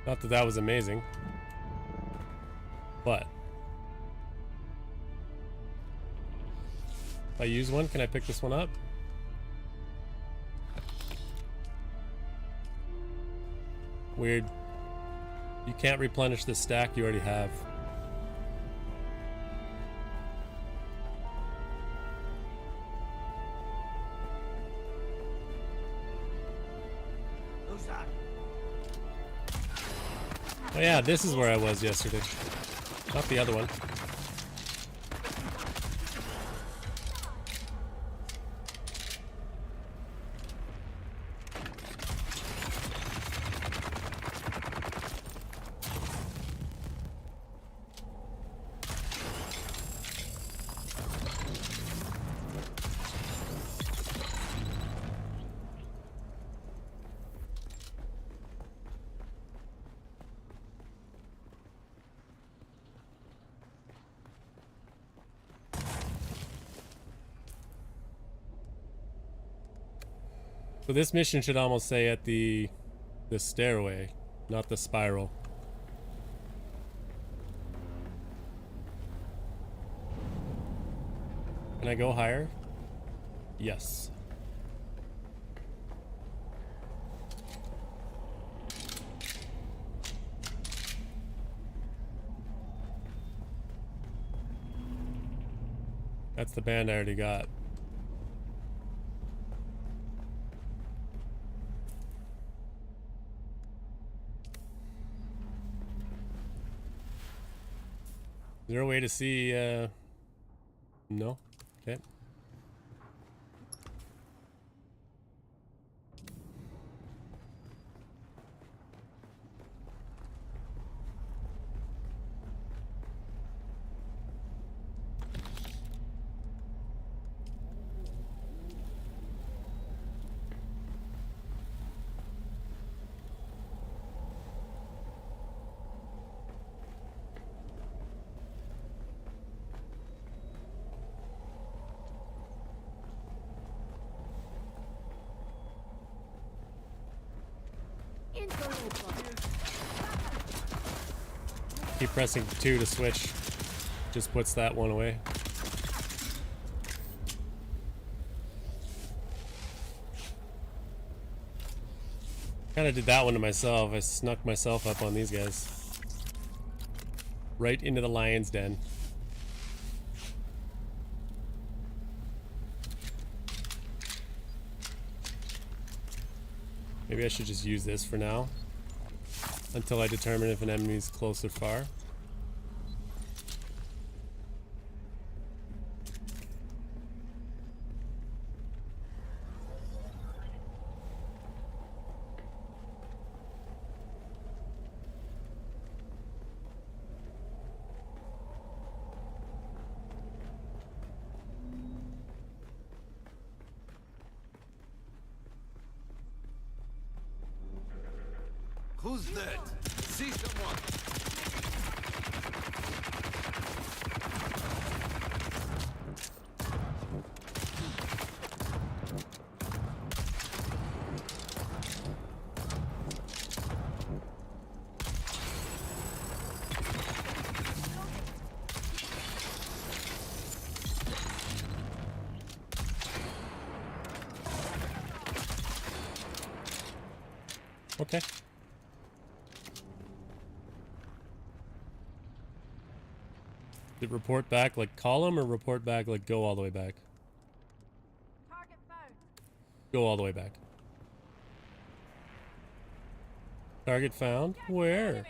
Not that that was amazing, but if I use one, can I pick this one up? Weird. You can't replenish the stack you already have. Who's that? Oh yeah, this is where I was yesterday. Not the other one. So this mission should almost say at the stairway, not the spiral. Can I go higher? Yes. That's the band I already got. Is there a way to see, no? Okay. Keep pressing 2 to switch. Just puts that one away. Kinda did that one to myself. I snuck myself up on these guys. Right into the lion's den. Maybe I should just use this for now. Until I determine if an enemy is close or far. Who's that? See someone. Okay. Did it report back like column or report back like go all the way back? Target found. Go all the way back. Target found? Where?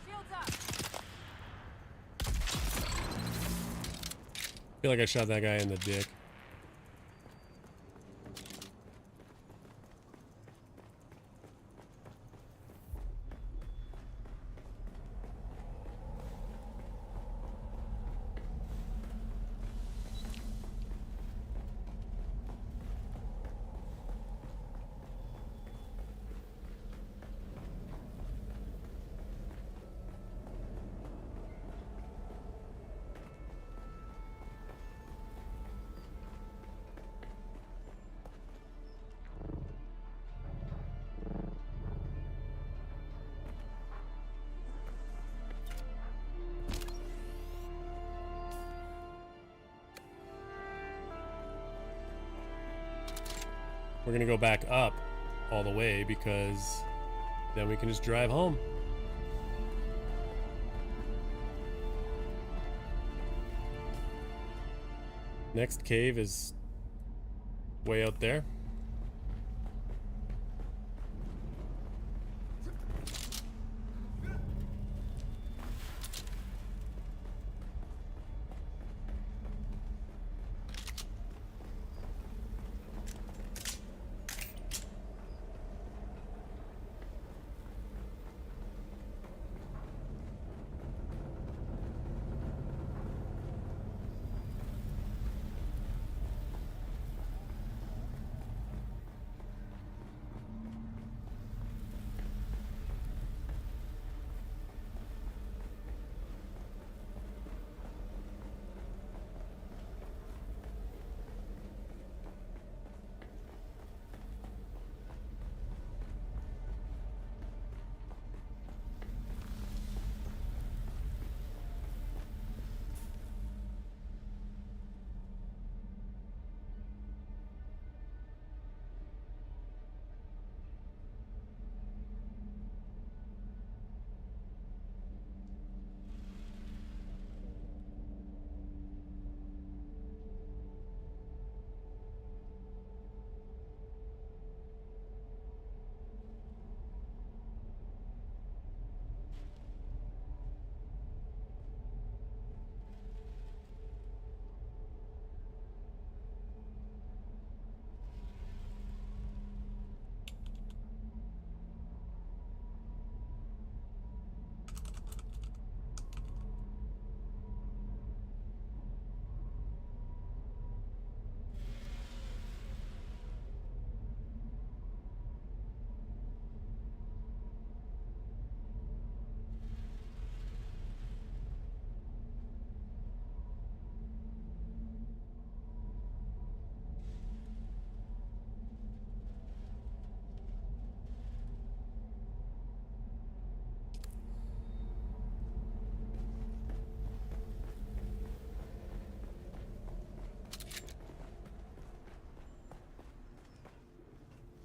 Shields up. I feel like I shot that guy in the dick. We're gonna go back up all the way because then we can just drive home. Next cave is way out there.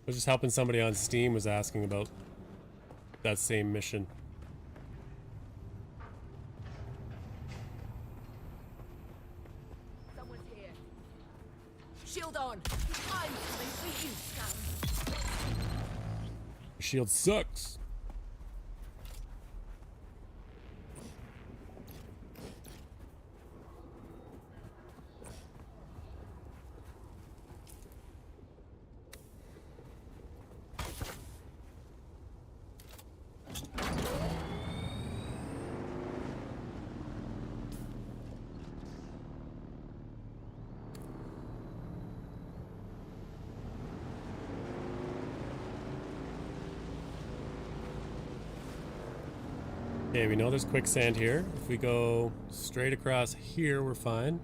I was just helping somebody on Steam was asking about that same mission. Someone's here. Shield on. I'm coming for you, scum. Your shield sucks. Okay, we know there's quicksand here. If we go straight across here, we're fine.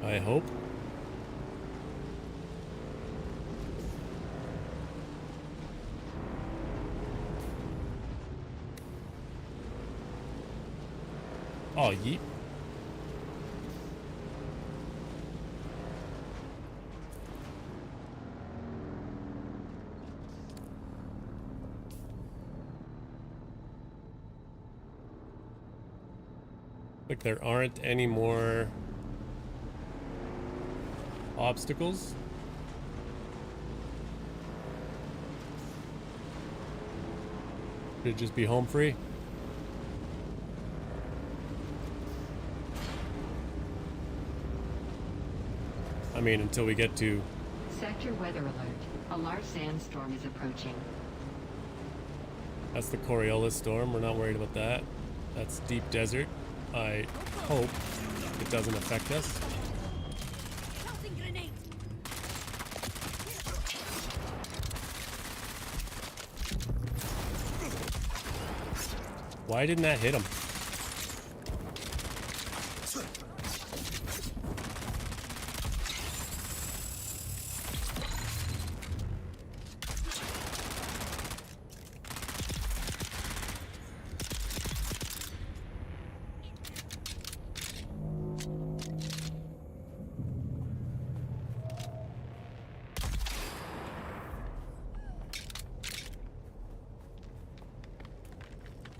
I hope. Oh, yeet. Like there aren't any more obstacles. Should it just be home free? I mean, until we get to... Sector weather alert. A large sandstorm is approaching. That's the Coriolis storm. We're not worried about that. That's deep desert. I hope it doesn't affect us. Tossing grenade. Why didn't that hit him?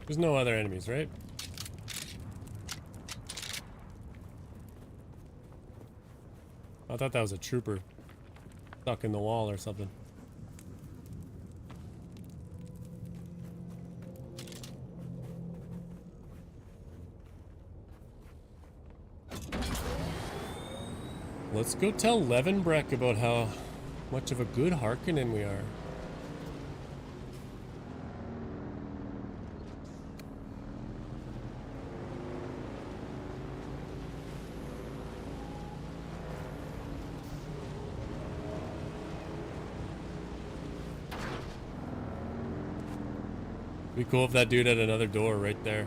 There's no other enemies, right? I thought that was a trooper stuck in the wall or something. Let's go tell Levenbreck about how much of a good Harkonnen we are. Be cool if that dude had another door right there.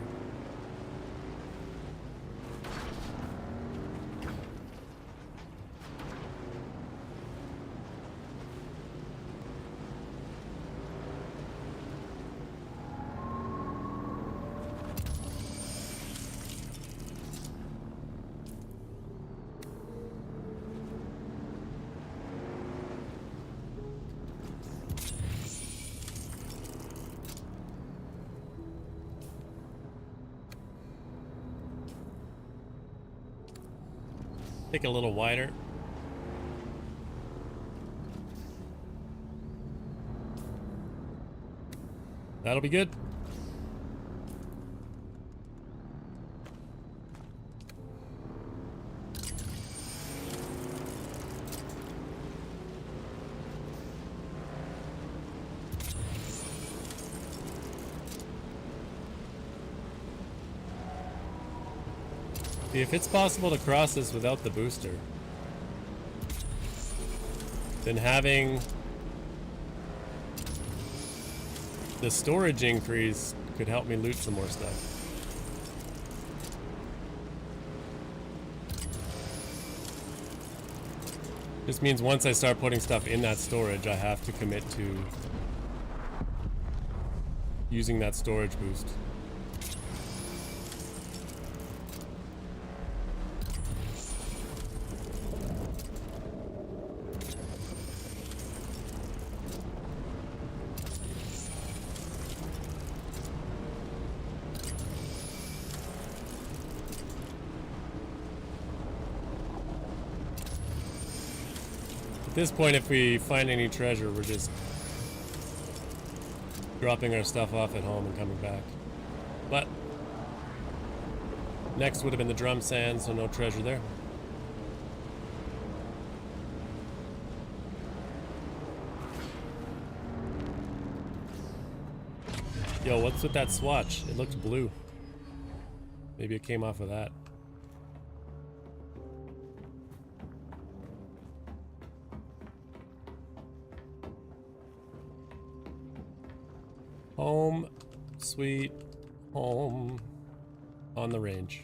Take a little wider. That'll be good. See, if it's possible to cross this without the booster, then having the storage increase could help me loot some more stuff. This means once I start putting stuff in that storage, I have to commit to using that storage boost. At this point, if we find any treasure, we're just dropping our stuff off at home and coming back. But next would have been the drum sand, so no treasure there. Yo, what's with that swatch? It looks blue. Maybe it came off of that. Home, sweet home on the range.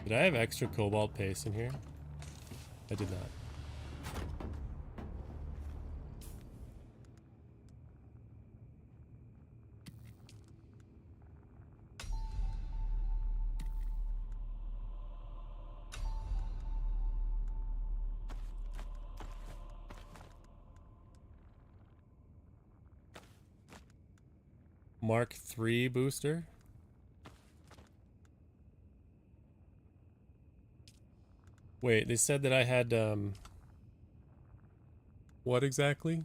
Did I have extra cobalt paste in here? I did not. Mark III booster. Wait, they said that I had, what exactly?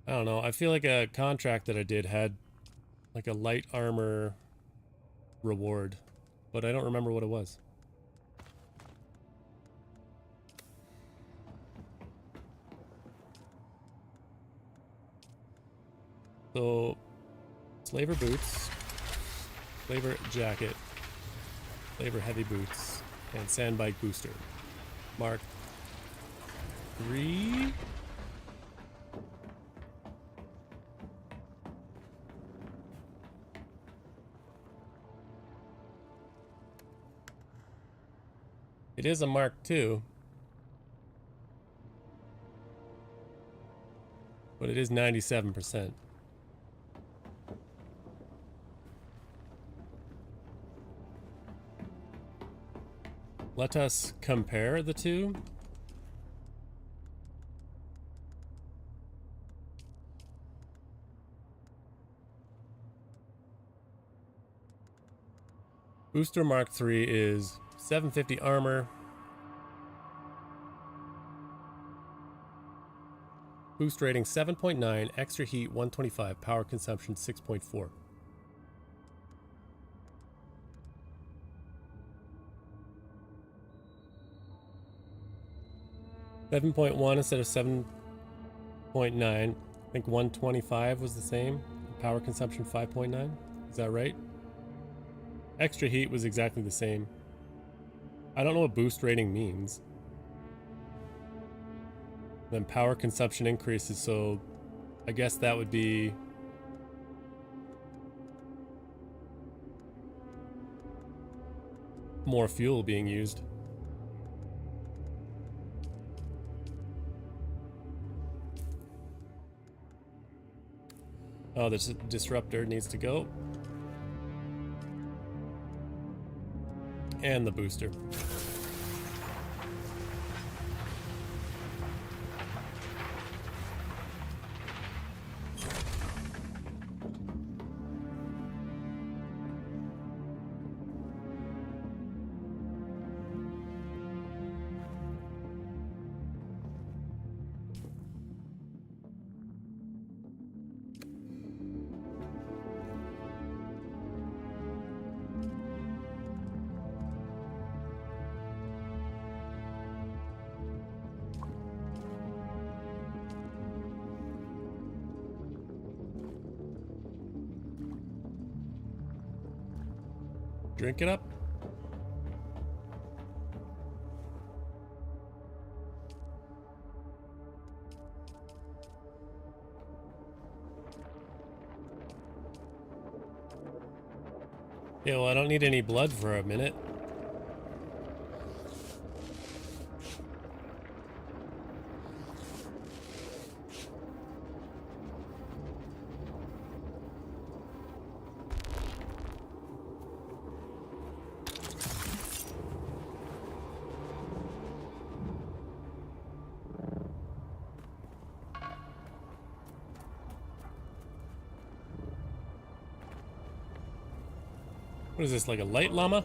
I don't know. I feel like a contract that I did had like a light armor reward, but I don't remember what it was. So, slaver boots, slaver jacket, slaver heavy boots, and sandbike booster. Mark III. It is a Mark II, but it is 97%. Let us compare the two. Booster Mark III is 750 armor. Boost rating 7.9, extra heat 125, power consumption 6.4. .1 instead of 7.9. I think 125 was the same. Power consumption 5.9. Is that right? Extra heat was exactly the same. I don't know what boost rating means. Then power consumption increases, so I guess that would be more fuel being used. Oh, this disruptor needs to go. And the booster. Drink it up. Yeah, well, I don't need any blood for a minute. What is this, like a light llama?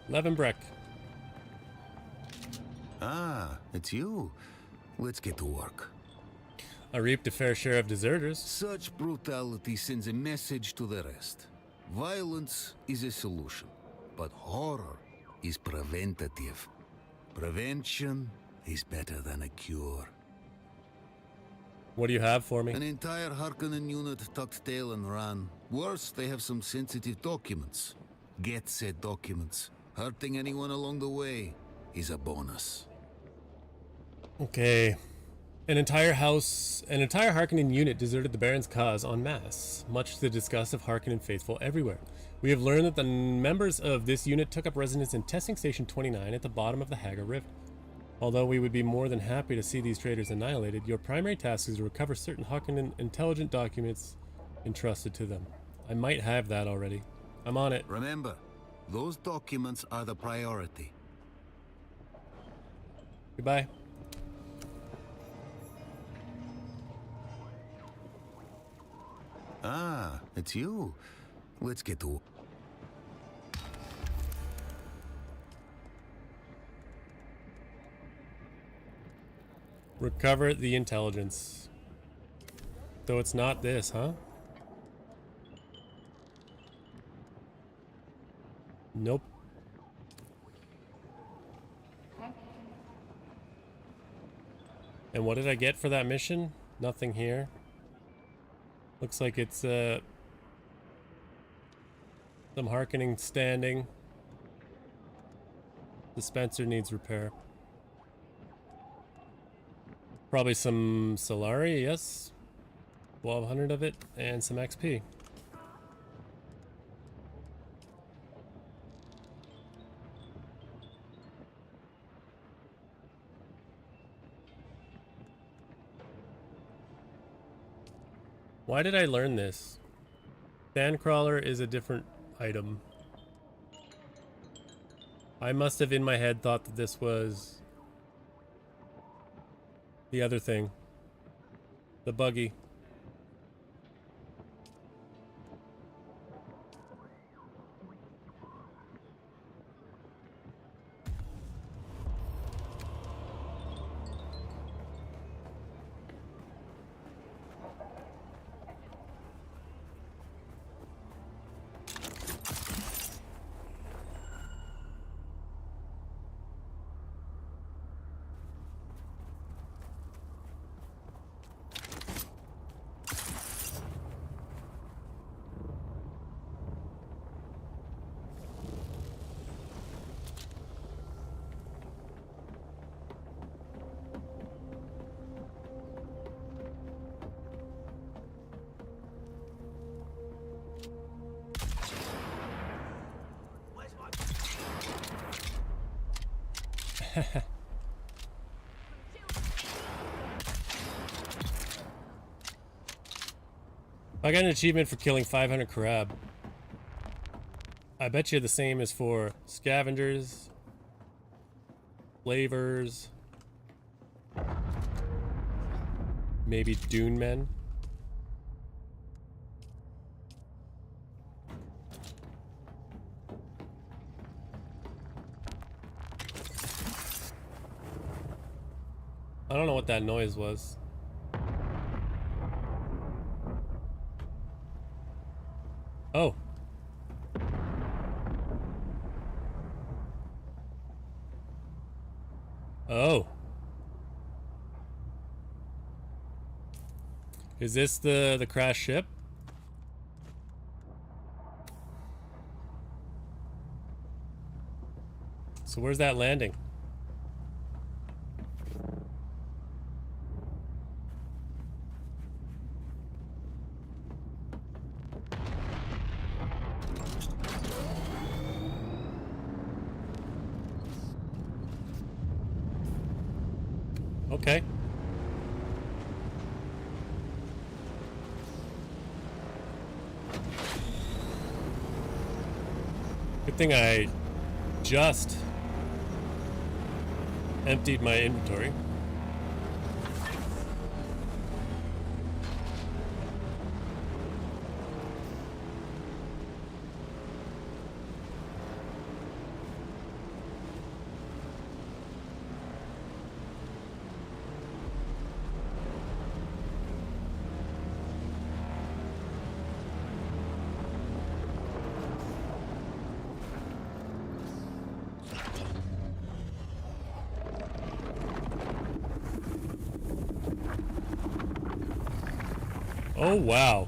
Levenbreck. Ah, it's you. Let's get to work. I reaped a fair share of deserters. Such brutality sends a message to the rest. Violence is a solution, but horror is preventative. Prevention is better than a cure. What do you have for me? An entire Harkonnen unit tucked tail and ran. Worse, they have some sensitive documents. Get said documents. Hurting anyone along the way is a bonus. Okay. An entire Harkonnen unit deserted the Baron's cause en masse, much to the disgust of Harkonnen faithful everywhere. We have learned that the members of this unit took up residence in Testing Station 29 at the bottom of the Haga River. Although we would be more than happy to see these traitors annihilated, your primary task is to recover certain Harkonnen intelligent documents entrusted to them. I might have that already. I'm on it. Remember, those documents are the priority. Goodbye. Ah, it's you. Let's get to... Recover the intelligence. Though it's not this, huh? Nope. And what did I get for that mission? Nothing here. Looks like it's some Harkonnen standing. Dispenser needs repair. Probably some Solari, yes. 1200 of it and some XP. Why did I learn this? Sandcrawler is a different item. I must have in my head thought that this was the other thing. The buggy. Where's my... I got an achievement for killing 500 crab. I bet you the same is for scavengers, flavors, maybe Dune men. I don't know what that noise was. Oh. Oh. Is this the crashed ship? So where's that landing? Okay. Good thing I just emptied my inventory. Oh, wow.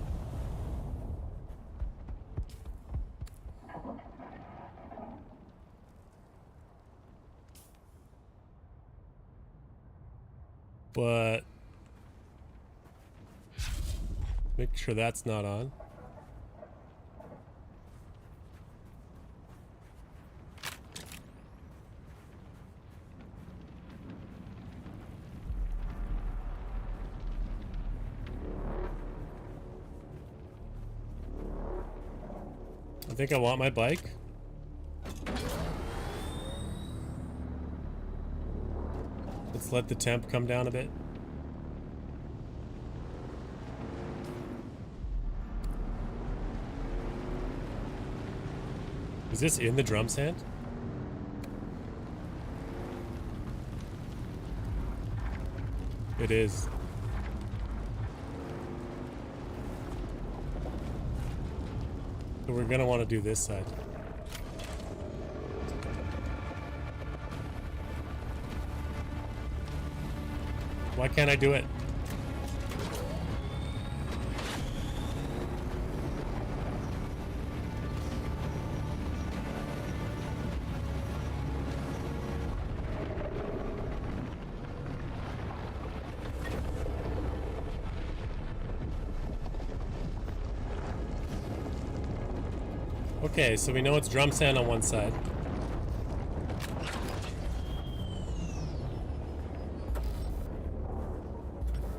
But make sure that's not on. think I want my bike? Let's let the temp come down a bit. Is this in the drum sand? It is. So we're gonna want to do this side. Why can't I do it? Okay, so we know it's drum sand on one side.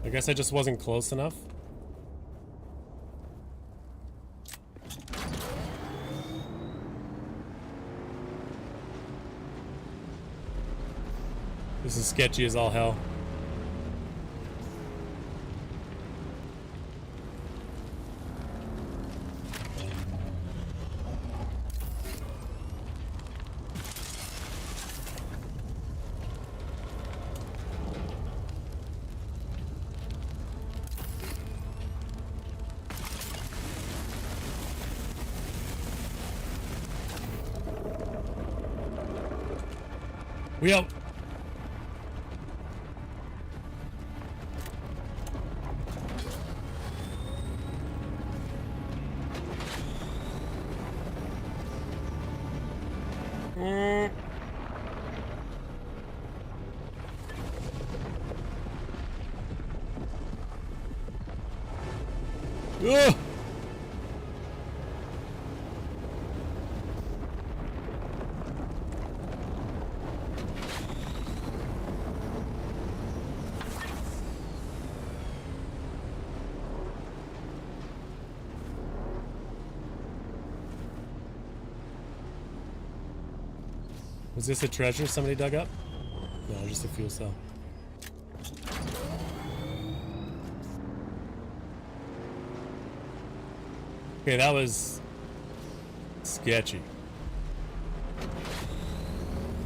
I guess I just wasn't close enough. This is sketchy as all hell. We out. Ugh. Was this a treasure somebody dug up? No, just a fuel cell. Okay, that was sketchy.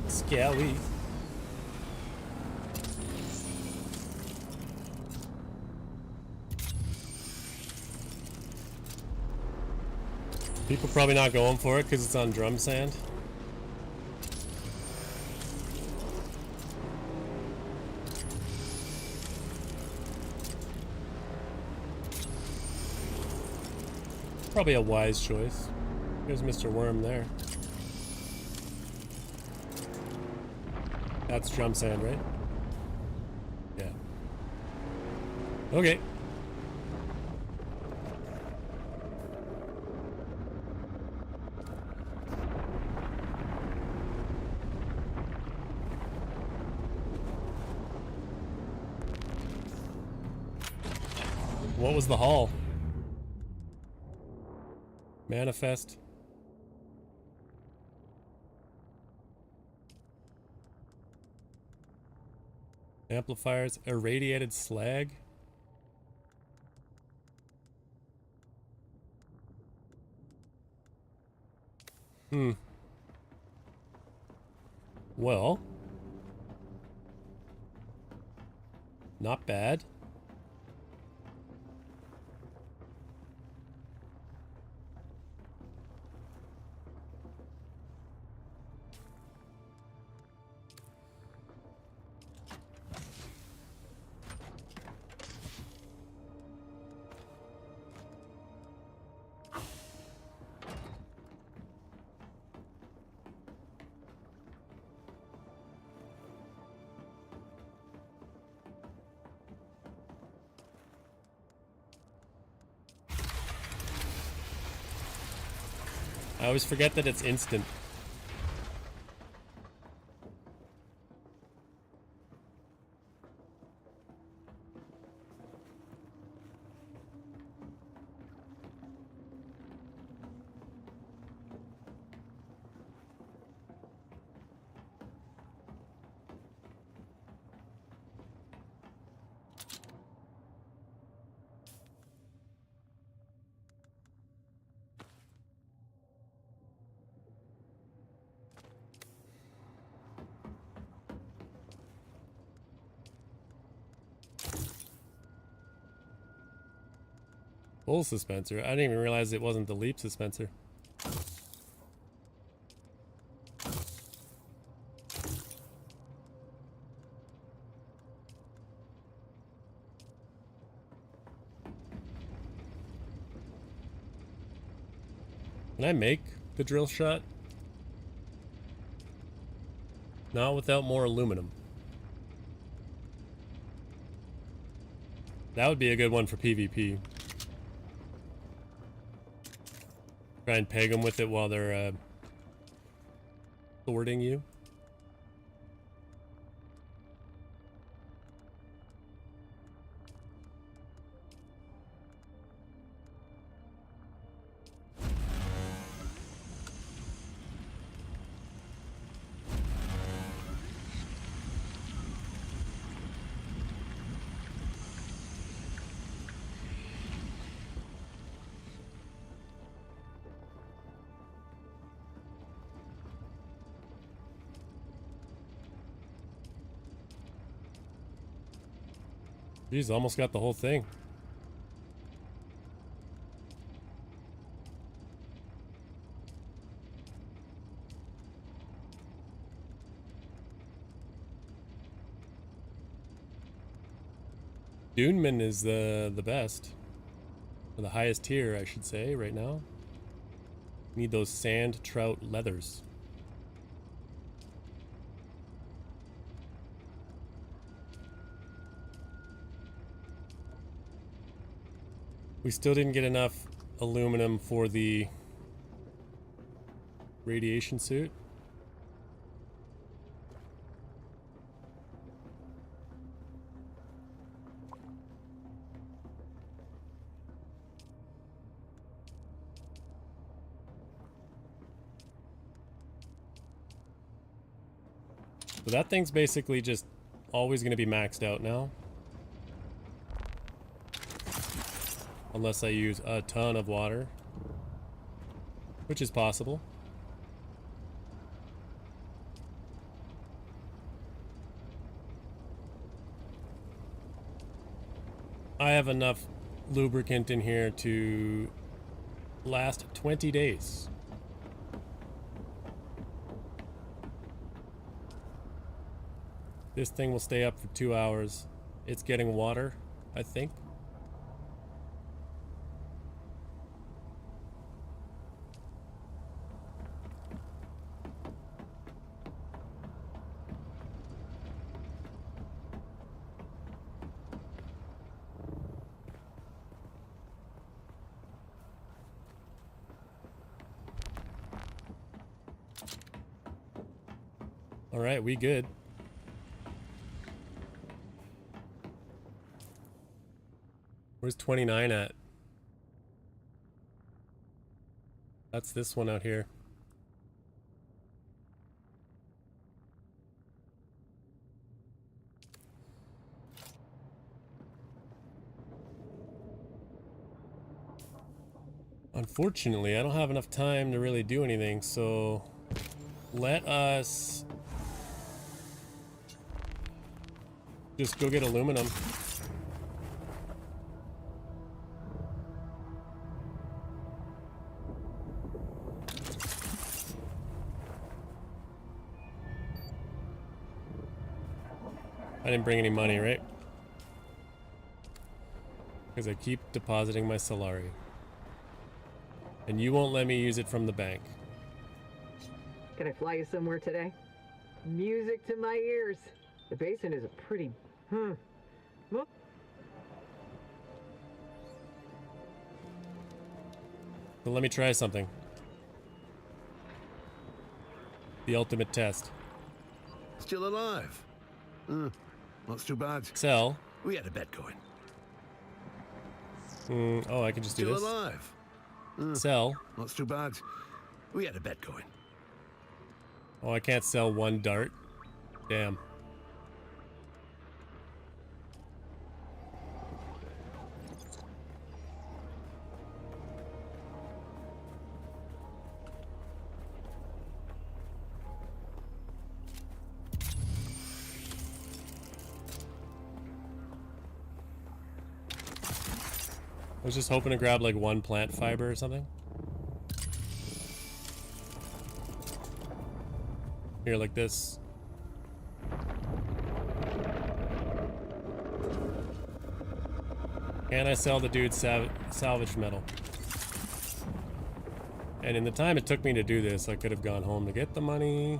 Scally. People probably not going for it because it's on drum sand. Probably a wise choice. Here's Mr. Worm there. That's drum sand, right? Yeah. Okay. What was the haul? Manifest. Amplifiers, irradiated slag. Well, not bad. I always forget that it's instant. Full dispenser. I didn't even realize it wasn't the leap dispenser. Can I make the drill shot? Not without more aluminum. That would be a good one for PvP. Try and peg them with it while they're sorting you. Jeez, almost got the whole thing. Duneman is the best. Or the highest tier, I should say, right now. Need those sand trout leathers. We still didn't get enough aluminum for the radiation suit. So that thing's basically just always going to be maxed out now. Unless I use a ton of water, which is possible. I have enough lubricant in here to last 20 days. This thing will stay up for 2 hours. It's getting water, I think. All right, we good. Where's 29 at? That's this one out here. Unfortunately, I don't have enough time to really do anything, so let us just go get aluminum. I didn't bring any money, right? Because I keep depositing my Solari. And you won't let me use it from the bank. Can I fly you somewhere today? Music to my ears. The basin is a pretty, Well, So let me try something. The ultimate test. Still alive. Not too bad. Sell. We had a bet going. Oh, I can just do Still this. alive. Sell. Not too bad. We had a bet going. Oh, I can't sell one dart. Damn. I was just hoping to grab like one plant fiber or something. Here, like this. Can I sell the dude salvage metal? And in the time it took me to do this, I could have gone home to get the money.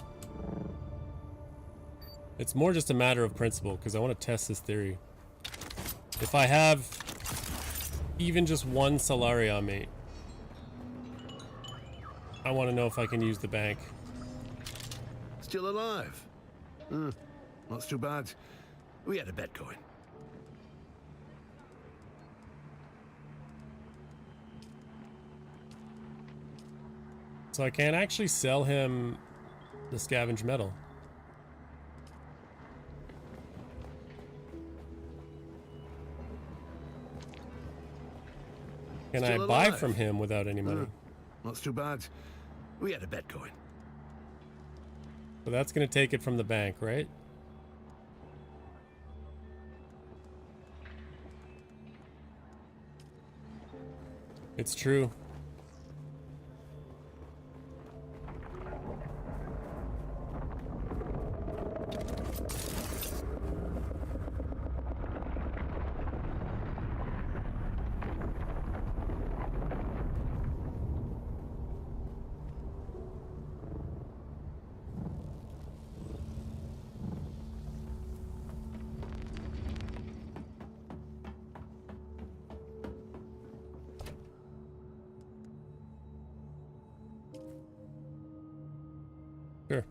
It's more just a matter of principle, because I want to test this theory. If I have even just one Solari on me, I want to know if I can use the bank. Still alive? Not too bad. We had a bet going. So I can actually sell him the scavenge metal. Can I Still buy alive? from him without any money? Not too bad. We had a bet going. So that's going to take it from the bank, right? It's true. Sure.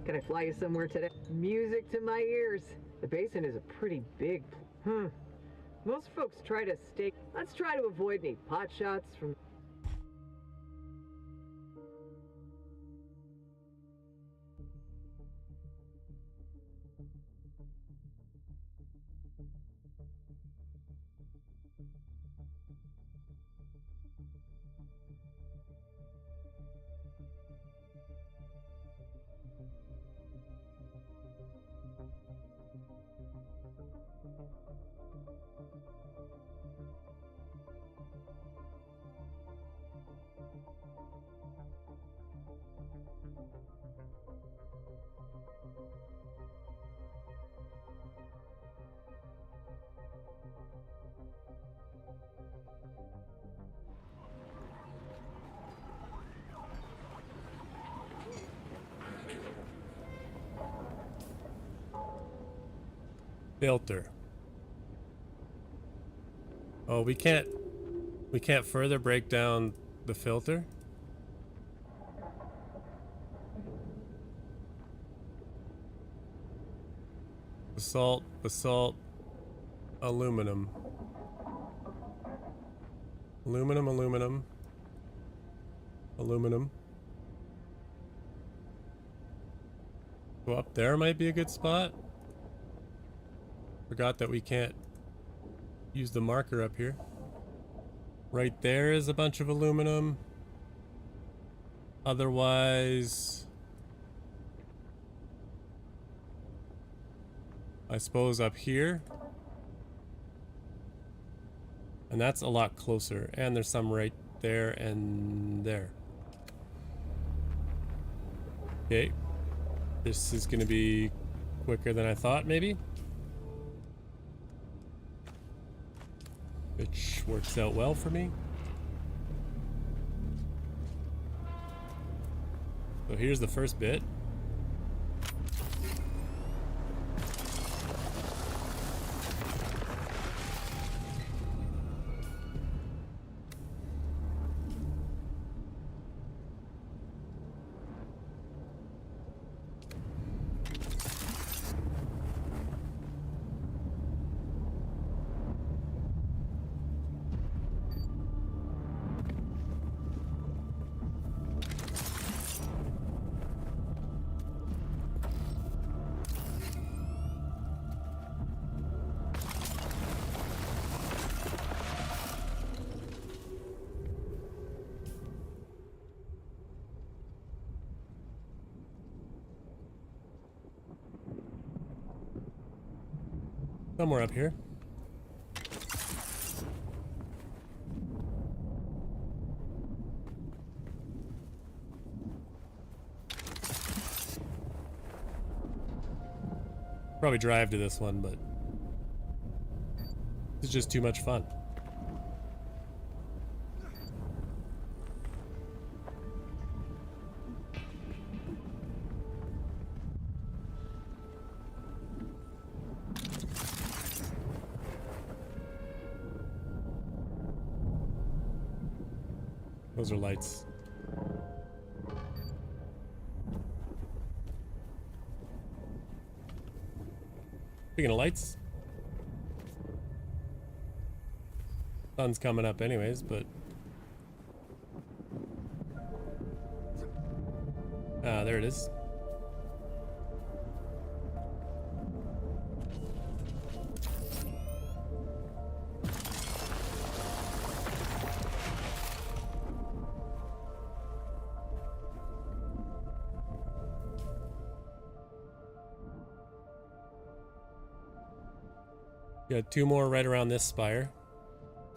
Can I fly you somewhere today? Music to my ears. The basin is a pretty big. Most folks try to stay. Let's try to avoid any pot shots from. Filter. Oh, we can't further break down the filter? Basalt, aluminum. Aluminum. So up there might be a good spot. Forgot that we can't use the marker up here. Right there is a bunch of aluminum. Otherwise, I suppose up here. And that's a lot closer. And there's some right there and there. Okay. This is going to be quicker than I thought, maybe. Which works out well for me. So here's the first bit. Somewhere up here. Probably drive to this one, but it's just too much fun. Those are lights. Speaking of lights, sun's coming up anyways, but there it is. Got two more right around this spire.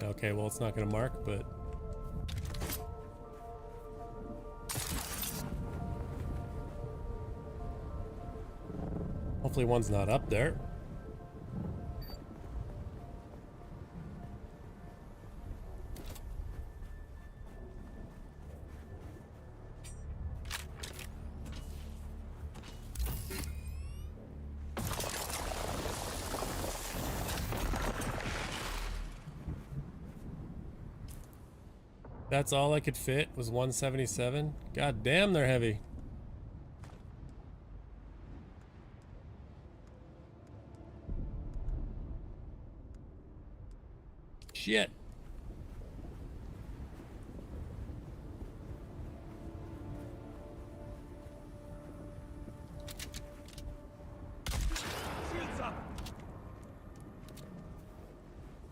Okay, well, it's not going to mark, but hopefully one's not up there. That's all I could fit was 177. God damn, they're heavy. Shit. Shields up!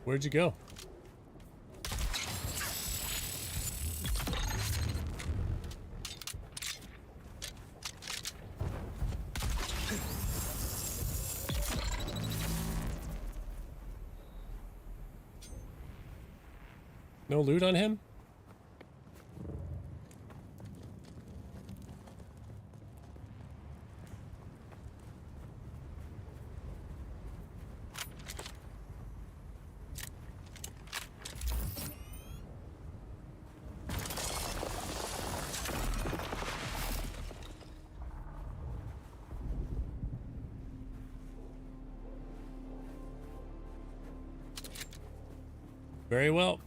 Where'd you go? No loot on him? Very well.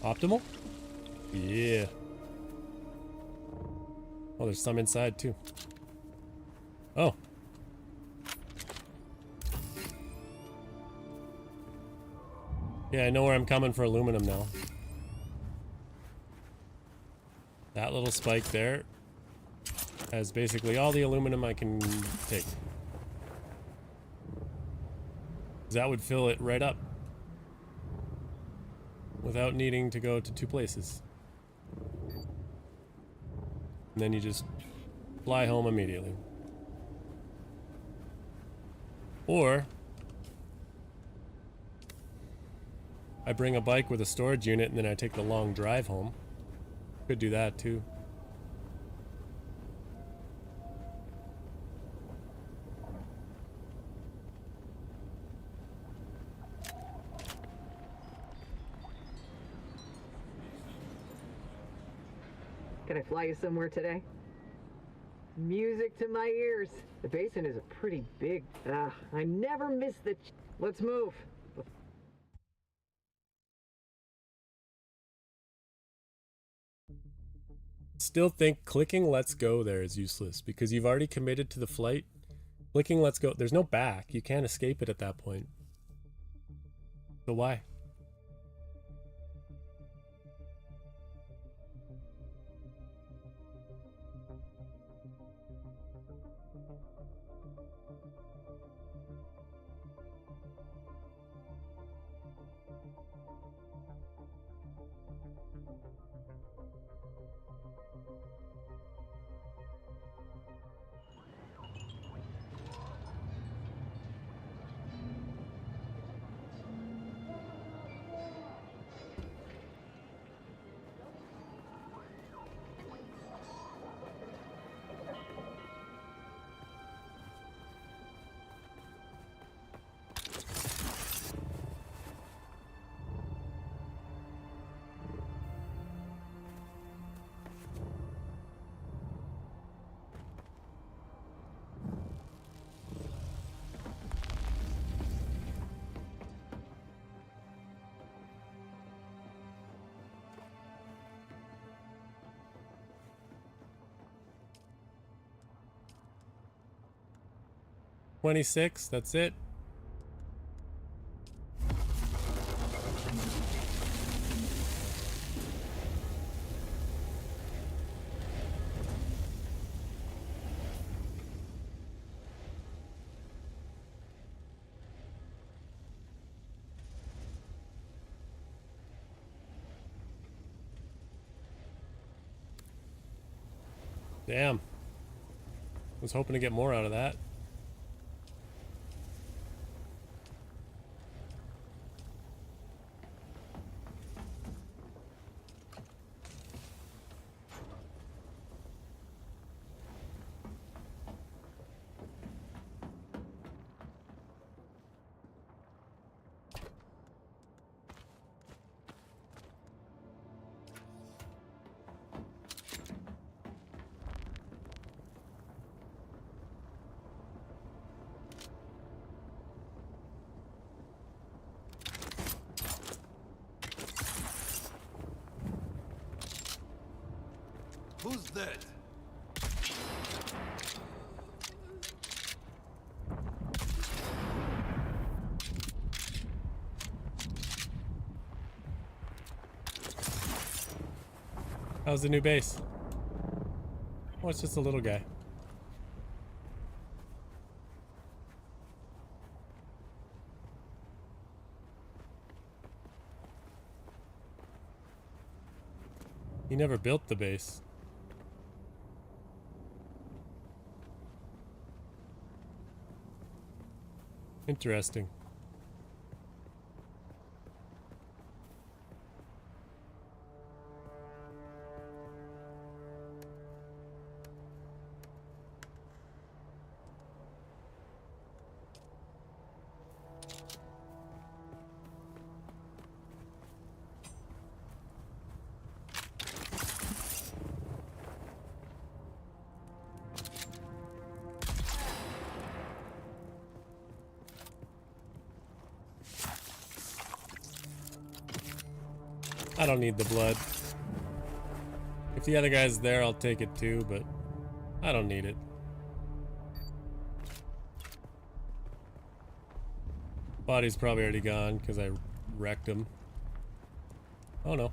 Optimal? Yeah. Oh, there's some inside too. Oh. Yeah, I know where I'm coming for aluminum now. That little spike there has basically all the aluminum I can take. That would fill it right up without needing to go to two places. And then you just fly home immediately. Or I bring a bike with a storage unit and then I take the long drive home. Could do that too. Can I fly you somewhere today? Music to my ears. The basin is a pretty big. I never miss the. Let's move. Still think clicking let's go there is useless because you've already committed to the flight. Clicking let's go, there's no back. You can't escape it at that point. So why? 26, that's it. Damn. Was hoping to get more out of that. Who's that? How's the new base? Oh, it's just a little guy. He never built the base. Interesting. I don't need the blood. If the other guy's there, I'll take it too, but I don't need it. Body's probably already gone because I wrecked him. Oh no.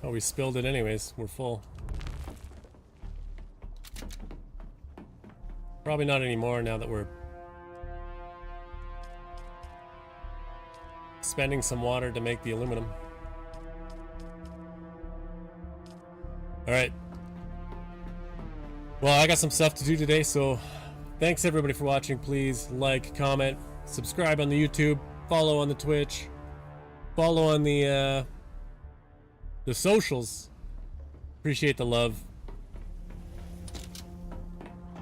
Oh, we spilled it anyways. We're full. Probably not anymore now that we're spending some water to make the aluminum. Alright. Well, I got some stuff to do today, so thanks everybody for watching. Please like, comment, subscribe on the YouTube, follow on the Twitch, follow on the socials. Appreciate the love.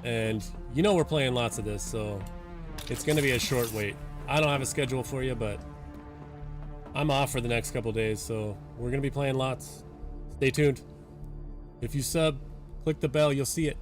And you know we're playing lots of this, so it's gonna be a short wait. I don't have a schedule for you, but I'm off for the next couple days, so we're gonna be playing lots. Stay tuned. If you sub, click the bell, you'll see it.